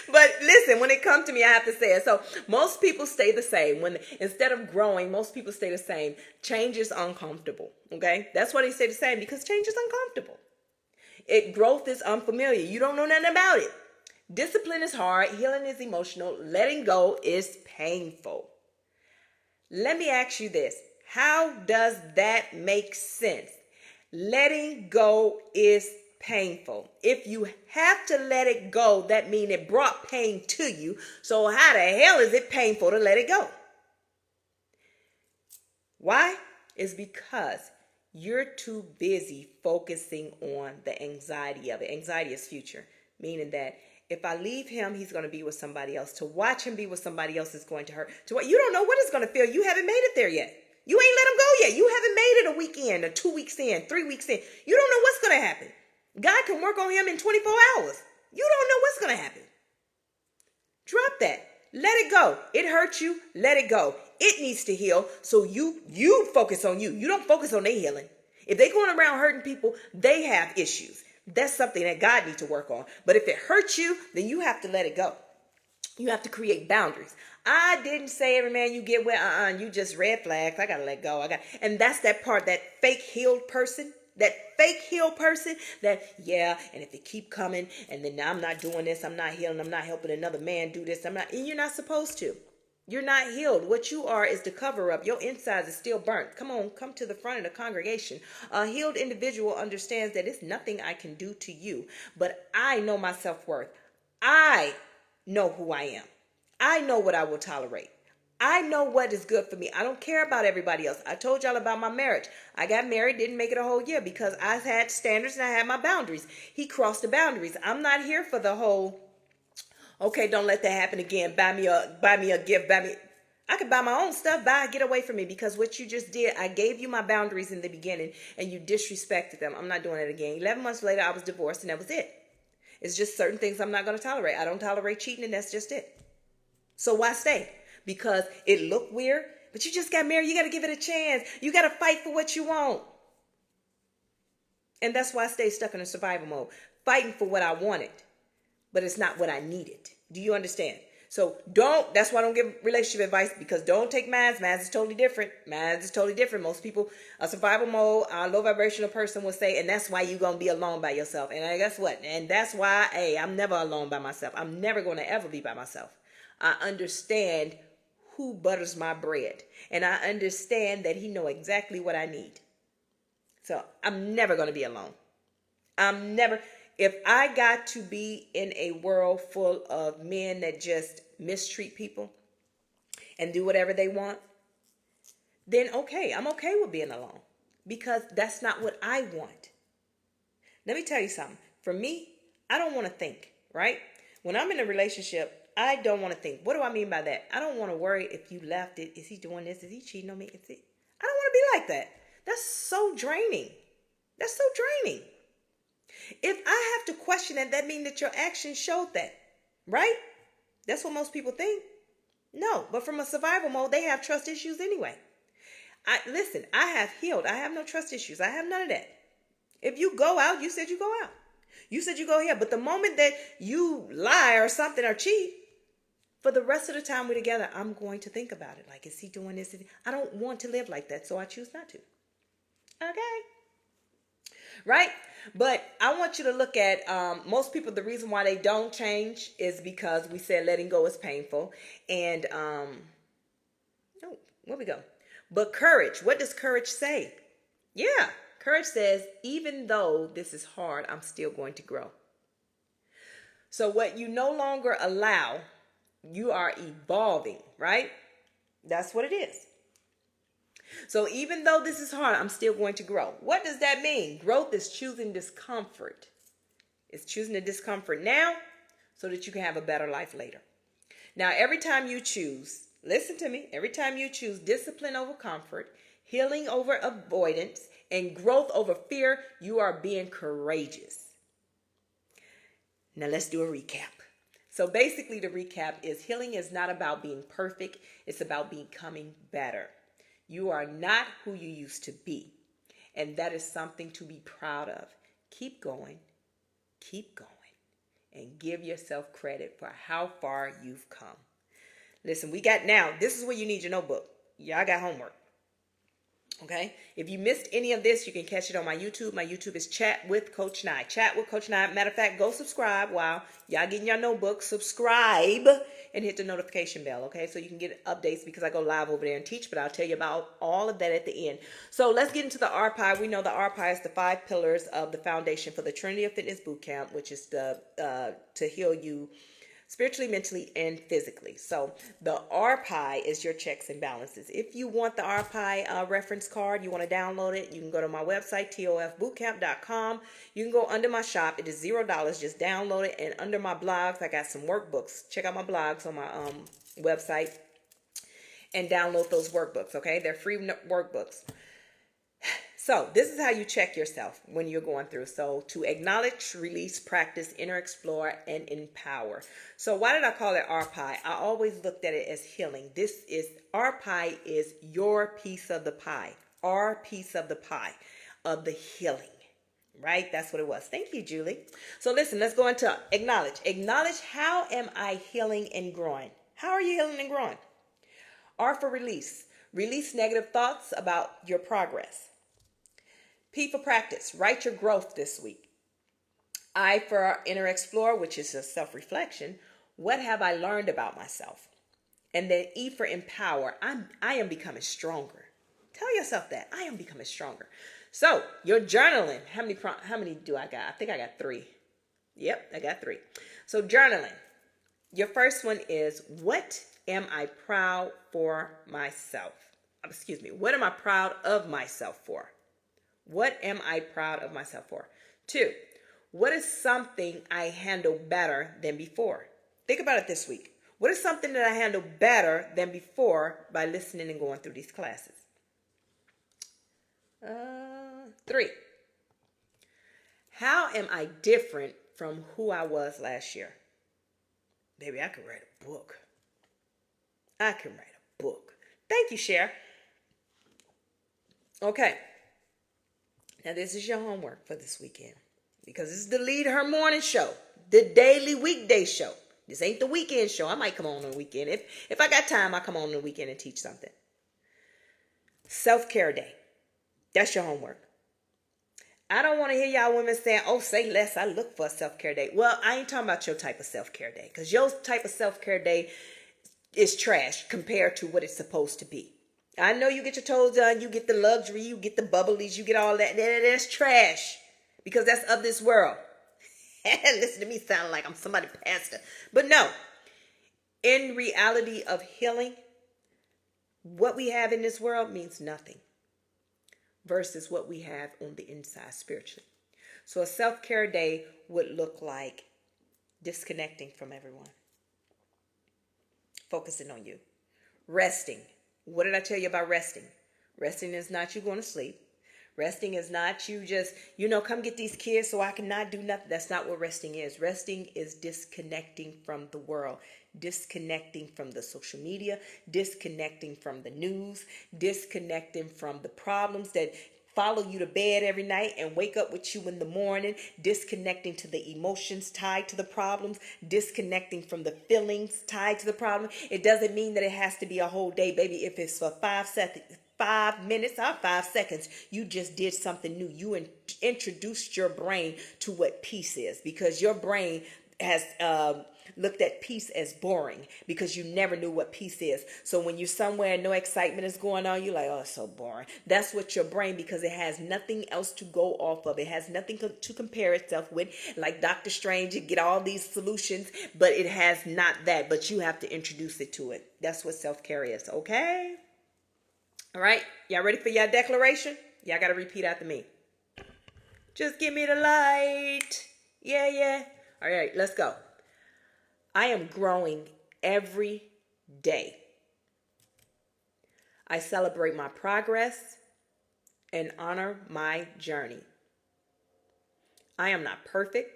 But listen, when it comes to me, I have to say it. So most people stay the same. Instead of growing, most people stay the same. Change is uncomfortable. Okay, that's why they stay the same, because change is uncomfortable. Growth is unfamiliar. You don't know nothing about it. Discipline is hard. Healing is emotional. Letting go is painful. Let me ask you this. How does that make sense? Letting go is painful. If you have to let it go, that means it brought pain to you. So how the hell is it painful to let it go? Why? It's because you're too busy focusing on the anxiety of it. Anxiety is future, meaning that if I leave him, he's going to be with somebody else. To watch him be with somebody else is going to hurt. You don't know what it's going to feel. You haven't made it there yet. You ain't let him go yet. You haven't made it a week in, or 2 weeks in, 3 weeks in. You don't know what's going to happen. God can work on him in 24 hours. You don't know what's going to happen. Drop that. Let it go. It hurt you. Let it go. It needs to heal. So you focus on you. You don't focus on their healing. If they're going around hurting people, they have issues. That's something that God needs to work on. But if it hurts you, then you have to let it go. You have to create boundaries. I didn't say every man you get with, you just red flags. I got to let go. And that's that part, that fake healed person That fake healed person that, yeah, and if it keep coming and then I'm not doing this, I'm not healing, I'm not helping another man do this, and you're not supposed to. You're not healed. What you are is the cover up. Your insides is still burnt. Come on, come to the front of the congregation. A healed individual understands that it's nothing I can do to you, but I know my self-worth. I know who I am. I know what I will tolerate. I know what is good for me. I don't care about everybody else. I told y'all about my marriage. I got married, didn't make it a whole year because I had standards and I had my boundaries. He crossed the boundaries. I'm not here for the whole, okay, don't let that happen again. Buy me a gift. I could buy my own stuff. Get away from me, because what you just did, I gave you my boundaries in the beginning and you disrespected them. I'm not doing it again. 11 months later, I was divorced and that was it. It's just certain things I'm not going to tolerate. I don't tolerate cheating, and that's just it. So why stay? Because it looked weird, but you just got married. You got to give it a chance. You got to fight for what you want. And that's why I stay stuck in a survival mode, fighting for what I wanted, but it's not what I needed. Do you understand? So that's why I don't give relationship advice, because don't take mine. Mine is totally different. Most people, a survival mode, a low vibrational person will say, and that's why you're going to be alone by yourself. And guess what? And that's why, hey, I'm never alone by myself. I'm never going to ever be by myself. I understand who butters my bread, and I understand that he know exactly what I need. So I'm never going to be alone. If I got to be in a world full of men that just mistreat people and do whatever they want, then okay, I'm okay with being alone, because that's not what I want. Let me tell you something. For me, I don't want to think, right? When I'm in a relationship, I don't want to think. What do I mean by that? I don't want to worry if you left it. Is he doing this? Is he cheating on me? I don't want to be like that. That's so draining. If I have to question it, that means that your actions showed that, right? That's what most people think. No, but from a survival mode, they have trust issues anyway. Listen, I have healed. I have no trust issues. I have none of that. If you go out, you said you go out. You said you go here. But the moment that you lie or something or cheat, for the rest of the time we're together, I'm going to think about it. Like, is he doing this? I don't want to live like that, so I choose not to. Okay? Right? But I want you to look at most people, the reason why they don't change is because we said letting go is painful. And, where we go? But courage, what does courage say? Yeah, courage says, even though this is hard, I'm still going to grow. So what you no longer allow, you are evolving, right? That's what it is. So even though this is hard, I'm still going to grow. What does that mean? Growth is choosing discomfort. It's choosing the discomfort now so that you can have a better life later. Now, every time you choose, listen to me, every time you choose discipline over comfort, healing over avoidance, and growth over fear, you are being courageous. Now let's do a recap. So basically the recap is healing is not about being perfect. It's about becoming better. You are not who you used to be. And that is something to be proud of. Keep going, and give yourself credit for how far you've come. Listen, this is where you need your notebook. Y'all got homework. Okay? If you missed any of this, you can catch it on my YouTube. My YouTube is Chat with Coach Nye. Chat with Coach Nye. Matter of fact, go subscribe while y'all getting your notebook. Subscribe and hit the notification bell, okay? So you can get updates, because I go live over there and teach, but I'll tell you about all of that at the end. So let's get into the RPI. We know the RPI is the 5 pillars of the foundation for the Trinity of Fitness Bootcamp, which is to heal you spiritually, mentally, and physically. So the RPI is your checks and balances. If you want the RPI reference card, you want to download it, you can go to my website, tofbootcamp.com. You can go under my shop. It is $0. Just download it. And under my blogs, I got some workbooks. Check out my blogs on my website and download those workbooks, okay? They're free workbooks. So this is how you check yourself when you're going through. So to acknowledge, release, practice, inner explore, and empower. So why did I call it RPI? I always looked at it as healing. RPI is your piece of the pie. Our piece of the pie of the healing. Right? That's what it was. Thank you, Julie. So listen, let's go into acknowledge. Acknowledge, how am I healing and growing? How are you healing and growing? R for release. Release negative thoughts about your progress. P for practice. Write your growth this week. I for inner explore, which is a self-reflection. What have I learned about myself? And then E for empower. I am becoming stronger. Tell yourself that. I am becoming stronger. So your journaling. How many do I got? I think I got 3. Yep, I got 3. So journaling. Your first one is, what am I proud for myself? Excuse me. What am I proud of myself for? What am I proud of myself for? 2, what is something I handle better than before? Think about it this week. What is something that I handle better than before by listening and going through these classes? 3, how am I different from who I was last year? Baby, I could write a book. I can write a book. Thank you, Cher. Okay. Now, this is your homework for this weekend, because this is the Lead Her Morning Show, the daily weekday show. This ain't the weekend show. I might come on the weekend. If I got time, I'll come on the weekend and teach something. Self-care day. That's your homework. I don't want to hear y'all women saying, oh, say less. I look for a self-care day. Well, I ain't talking about your type of self-care day, because your type of self-care day is trash compared to what it's supposed to be. I know you get your toes done, you get the luxury, you get the bubblies, you get all that. That's trash, because that's of this world. Listen to me sound like I'm somebody pastor. But no, in reality of healing, what we have in this world means nothing versus what we have on the inside spiritually. So a self-care day would look like disconnecting from everyone, focusing on you, resting. What did I tell you about resting? Resting is not you going to sleep. Resting is not you just, come get these kids so I cannot do nothing. That's not what resting is. Resting is disconnecting from the world, disconnecting from the social media, disconnecting from the news, disconnecting from the problems that follow you to bed every night and wake up with you in the morning, disconnecting to the emotions tied to the problems, disconnecting from the feelings tied to the problem. It doesn't mean that it has to be a whole day, baby. If it's for 5 minutes or 5 seconds, you just did something new. You introduced your brain to what peace is, because your brain has looked at peace as boring, because you never knew what peace is. So when you're somewhere and no excitement is going on, you're like, oh, it's so boring. That's what your brain, because it has nothing else to go off of. It has nothing to compare itself with. Like Dr. Strange, you get all these solutions, but it has not that. But you have to introduce it to it. That's what self-care is, okay? All right, y'all ready for your declaration? Y'all got to repeat after me. Just give me the light. Yeah. All right, let's go. I am growing every day. I celebrate my progress and honor my journey. I am not perfect,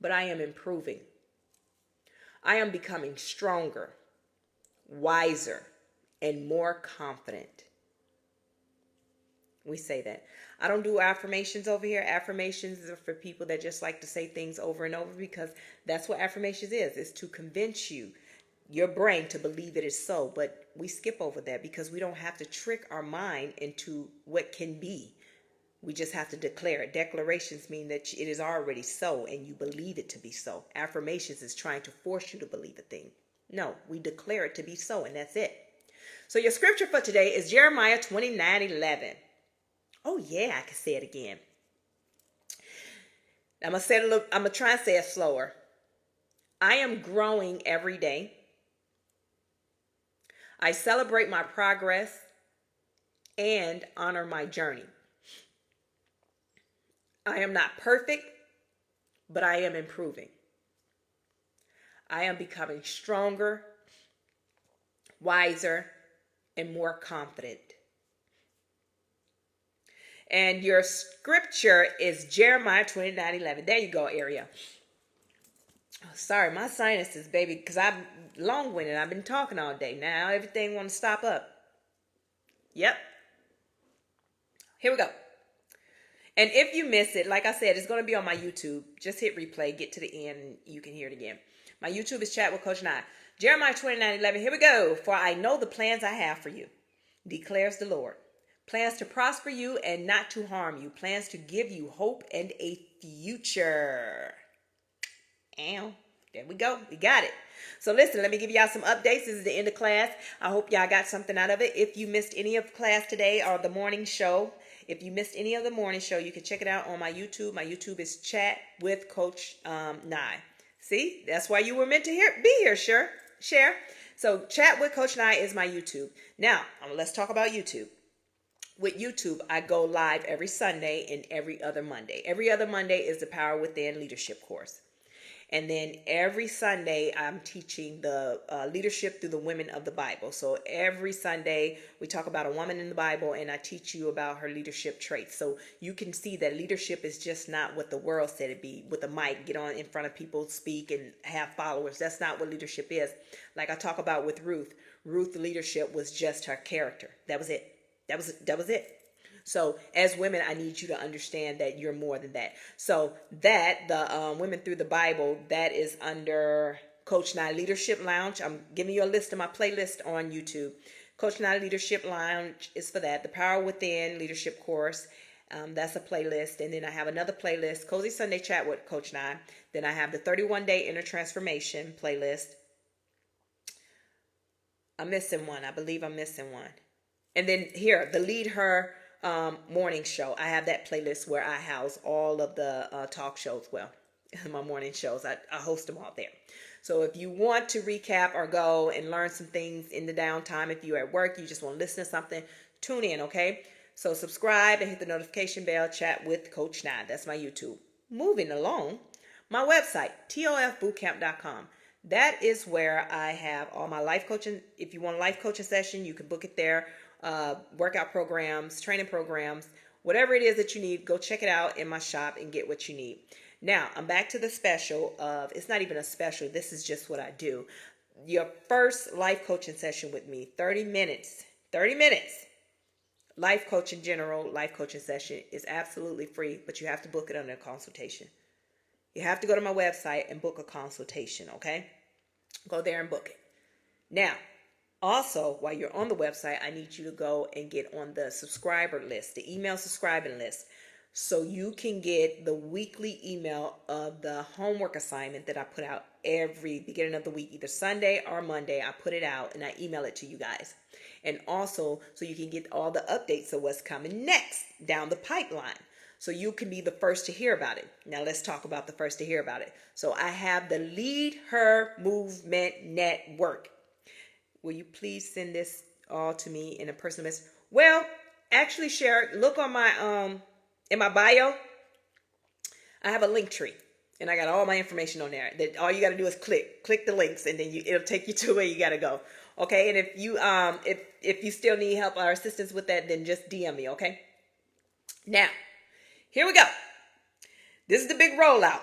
but I am improving. I am becoming stronger, wiser, and more confident. We say that. I don't do affirmations over here. Affirmations are for people that just like to say things over and over, because that's what affirmations is. It's to convince you, your brain, to believe it is so. But we skip over that, because we don't have to trick our mind into what can be. We just have to declare it. Declarations mean that it is already so and you believe it to be so. Affirmations is trying to force you to believe a thing. No, we declare it to be so, and that's it. So your scripture for today is Jeremiah 29:11. Oh yeah, I can say it again. I'm gonna try and say it slower. I am growing every day. I celebrate my progress and honor my journey. I am not perfect, but I am improving. I am becoming stronger, wiser, and more confident. And your scripture is Jeremiah 29:11. There you go, Ariel. Oh, sorry, my sinuses, baby, because I'm long-winded. I've been talking all day. Now everything want to stop up. Yep. Here we go. And if you miss it, like I said, it's going to be on my YouTube. Just hit replay, get to the end, and you can hear it again. My YouTube is Chat with Coach Nye. Jeremiah 29:11. Here we go. For I know the plans I have for you, declares the Lord. Plans to prosper you and not to harm you. Plans to give you hope and a future. And there we go. We got it. So listen, let me give y'all some updates. This is the end of class. I hope y'all got something out of it. If you missed any of class today or the morning show, if you missed any of the morning show, you can check it out on my YouTube. My YouTube is Chat with Coach Nye. See, that's why you were meant to be here, share. So Chat with Coach Nye is my YouTube. Now, let's talk about YouTube. With YouTube, I go live every Sunday and every other Monday. Every other Monday is the Power Within Leadership course. And then every Sunday, I'm teaching the leadership through the women of the Bible. So every Sunday, we talk about a woman in the Bible, and I teach you about her leadership traits. So you can see that leadership is just not what the world said it'd be, with a mic, get on in front of people, speak, and have followers. That's not what leadership is. Like I talk about with Ruth. Ruth, the leadership was just her character. That was it. That was it. So as women, I need you to understand that you're more than that. So that, the Women Through the Bible, that is under Coach Nye Leadership Lounge. I'm giving you a list of my playlist on YouTube. Coach Nye Leadership Lounge is for that. The Power Within Leadership course, that's a playlist. And then I have another playlist, Cozy Sunday Chat with Coach Nye. Then I have the 31-Day Inner Transformation playlist. I'm missing one. I believe I'm missing one. And then here, the Lead Her morning show. I have that playlist where I house all of the talk shows. Well, my morning shows, I host them all there. So if you want to recap or go and learn some things in the downtime, if you're at work, you just want to listen to something, tune in, okay? So subscribe and hit the notification bell. Chat with Coach Nye. That's my YouTube. Moving along, my website, tofbootcamp.com. That is where I have all my life coaching. If you want a life coaching session, you can book it there. Workout programs, training programs, whatever it is that you need, go check it out in my shop and get what you need. Now, I'm back to the special of, it's not even a special, this is just what I do. Your first life coaching session with me, 30 minutes, life coaching general, life coaching session is absolutely free, but you have to book it under a consultation. You have to go to my website and book a consultation, okay? Go there and book it. Now, also, while you're on the website, I need you to go and get on the subscriber list, the email subscribing list, so you can get the weekly email of the homework assignment that I put out every beginning of the week, either Sunday or Monday. I put it out and I email it to you guys. And also, so you can get all the updates of what's coming next down the pipeline, so you can be the first to hear about it. Now, let's talk about the first to hear about it. So I have the Lead Her Movement Network. Will you please send this all to me in a personal message? Well, actually, share. Look on my in my bio. I have a link tree, and I got all my information on there. That all you got to do is click the links, and then it'll take you to where you got to go. Okay, and if you still need help or assistance with that, then just DM me. Okay. Now, here we go. This is the big rollout.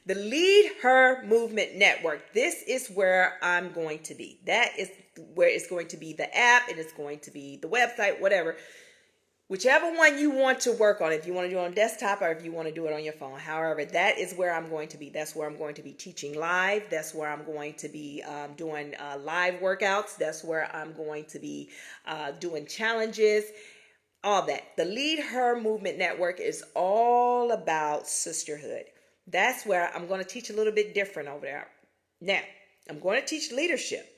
The Lead Her Movement Network. This is where I'm going to be. That is where it's going to be the app, and it's going to be the website, whatever. Whichever one you want to work on, if you want to do it on desktop or if you want to do it on your phone. However, that is where I'm going to be. That's where I'm going to be teaching live. That's where I'm going to be doing live workouts. That's where I'm going to be doing challenges, all that. The Lead Her Movement Network is all about sisterhood. That's where I'm going to teach a little bit different over there. Now, I'm going to teach leadership,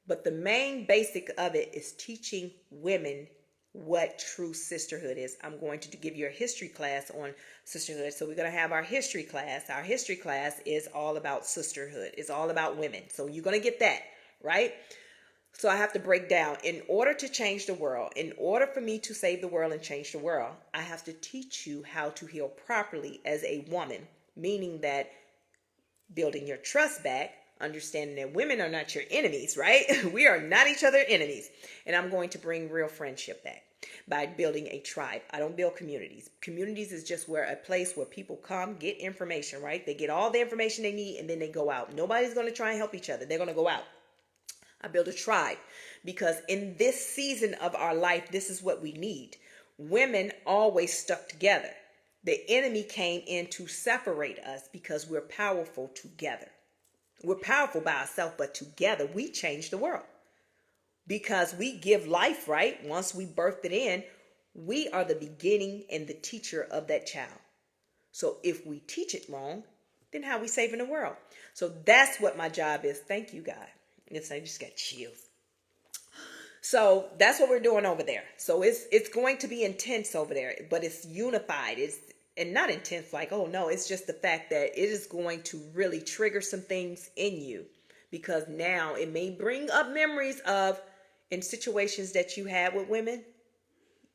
but the main basic of it is teaching women what true sisterhood is. I'm going to give you a history class on sisterhood. So we're going to have our history class. Our history class is all about sisterhood. It's all about women. So you're going to get that, right? So I have to break down, in order to change the world, in order for me to save the world and change the world, I have to teach you how to heal properly as a woman, meaning that building your trust back, understanding that women are not your enemies, right? We are not each other's enemies. And I'm going to bring real friendship back by building a tribe. I don't build communities. Communities is just a place where people come, get information, right? They get all the information they need and then they go out. Nobody's going to try and help each other. They're going to go out. I build a tribe because in this season of our life, this is what we need. Women always stuck together. The enemy came in to separate us because we're powerful together. We're powerful by ourselves, but together we change the world. because we give life, right? Once we birthed it in, we are the beginning and the teacher of that child. So if we teach it wrong, then how are we saving the world? So that's what my job is. Thank you, God. Yes, I just got chills. So that's what we're doing over there. So it's going to be intense over there, but it's unified. And not intense like, oh no, it's just the fact that it is going to really trigger some things in you, because now it may bring up memories of in situations that you had with women.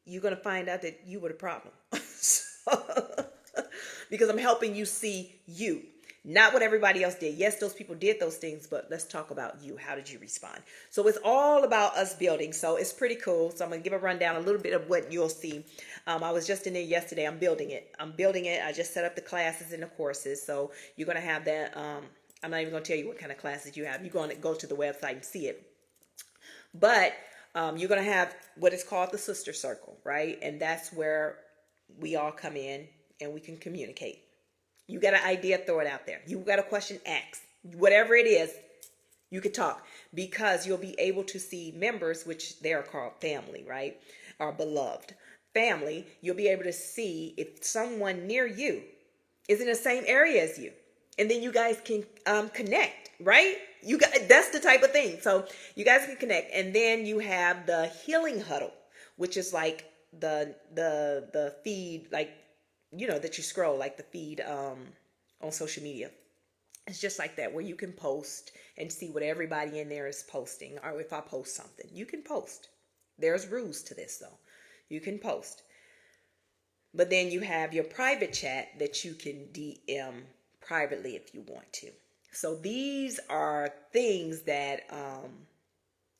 You're going to find out that you were the problem. Because I'm helping you see you, not what everybody else did. Yes, those people did those things, but let's talk about you. How did you respond? So it's all about us building. So it's pretty cool. So I'm going to give a rundown, a little bit of what you'll see. I was just in there yesterday. I'm building it. I just set up the classes and the courses. So you're going to have that. I'm not even going to tell you what kind of classes you have. You're going to go to the website and see it. But you're going to have what is called the sister circle, right? And that's where we all come in and we can communicate. You got an idea, throw it out there. You got a question, ask. Whatever it is, you could talk, because you'll be able to see members, which they are called family, right? Or beloved family. You'll be able to see if someone near you is in the same area as you. And then you guys can connect, right? That's the type of thing. So you guys can connect. And then you have the healing huddle, which is like the feed, like, that you scroll, like the feed on social media. It's just like that, where you can post and see what everybody in there is posting. Or if I post something, you can post. There's rules to this, though. You can post. But then you have your private chat that you can DM privately if you want to. So these are things that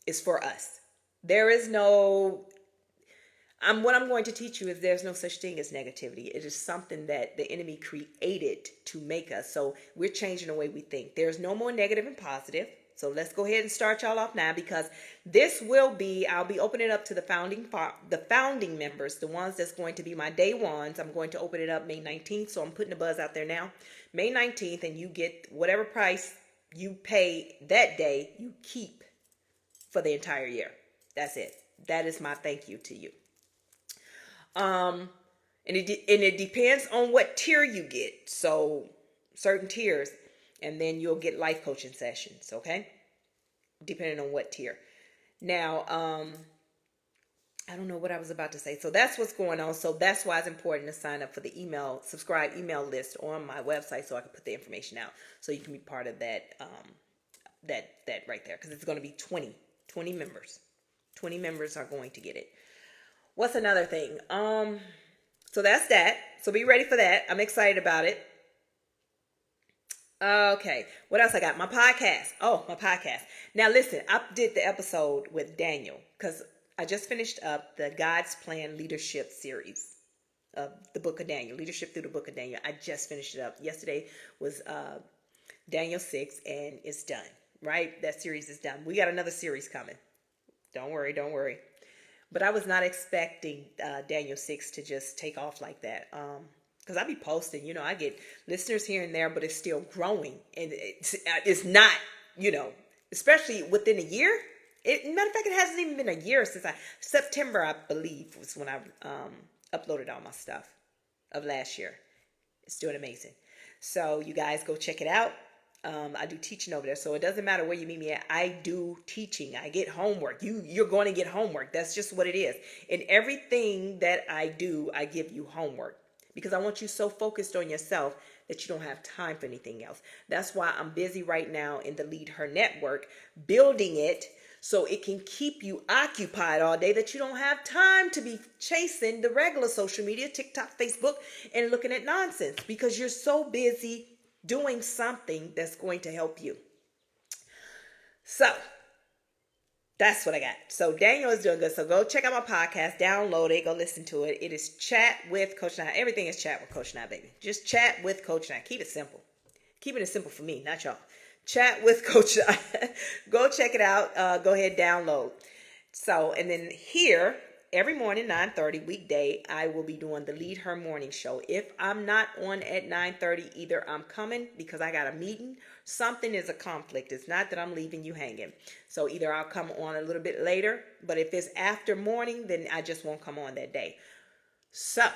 is for us. There is no... what I'm going to teach you is there's no such thing as negativity. It is something that the enemy created to make us. So we're changing the way we think. There's no more negative and positive. So let's go ahead and start y'all off now, because I'll be opening it up to the founding members, the ones that's going to be my day ones. I'm going to open it up May 19th. So I'm putting the buzz out there now. May 19th, and you get whatever price you pay that day, you keep for the entire year. That's it. That is my thank you to you. And it depends on what tier you get. So certain tiers, and then you'll get life coaching sessions. Okay. Depending on what tier. Now, I don't know what I was about to say. So that's what's going on. So that's why it's important to sign up for the subscribe email list on my website, so I can put the information out, so you can be part of that, that right there. Cause it's going to be 20 members. 20 members are going to get it. What's another thing? So that's that. So be ready for that. I'm excited about it. Okay. What else I got? My podcast. Oh, my podcast. Now listen, I did the episode with Daniel, because I just finished up the God's Plan Leadership series of the book of Daniel, Leadership Through the Book of Daniel. I just finished it up. Yesterday was Daniel 6, and it's done, right? That series is done. We got another series coming. Don't worry. But I was not expecting Daniel 6 to just take off like that. Because I be posting, I get listeners here and there, but it's still growing. And it's not, especially within a year. Matter of fact, it hasn't even been a year since September, I believe, was when I uploaded all my stuff of last year. It's doing amazing. So you guys go check it out. I do teaching over there, so it doesn't matter where you meet me at. I do teaching. I get homework. You're going to get homework. That's just what it is. In everything that I do, I give you homework, because I want you so focused on yourself that you don't have time for anything else. That's why I'm busy right now in the Lead Her Network, building it so it can keep you occupied all day, that you don't have time to be chasing the regular social media, TikTok, Facebook, and looking at nonsense, because you're so busy doing something that's going to help you. So that's what I got. So Daniel is doing good. So go check out my podcast, download it, go listen to it. It is Chat with Coach Nye. Everything is Chat with Coach Nye, baby. Just Chat with Coach Nye. Keep it simple. Keeping it simple for me, not y'all. Chat with Coach Nye. Go check it out. Go ahead, download. So, and then here every morning, 9:30 weekday, I will be doing the Lead Her Morning Show. If I'm not on at 9:30, either I'm coming because I got a meeting, something is a conflict. It's not that I'm leaving you hanging. So either I'll come on a little bit later, but if it's after morning, then I just won't come on that day. So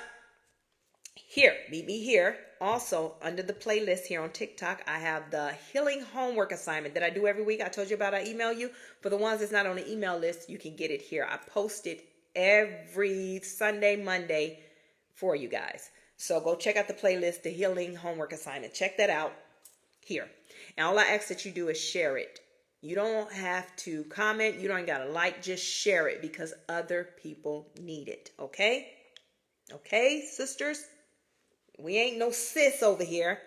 here, meet me here. Also, under the playlist here on TikTok, I have the healing homework assignment that I do every week. I told you about. I email you. For the ones that's not on the email list, you can get it here. I post it every Sunday, Monday for you guys. So go check out the playlist, the healing homework assignment. Check that out here. And all I ask that you do is share it. You don't have to comment. You don't got to like. Just share it because other people need it. Okay? Okay, sisters? We ain't no sis over here.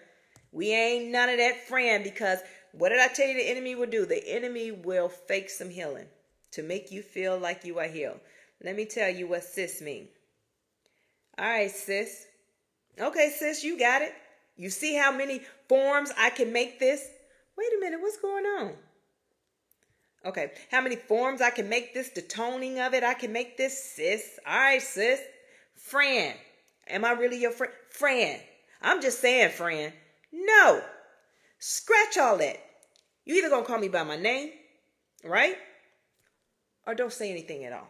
We ain't none of that friend, because what did I tell you the enemy will do? The enemy will fake some healing to make you feel like you are healed. Let me tell you what sis mean. All right, sis. Okay, sis, you got it. You see how many forms I can make this? Wait a minute, what's going on? Okay, how many forms I can make this? The toning of it, I can make this, sis. All right, sis. Friend. Am I really your friend? Friend. I'm just saying, friend. No. Scratch all that. You either gonna call me by my name, right? Or don't say anything at all.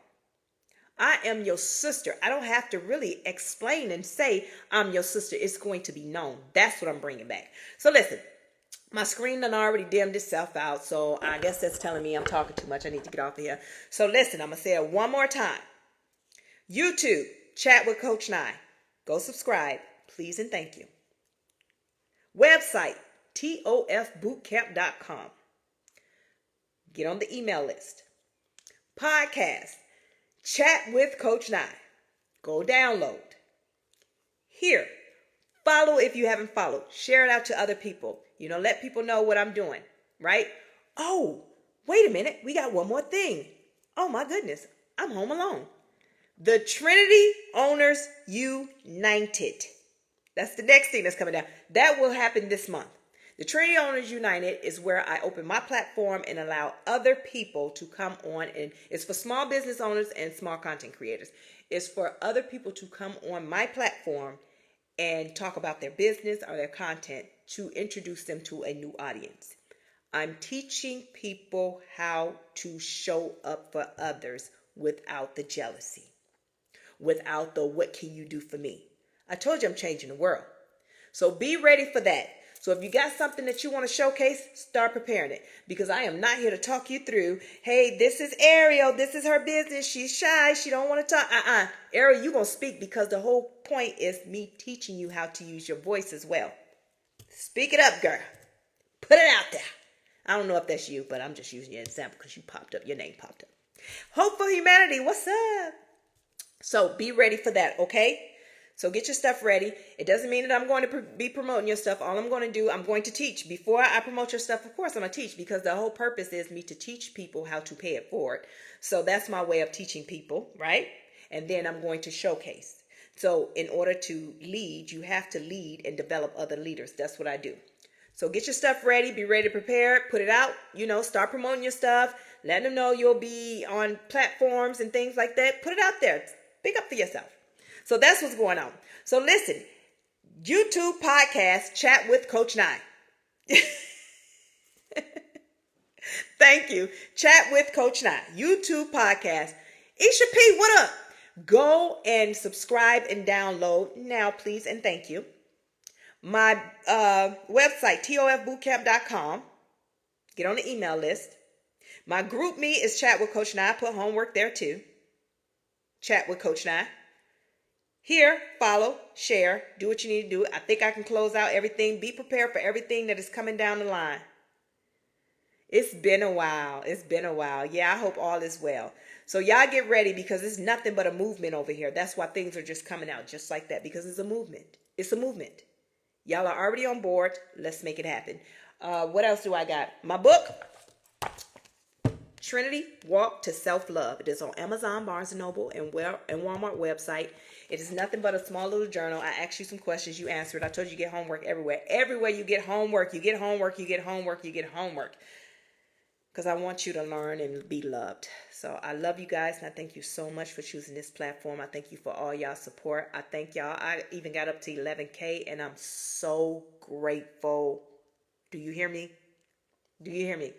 I am your sister. I don't have to really explain and say I'm your sister. It's going to be known. That's what I'm bringing back. So listen, my screen done already dimmed itself out, so I guess that's telling me I'm talking too much. I need to get off of here. So listen, I'm going to say it one more time. YouTube, Chat with Coach Nye. Go subscribe, please and thank you. Website, tofbootcamp.com. Get on the email list. Podcast, Chat with Coach Nye. Go download. Here, follow if you haven't followed. Share it out to other people. Let people know what I'm doing, right? Oh, wait a minute. We got one more thing. Oh my goodness. I'm home alone. The Trinity Owners United. That's the next thing that's coming down. That will happen this month. The Trinity Owners United is where I open my platform and allow other people to come on. And it's for small business owners and small content creators. It's for other people to come on my platform and talk about their business or their content to introduce them to a new audience. I'm teaching people how to show up for others without the jealousy, without the what can you do for me. I told you I'm changing the world. So be ready for that. So if you got something that you want to showcase, start preparing it, because I am not here to talk you through, hey, this is Ariel, this is her business, she's shy, she don't want to talk. Ariel, you're going to speak, because the whole point is me teaching you how to use your voice as well. Speak it up, girl. Put it out there. I don't know if that's you, but I'm just using your example because you popped up, your name popped up. Hope for Humanity, what's up? So be ready for that, okay? So get your stuff ready. It doesn't mean that I'm going to be promoting your stuff. All I'm going to do, I'm going to teach. Before I promote your stuff, of course, I'm going to teach, because the whole purpose is me to teach people how to pay it forward. So that's my way of teaching people, right? And then I'm going to showcase. So in order to lead, you have to lead and develop other leaders. That's what I do. So get your stuff ready. Be ready to prepare it. Put it out. Start promoting your stuff. Let them know you'll be on platforms and things like that. Put it out there. Speak up for yourself. So that's what's going on. So listen, YouTube podcast, Chat with Coach Nye. Thank you. Chat with Coach Nye. YouTube podcast. Isha P, what up? Go and subscribe and download now, please, and thank you. My website, tofbootcamp.com. Get on the email list. My group me is Chat with Coach Nye. I put homework there too. Chat with Coach Nye. Here, follow, share, do what you need to do. I think I can close out everything. Be prepared for everything that is coming down the line. It's been a while. Yeah, I hope all is well. So y'all get ready, because it's nothing but a movement over here. That's why things are just coming out just like that, because it's a movement. It's a movement. Y'all are already on board. Let's make it happen. What else do I got? My book, Trinity Walk to Self-Love. It is on Amazon, Barnes & Noble, and Walmart website. It is nothing but a small little journal. I asked you some questions. You answered. I told you get homework everywhere. Everywhere you get homework, you get homework, you get homework, you get homework. because I want you to learn and be loved. So I love you guys, and I thank you so much for choosing this platform. I thank you for all y'all support. I thank y'all. I even got up to 11K, and I'm so grateful. Do you hear me? Do you hear me?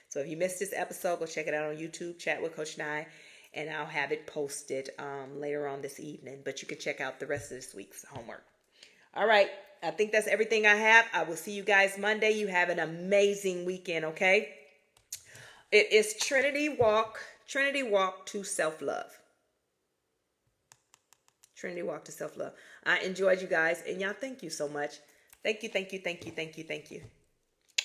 So if you missed this episode, go check it out on YouTube, Chat with Coach Nye, and I'll have it posted later on this evening. But you can check out the rest of this week's homework. All right. I think that's everything I have. I will see you guys Monday. You have an amazing weekend, okay? It is Trinity Walk to Self-Love. Trinity Walk to Self-Love. I enjoyed you guys, and y'all, thank you so much. Thank you, thank you, thank you, thank you, thank you.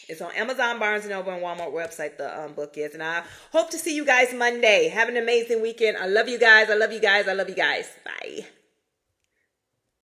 It's on Amazon, Barnes & Noble, and Walmart website, the book is. And I hope to see you guys Monday. Have an amazing weekend. I love you guys. I love you guys. I love you guys. Bye.